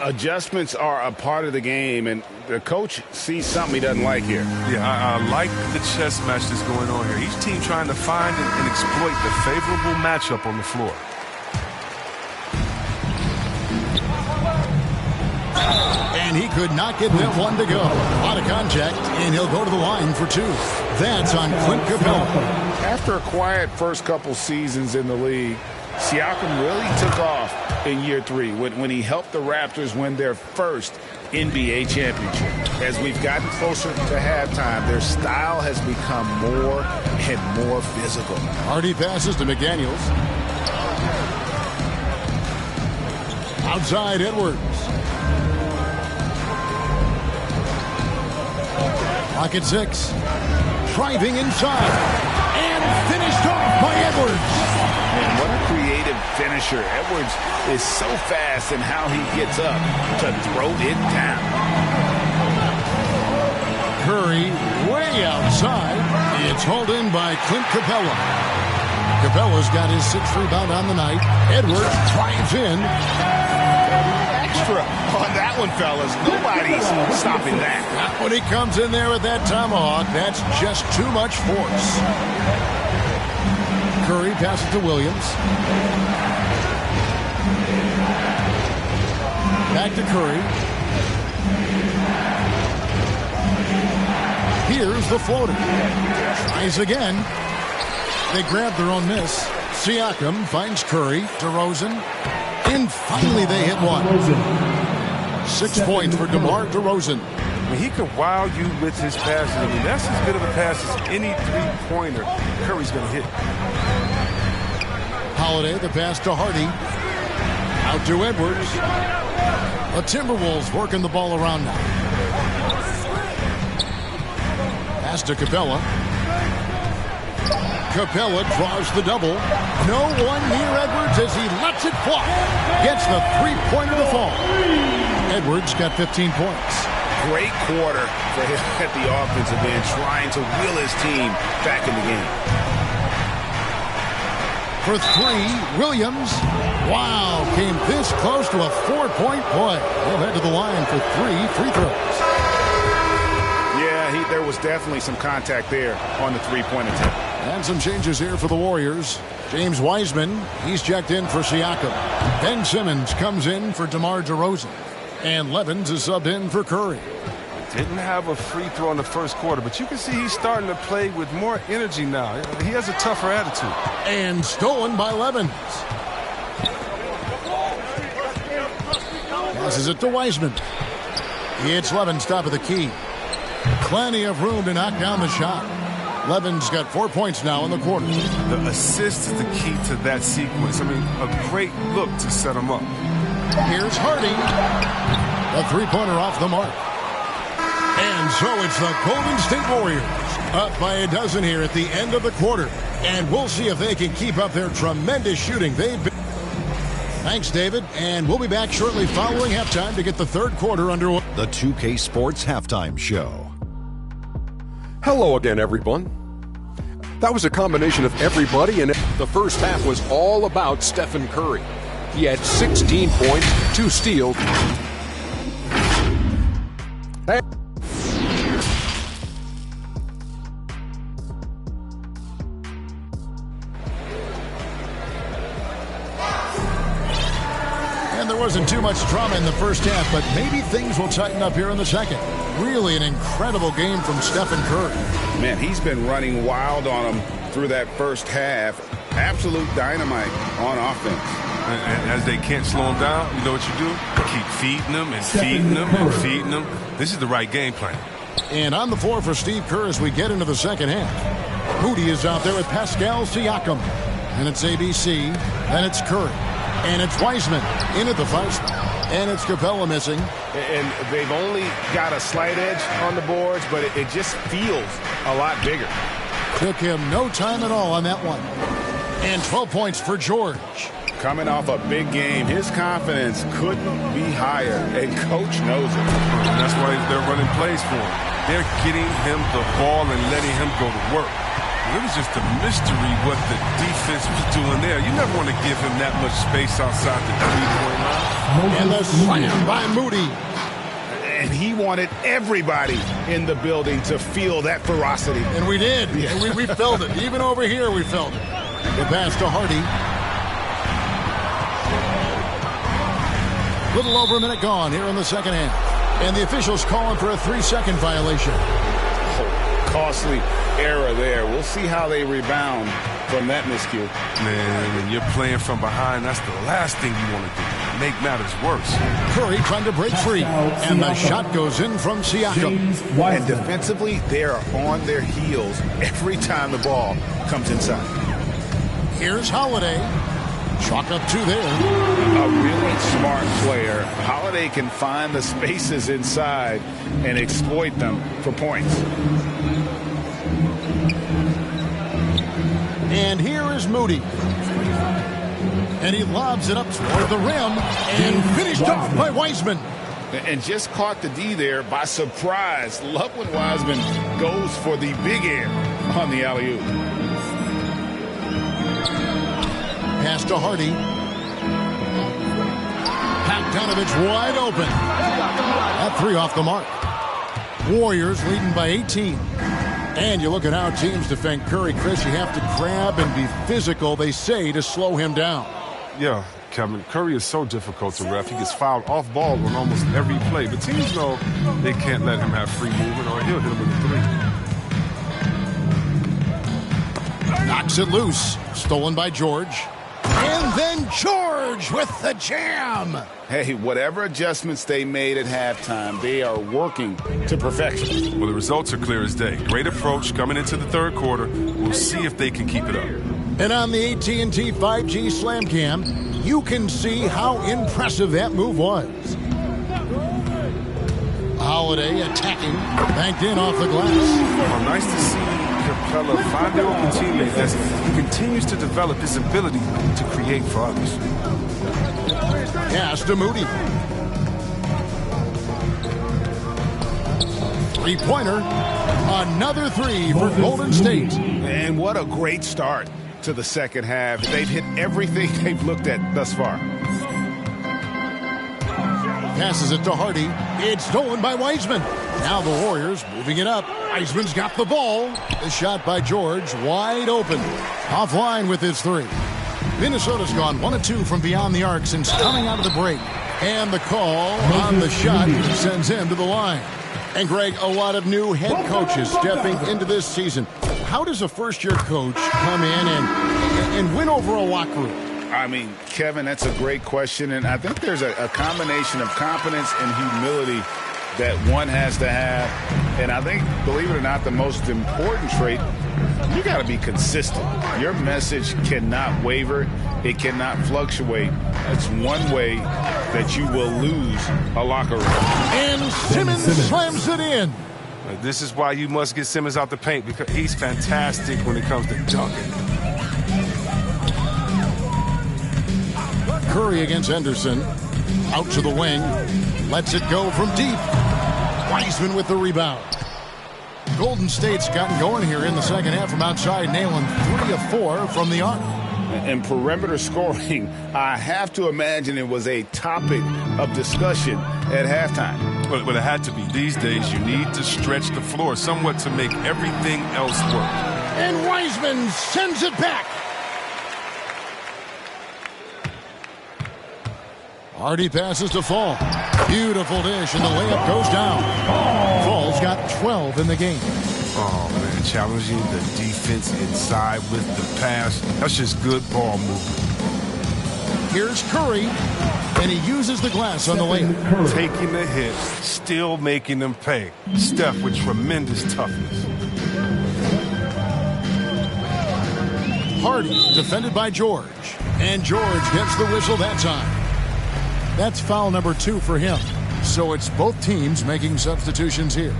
Adjustments are a part of the game, and the coach sees something he doesn't like here. Yeah, I like the chess match that's going on here. Each team trying to find and exploit the favorable matchup on the floor. And he could not get that one to go. A lot of contact, and he'll go to the line for 2. That's on Clint Capella. After a quiet first couple seasons in the league, Siakam really took off in year 3 when he helped the Raptors win their first NBA championship. As we've gotten closer to halftime, their style has become more and more physical. Hardy passes to McDaniels. Outside Edwards. Clock at 6. Driving inside. And finished off by Edwards. And what a creative finisher. Edwards is so fast in how he gets up to throw it down. Curry way outside. It's hauled in by Clint Capella. Capella's got his 6th rebound on the night. Edwards drives in. Extra on that one, fellas. Nobody's stopping that. When he comes in there with that tomahawk, that's just too much force. Curry passes to Williams. Back to Curry. Here's the floater. Tries again. They grab their own miss. Siakam finds Curry. DeRozan. And finally they hit one. 6 points for DeMar DeRozan. I mean, he could wow you with his passing. I mean, that's as good of a pass as any three-pointer Curry's going to hit. Holiday, the pass to Hardy. Out to Edwards. The Timberwolves working the ball around now. Pass to Capella. Capella draws the double. No one near Edwards as he lets it fly. Gets the 3-pointer to fall. Edwards got 15 points. Great quarter for him at the offensive end, trying to wheel his team back in the game. For 3, Williams. Wow, came this close to a 4-point play. He'll head to the line for 3 free throws. Yeah, there was definitely some contact there on the 3-point attempt. And some changes here for the Warriors. James Wiseman, he's checked in for Siakam. Ben Simmons comes in for DeMar DeRozan. And Levins is subbed in for Curry. Didn't have a free throw in the first quarter, but you can see he's starting to play with more energy now. He has a tougher attitude. And stolen by Levins. Passes Passes it to Wiseman. It's Levin, top of the key. Plenty of room to knock down the shot. Levin's got 4 points now in the quarter. The assist is the key to that sequence. I mean, a great look to set him up. Here's Hardy. A three-pointer off the mark. And so it's the Golden State Warriors up by a dozen here at the end of the quarter. And we'll see if they can keep up their tremendous shooting. Thanks, David. And we'll be back shortly following halftime to get the third quarter underway. The 2K Sports Halftime Show. Hello again, everyone. That was a combination of everybody, and the first half was all about Stephen Curry. He had 16 points, 2 steals. And there wasn't too much drama in the first half, but maybe things will tighten up here in the second. Really an incredible game from Stephen Curry. Man, he's been running wild on him through that first half. Absolute dynamite on offense. And as they can't slow him down, you know what you do? Keep feeding them and feeding them and feeding them. This is the right game plan. And on the floor for Steve Kerr as we get into the second half. Moody is out there with Pascal Siakam. And it's ABC. And it's Curry. And it's Wiseman in at the 5 spot. And it's Capella missing. And they've only got a slight edge on the boards, but it just feels a lot bigger. Took him no time at all on that one. And 12 points for George. Coming off a big game, his confidence couldn't be higher, and Coach knows it. And that's why they're running plays for him. They're getting him the ball and letting him go to work. It was just a mystery what the defense was doing there. You never want to give him that much space outside the three-point line. And the slam by Moody. And he wanted everybody in the building to feel that ferocity. And we did. Yeah. And we felt it. Even over here, we felt it. The pass to Hardy. Little over a minute gone here in the second half. And the officials calling for a 3-second violation. Costly error there. We'll see how they rebound from that miscue. Man, when you're playing from behind, that's the last thing you want to do. Make matters worse. Curry trying to break free. And the shot goes in from Siakam. And defensively, they are on their heels every time the ball comes inside. Here's Holiday. Chalk up 2 there. A really smart player. Holiday can find the spaces inside and exploit them for points. And here is Moody. And he lobs it up toward the rim and finished off by Wiseman. And just caught the D there by surprise. Love when Wiseman goes for the big air on the alley-oop. Pass to Hardy. Bogdanovich wide open. That 3 off the mark. Warriors leading by 18. And you look at how teams defend Curry, Chris, you have to grab and be physical, they say, to slow him down. Yeah, Kevin, Curry is so difficult to ref. He gets fouled off ball on almost every play. But teams know they can't let him have free movement or he'll hit him with a 3. Knocks it loose. Stolen by George. And then George with the jam. Hey, whatever adjustments they made at halftime, they are working to perfection. Well, the results are clear as day. Great approach coming into the third quarter. We'll see if they can keep it up. And on the AT&T 5G Slam Cam, you can see how impressive that move was. Holiday attacking, banked in off the glass. Well, nice to see Capella find the open teammate as he continues to develop his ability to create for others. Pass to Moody. 3-pointer. Another 3 for Golden State. And what a great start to the second half. They've hit everything they've looked at thus far. Passes it to Hardy. It's stolen by Wiseman. Now the Warriors moving it up. Wiseman's got the ball. The shot by George wide open. Offline with his 3. Minnesota's gone 1 of 2 from beyond the arc since coming out of the break. And the call on the shot sends him to the line. And Greg, a lot of new head coaches stepping into this season. How does a first-year coach come in and win over a locker room? I mean, Kevin, that's a great question, and I think there's a combination of confidence and humility that one has to have. And I think, believe it or not, the most important trait, you got to be consistent. Your message cannot waver. It cannot fluctuate. That's one way that you will lose a locker room. And Simmons slams it in. This is why you must get Simmons out the paint, because he's fantastic when it comes to dunking. Curry against Henderson. Out to the wing. Lets it go from deep. Wiseman with the rebound. Golden State's gotten going here in the second half from outside, nailing 3 of 4 from the arc. And perimeter scoring, I have to imagine it was a topic of discussion at halftime. But it had to be. These days, you need to stretch the floor somewhat to make everything else work. And Wiseman sends it back. Hardy passes to Fall. Beautiful dish, and the layup goes down. Fall's got 12 in the game. Oh, man, challenging the defense inside with the pass. That's just good ball movement. Here's Curry, and he uses the glass on the layup. Taking the hit, still making them pay. Steph with tremendous toughness. Hardy defended by George, and George gets the whistle that time. That's foul number 2 for him. So it's both teams making substitutions here.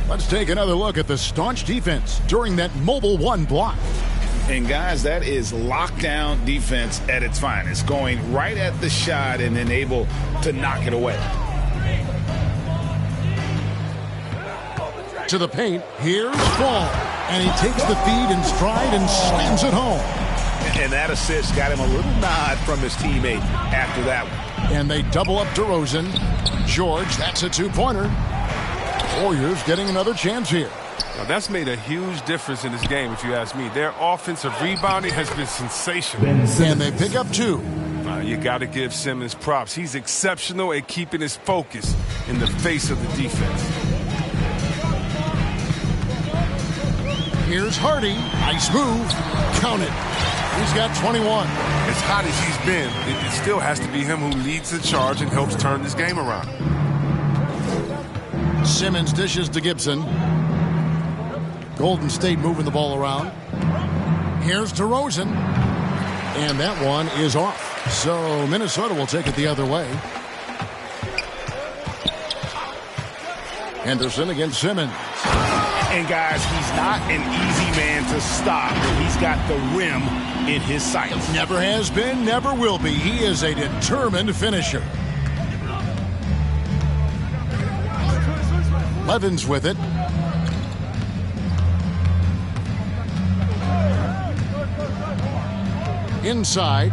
Let's take another look at the staunch defense during that mobile 1 block. And guys, that is lockdown defense at its finest. Going right at the shot and then able to knock it away. To the paint, here's Fall. And he takes the feed in stride and slams it home. And that assist got him a little nod from his teammate after that one. And they double up DeRozan. George, that's a 2-pointer. Warriors getting another chance here. Now, that's made a huge difference in this game, if you ask me. Their offensive rebounding has been sensational. And they pick up 2. You got to give Simmons props. He's exceptional at keeping his focus in the face of the defense. Here's Hardy. Nice move. Count it. He's got 21. As hot as he's been, it still has to be him who leads the charge and helps turn this game around. Simmons dishes to Gibson. Golden State moving the ball around. Here's DeRozan. And that one is off. So Minnesota will take it the other way. Henderson against Simmons. And guys, he's not an easy man to stop. He's got the rim in his sights. Never has been, never will be. He is a determined finisher. Levin's with it. Inside.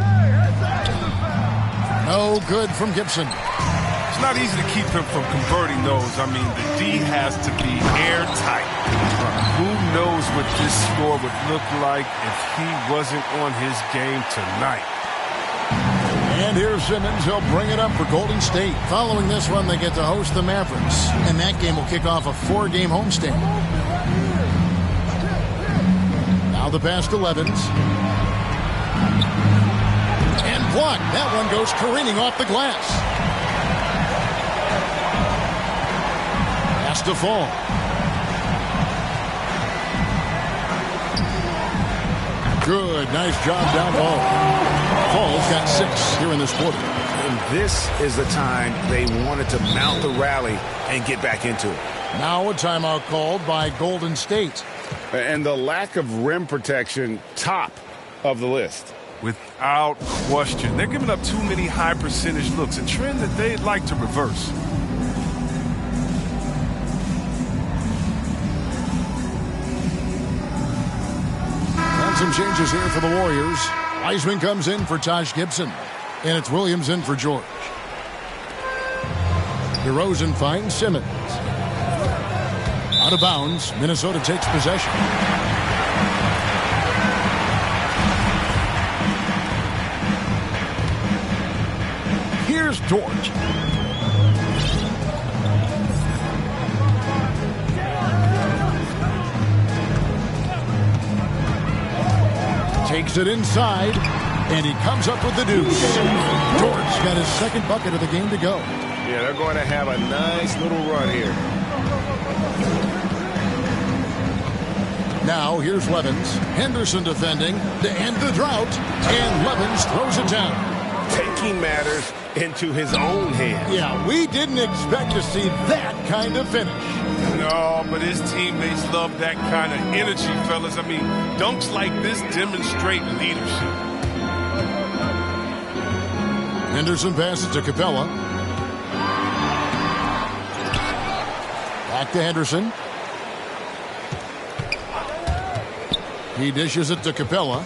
No good from Gibson. It's not easy to keep him from converting those. I mean, the D has to be airtight. Who knows what this score would look like if he wasn't on his game tonight. And here's Simmons. He'll bring it up for Golden State. Following this one, they get to host the Mavericks. And that game will kick off a 4-game homestand. Now the pass to Levins. And blocked. That one goes careening off the glass. Has to fall. Good. Nice job down low. Fall's got 6 here in this quarter. And this is the time they wanted to mount the rally and get back into it. Now a timeout called by Golden State. And the lack of rim protection, top of the list. Without question. They're giving up too many high percentage looks, a trend that they'd like to reverse. And some changes here for the Warriors. Wiseman comes in for Taj Gibson. And it's Williams in for George. DeRozan finds Simmons. Out of bounds. Minnesota takes possession. Here's George. Takes it inside, and he comes up with the deuce. Dort's got his second bucket of the game to go. Yeah, they're going to have a nice little run here. Now here's Levens. Henderson defending to end the drought, and Levens throws it down. Taking matters into his own hands. Yeah, we didn't expect to see that kind of finish. No, but his teammates love that kind of energy, fellas. I mean, dunks like this demonstrate leadership. Henderson passes to Capella. Back to Henderson. He dishes it to Capella.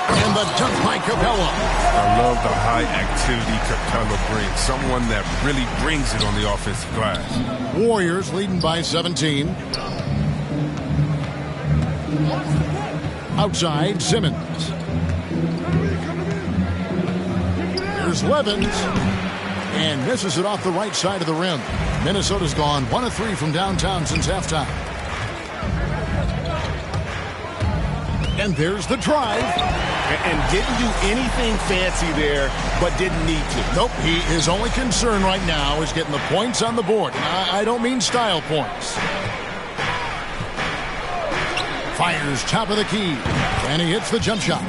And the dunk by Capella. I love the high activity Capella brings. Someone that really brings it on the offensive glass. Warriors leading by 17. Outside, Simmons. Here's Levens. And misses it off the right side of the rim. Minnesota's gone 1 of 3 from downtown since halftime. And there's the drive. And didn't do anything fancy there, but didn't need to. Nope, his only concern right now is getting the points on the board. And I don't mean style points. Fires top of the key, and he hits the jump shot.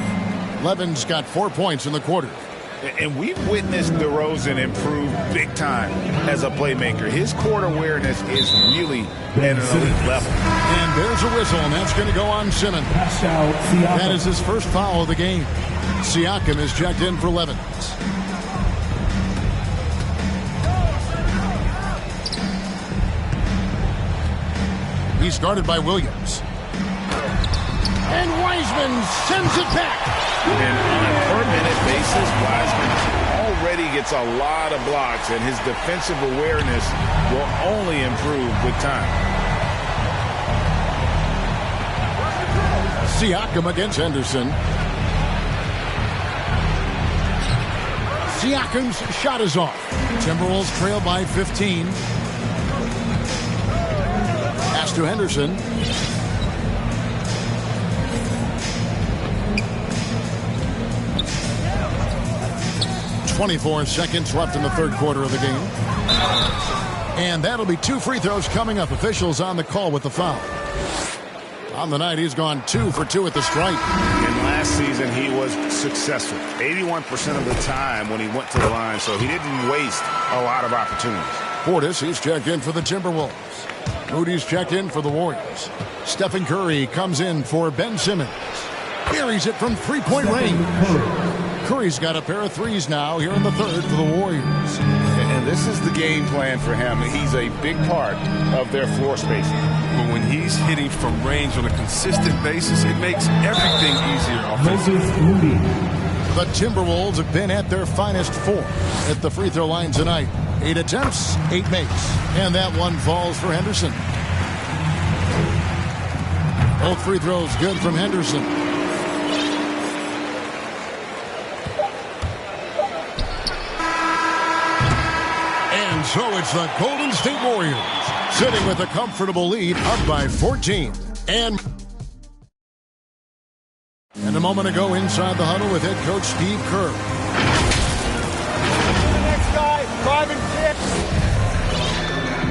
Levens got 4 points in the quarter. And we've witnessed DeRozan improve big time as a playmaker. His court awareness is really at an elite level. And there's a whistle, and that's going to go on Simmons. That is his first foul of the game. Siakam is checked in for Levens. He's guarded by Williams. And Wiseman sends it back. And on a per-minute basis, Wiseman already gets a lot of blocks, and his defensive awareness will only improve with time. Siakam against Henderson. Siakam's shot is off. Timberwolves trail by 15. Pass to Henderson. 24 seconds left in the third quarter of the game. And that'll be 2 free throws coming up. Officials on the call with the foul. On the night, he's gone 2 for 2 at the stripe. And last season, he was successful 81% of the time when he went to the line, so he didn't waste a lot of opportunities. Portis, he's checked in for the Timberwolves. Moody's checked in for the Warriors. Stephen Curry comes in for Ben Simmons. Carries it from three-point range. Curry's got a pair of threes now here in the third for the Warriors. And this is the game plan for him. He's a big part of their floor spacing. But when he's hitting from range on a consistent basis, it makes everything easier offensively. The Timberwolves have been at their finest 4 at the free throw line tonight. 8 attempts, 8 makes. And that one falls for Henderson. Both free throws good from Henderson. So it's the Golden State Warriors sitting with a comfortable lead up by 14. And a moment ago inside the huddle with head coach Steve Kerr. Next guy, 5 and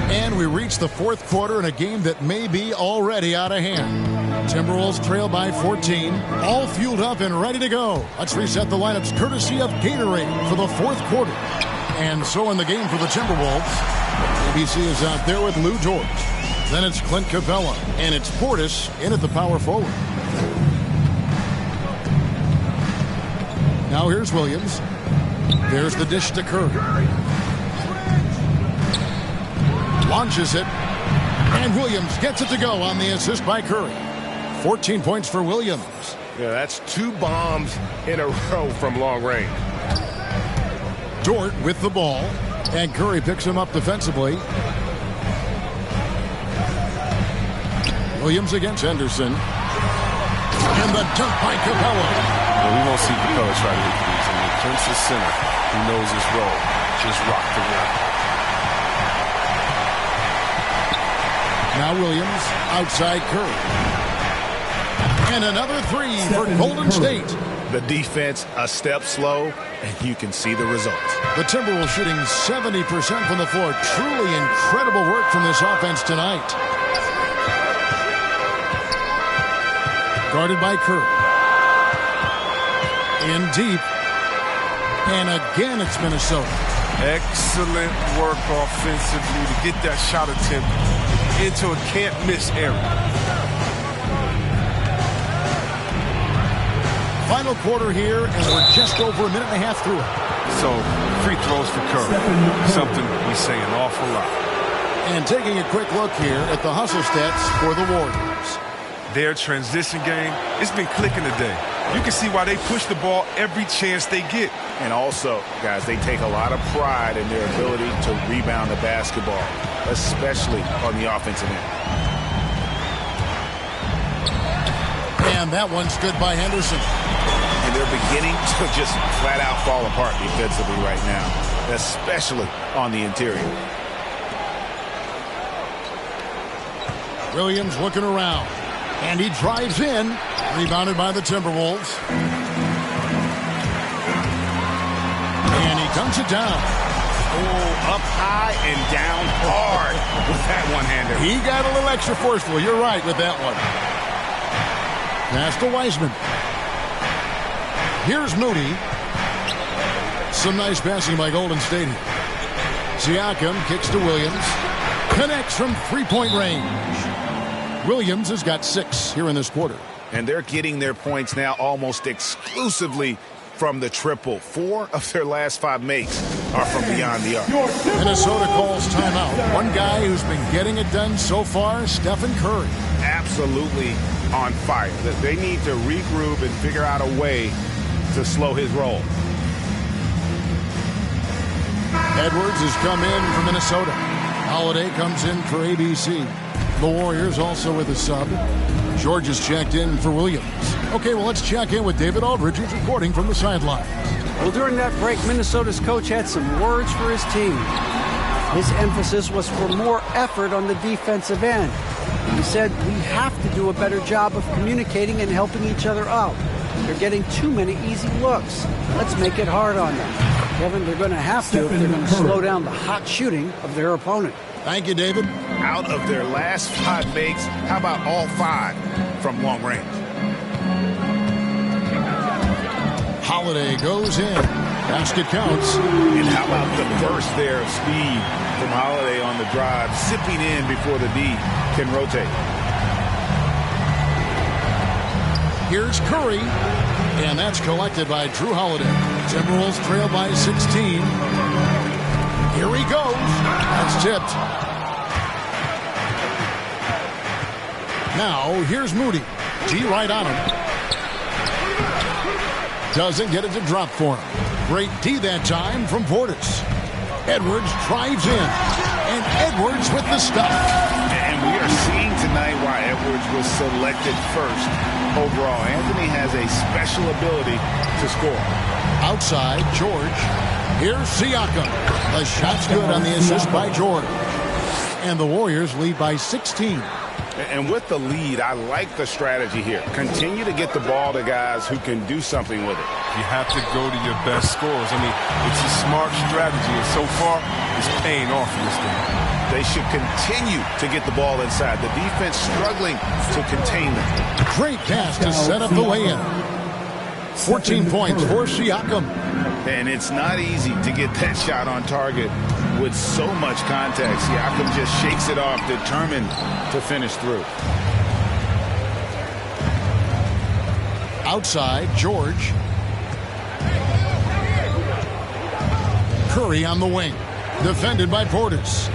6. And we reach the fourth quarter in a game that may be already out of hand. Timberwolves trail by 14, all fueled up and ready to go. Let's reset the lineups courtesy of Gatorade for the fourth quarter. And so in the game for the Timberwolves, ABC is out there with Lou Dort. Then it's Clint Capella, and it's Portis in at the power forward. Now here's Williams. There's the dish to Curry. Launches it, and Williams gets it to go on the assist by Curry. 14 points for Williams. Yeah, that's 2 bombs in a row from long range. Dort with the ball, and Curry picks him up defensively. Williams against Henderson. And the dunk by Capella. Well, we won't see Capella try to hit these. I mean, Clint's the center. He knows his role. Just rock the rim. Now Williams outside Curry. And another three for Golden State. The defense a step slow, and you can see the results. The Timberwolves shooting 70% from the floor. Truly incredible work from this offense tonight. Guarded by Kerr. In deep. And again, it's Minnesota. Excellent work offensively to get that shot attempt into a can't-miss area. Final quarter here, and we're just over a minute and a half through it. So, free throws for Curry. Something we say an awful lot. And taking a quick look here at the hustle stats for the Warriors. Their transition game, it's been clicking today. You can see why they push the ball every chance they get. And also, guys, they take a lot of pride in their ability to rebound the basketball, especially on the offensive end. And that one's good by Henderson. And they're beginning to just flat out fall apart defensively right now, especially on the interior. Williams looking around. And he drives in. Rebounded by the Timberwolves. And he dunks it down. Oh, up high and down hard with that one-hander. He got a little extra forceful. You're right with that one. Pass to Wiseman. Here's Moody. Some nice passing by Golden State. Siakam kicks to Williams. Connects from three-point range. Williams has got 6 here in this quarter. And they're getting their points now almost exclusively from the triple. 4 of their last 5 makes are from beyond the arc. Minnesota calls timeout. One guy who's been getting it done so far, Stephen Curry. Absolutely on fire. They need to regroup and figure out a way to slow his roll. Edwards has come in for Minnesota. Holiday comes in for ABC. The Warriors also with a sub. George has checked in for Williams. Okay, well, let's check in with David Aldridge, who's reporting from the sideline. Well, during that break, Minnesota's coach had some words for his team. His emphasis was for more effort on the defensive end. He said, we have to do a better job of communicating and helping each other out. They're getting too many easy looks. Let's make it hard on them. Kevin, they're going to have to if they're going to slow down the hot shooting of their opponent. Thank you, David. Out of their last 5 makes, how about all 5 from long range? Holiday goes in. Basket counts. And how about the burst there of speed from Holiday on the drive, zipping in before the D can rotate. Here's Curry. And that's collected by Drew Holiday. Timberwolves trail by 16. Here he goes. That's tipped. Now, here's Moody. G right on him. Doesn't get it to drop for him. Great D that time from Portis. Edwards drives in. And Edwards with the stuff. And we are seeing tonight why Edwards was selected first overall. Anthony has a special ability to score. Outside, George. Here's Siakam. The shot's good on the assist by George. And the Warriors lead by 16. And with the lead, I like the strategy here. Continue to get the ball to guys who can do something with it. You have to go to your best scorers. I mean, it's a smart strategy, and so far, it's paying off in this game. They should continue to get the ball inside. The defense struggling to contain them. Great pass to set up the lay-in. 14 points for Siakam. And it's not easy to get that shot on target with so much contact. Siakam just shakes it off, determined to finish through. Outside, George. Curry on the wing. Defended by Portis.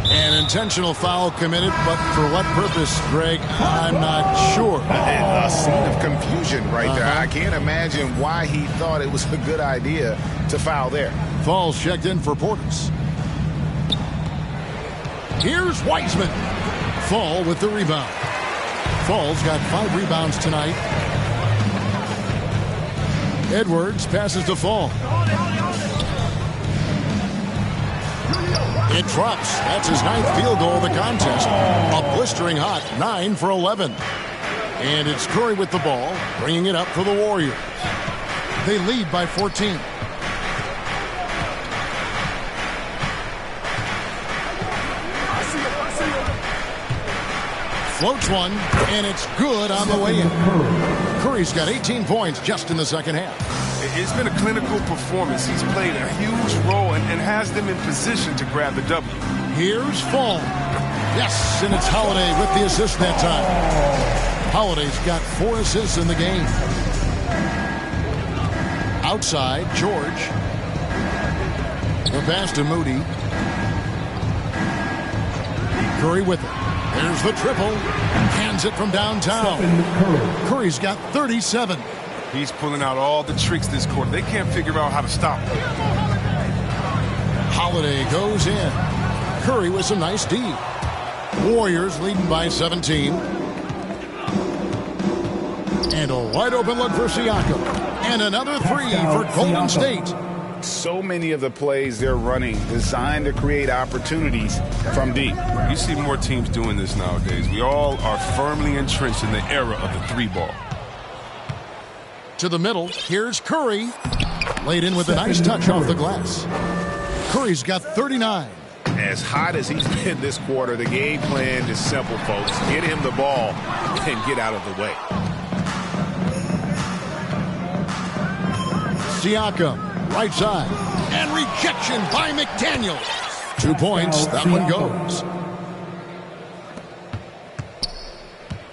An intentional foul committed, but for what purpose, Greg? I'm not sure. A scene of confusion right there. I can't imagine why he thought it was a good idea to foul there. Falls checked in for Portis. Here's Wiseman. Fall with the rebound. Fall's got 5 rebounds tonight. Edwards passes to Fall. It drops. That's his 9th field goal of the contest. A blistering hot 9 for 11. And it's Curry with the ball, bringing it up for the Warriors. They lead by 14. Floats one, and it's good on the way in. Curry's got 18 points just in the second half. It's been a clinical performance. He's played a huge role and has them in position to grab the W. Here's Fall. Yes, and it's Holiday with the assist that time. Holiday's got 4 assists in the game. Outside, George. The pass to Moody. Curry with it. There's the triple. Hands it from downtown. Curry's got 37. He's pulling out all the tricks this quarter. They can't figure out how to stop him. Holiday goes in. Curry with some nice D. Warriors leading by 17. And a wide open look for Siakam. And another three for Golden State. So many of the plays they're running designed to create opportunities from deep. You see more teams doing this nowadays. We all are firmly entrenched in the era of the 3-ball. To the middle, here's Curry. Laid in with a nice touch off the glass. Curry's got 39. As hot as he's been this quarter, the game plan is simple, folks. Get him the ball and get out of the way. Siakam, right side. And rejection by McDaniel. 2 points, that one goes.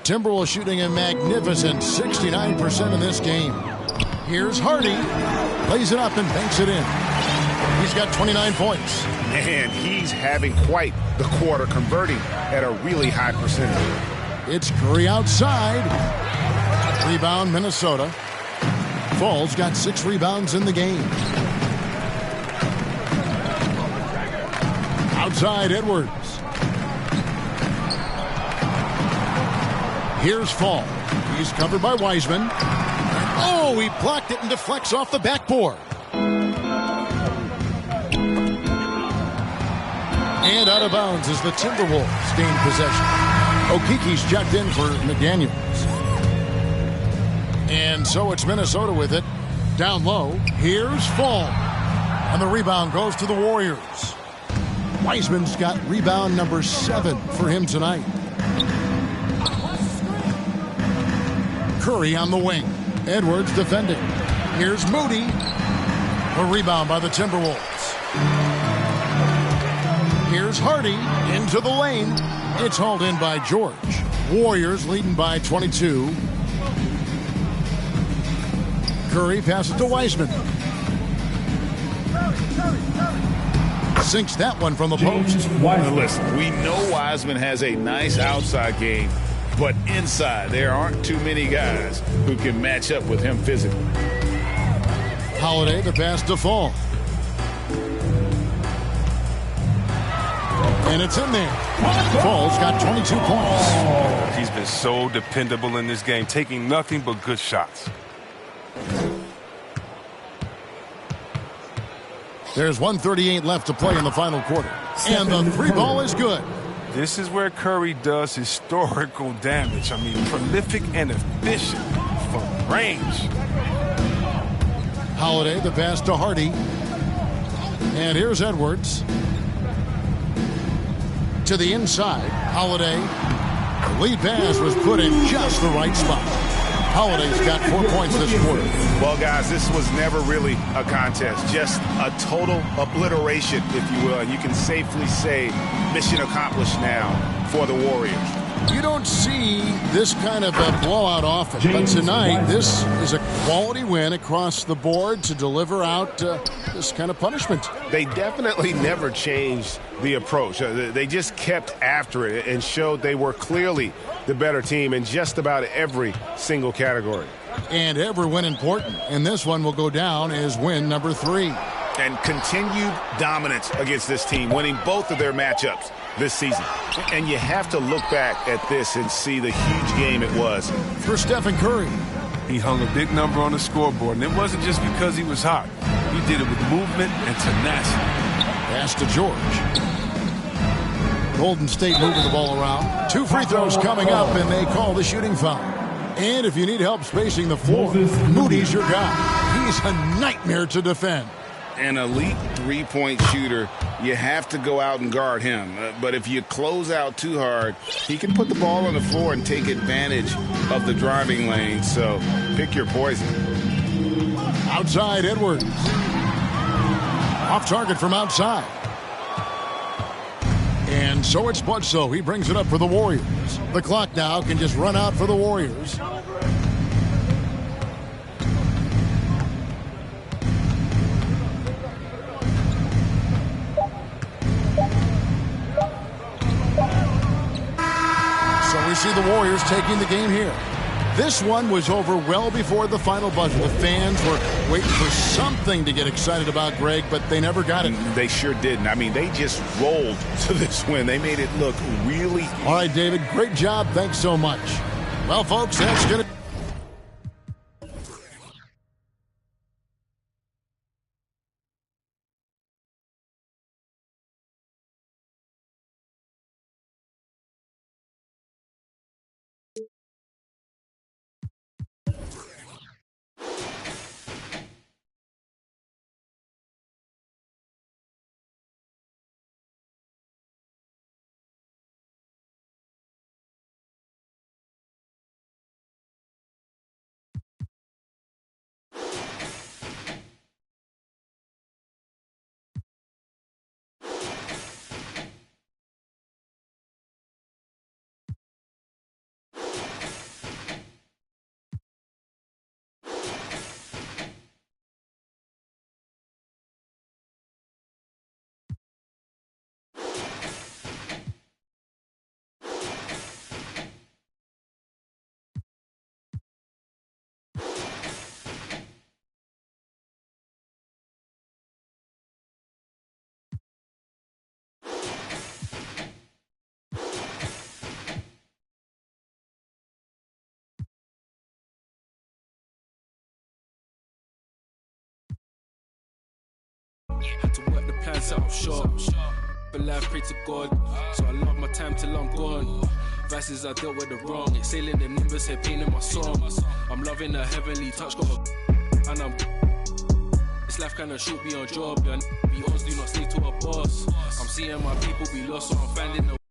Timberwolves shooting a magnificent 69% in this game. Here's Hardy. Lays it up and banks it in. He's got 29 points. Man, he's having quite the quarter, converting at a really high percentage. It's Curry outside. Rebound, Minnesota. Fall's got 6 rebounds in the game. Outside, Edwards. Here's Fall. He's covered by Wiseman. Oh, he blocked it and deflects off the backboard. And out of bounds as the Timberwolves gain possession. Okiki's checked in for McDaniels. And so it's Minnesota with it. Down low. Here's Fall. And the rebound goes to the Warriors. Wiseman's got rebound number 7 for him tonight. Curry on the wing. Edwards defending. Here's Moody. A rebound by the Timberwolves. Here's Hardy into the lane. It's hauled in by George. Warriors leading by 22. Curry passes to Wiseman. Sinks that one from the post. Now listen, we know Wiseman has a nice outside game, but inside there aren't too many guys who can match up with him physically. Holiday, the pass to Fall. And it's in there. Fall's got 22 points. He's been so dependable in this game, taking nothing but good shots. There's 1:38 left to play in the final quarter. And the 3-ball is good. This is where Curry does historical damage. I mean, prolific and efficient from range. Holiday, the pass to Hardy. And here's Edwards. To the inside. Holiday. The lead pass was put in just the right spot. Holiday's got 4 points this quarter. Well, guys, this was never really a contest. Just a total obliteration, if you will. And you can safely say mission accomplished now for the Warriors. You don't see this kind of a blowout often, but tonight this is a quality win across the board to deliver out this kind of punishment. They definitely never changed the approach. They just kept after it and showed they were clearly the better team in just about every single category. And every win important, and this one will go down as win number 3. And continued dominance against this team, winning both of their matchups this season. And you have to look back at this and see the huge game it was for Stephen Curry. He hung a big number on the scoreboard, and it wasn't just because he was hot. He did it with movement and tenacity. Pass to George. Golden State moving the ball around. 2 free throws coming up, and they call the shooting foul. And if you need help spacing the floor, Moody's your guy. He's a nightmare to defend. An elite three-point shooter, you have to go out and guard him. But if you close out too hard, he can put the ball on the floor and take advantage of the driving lane. So pick your poison. Outside Edwards. Off target from outside. And so it's Bledsoe. He brings it up for the Warriors. The clock now can just run out for the Warriors. So we see the Warriors taking the game here. This one was over well before the final buzzer. The fans were waiting for something to get excited about, Greg, but they never got it. They sure didn't. I mean, they just rolled to this win. They made it look really... All right, David, great job. Thanks so much. Well, folks, that's going to... Had to work the plan, set up shop. But life, pray to God. So I love my time till I'm gone. Vices I dealt with the wrong. Exhaling the nimbus, head pain in my songs. I'm loving a heavenly touch, got a... And I'm... This life kinda short, be on job. Be honest, do not stay to a boss. I'm seeing my people be lost, so I'm finding the...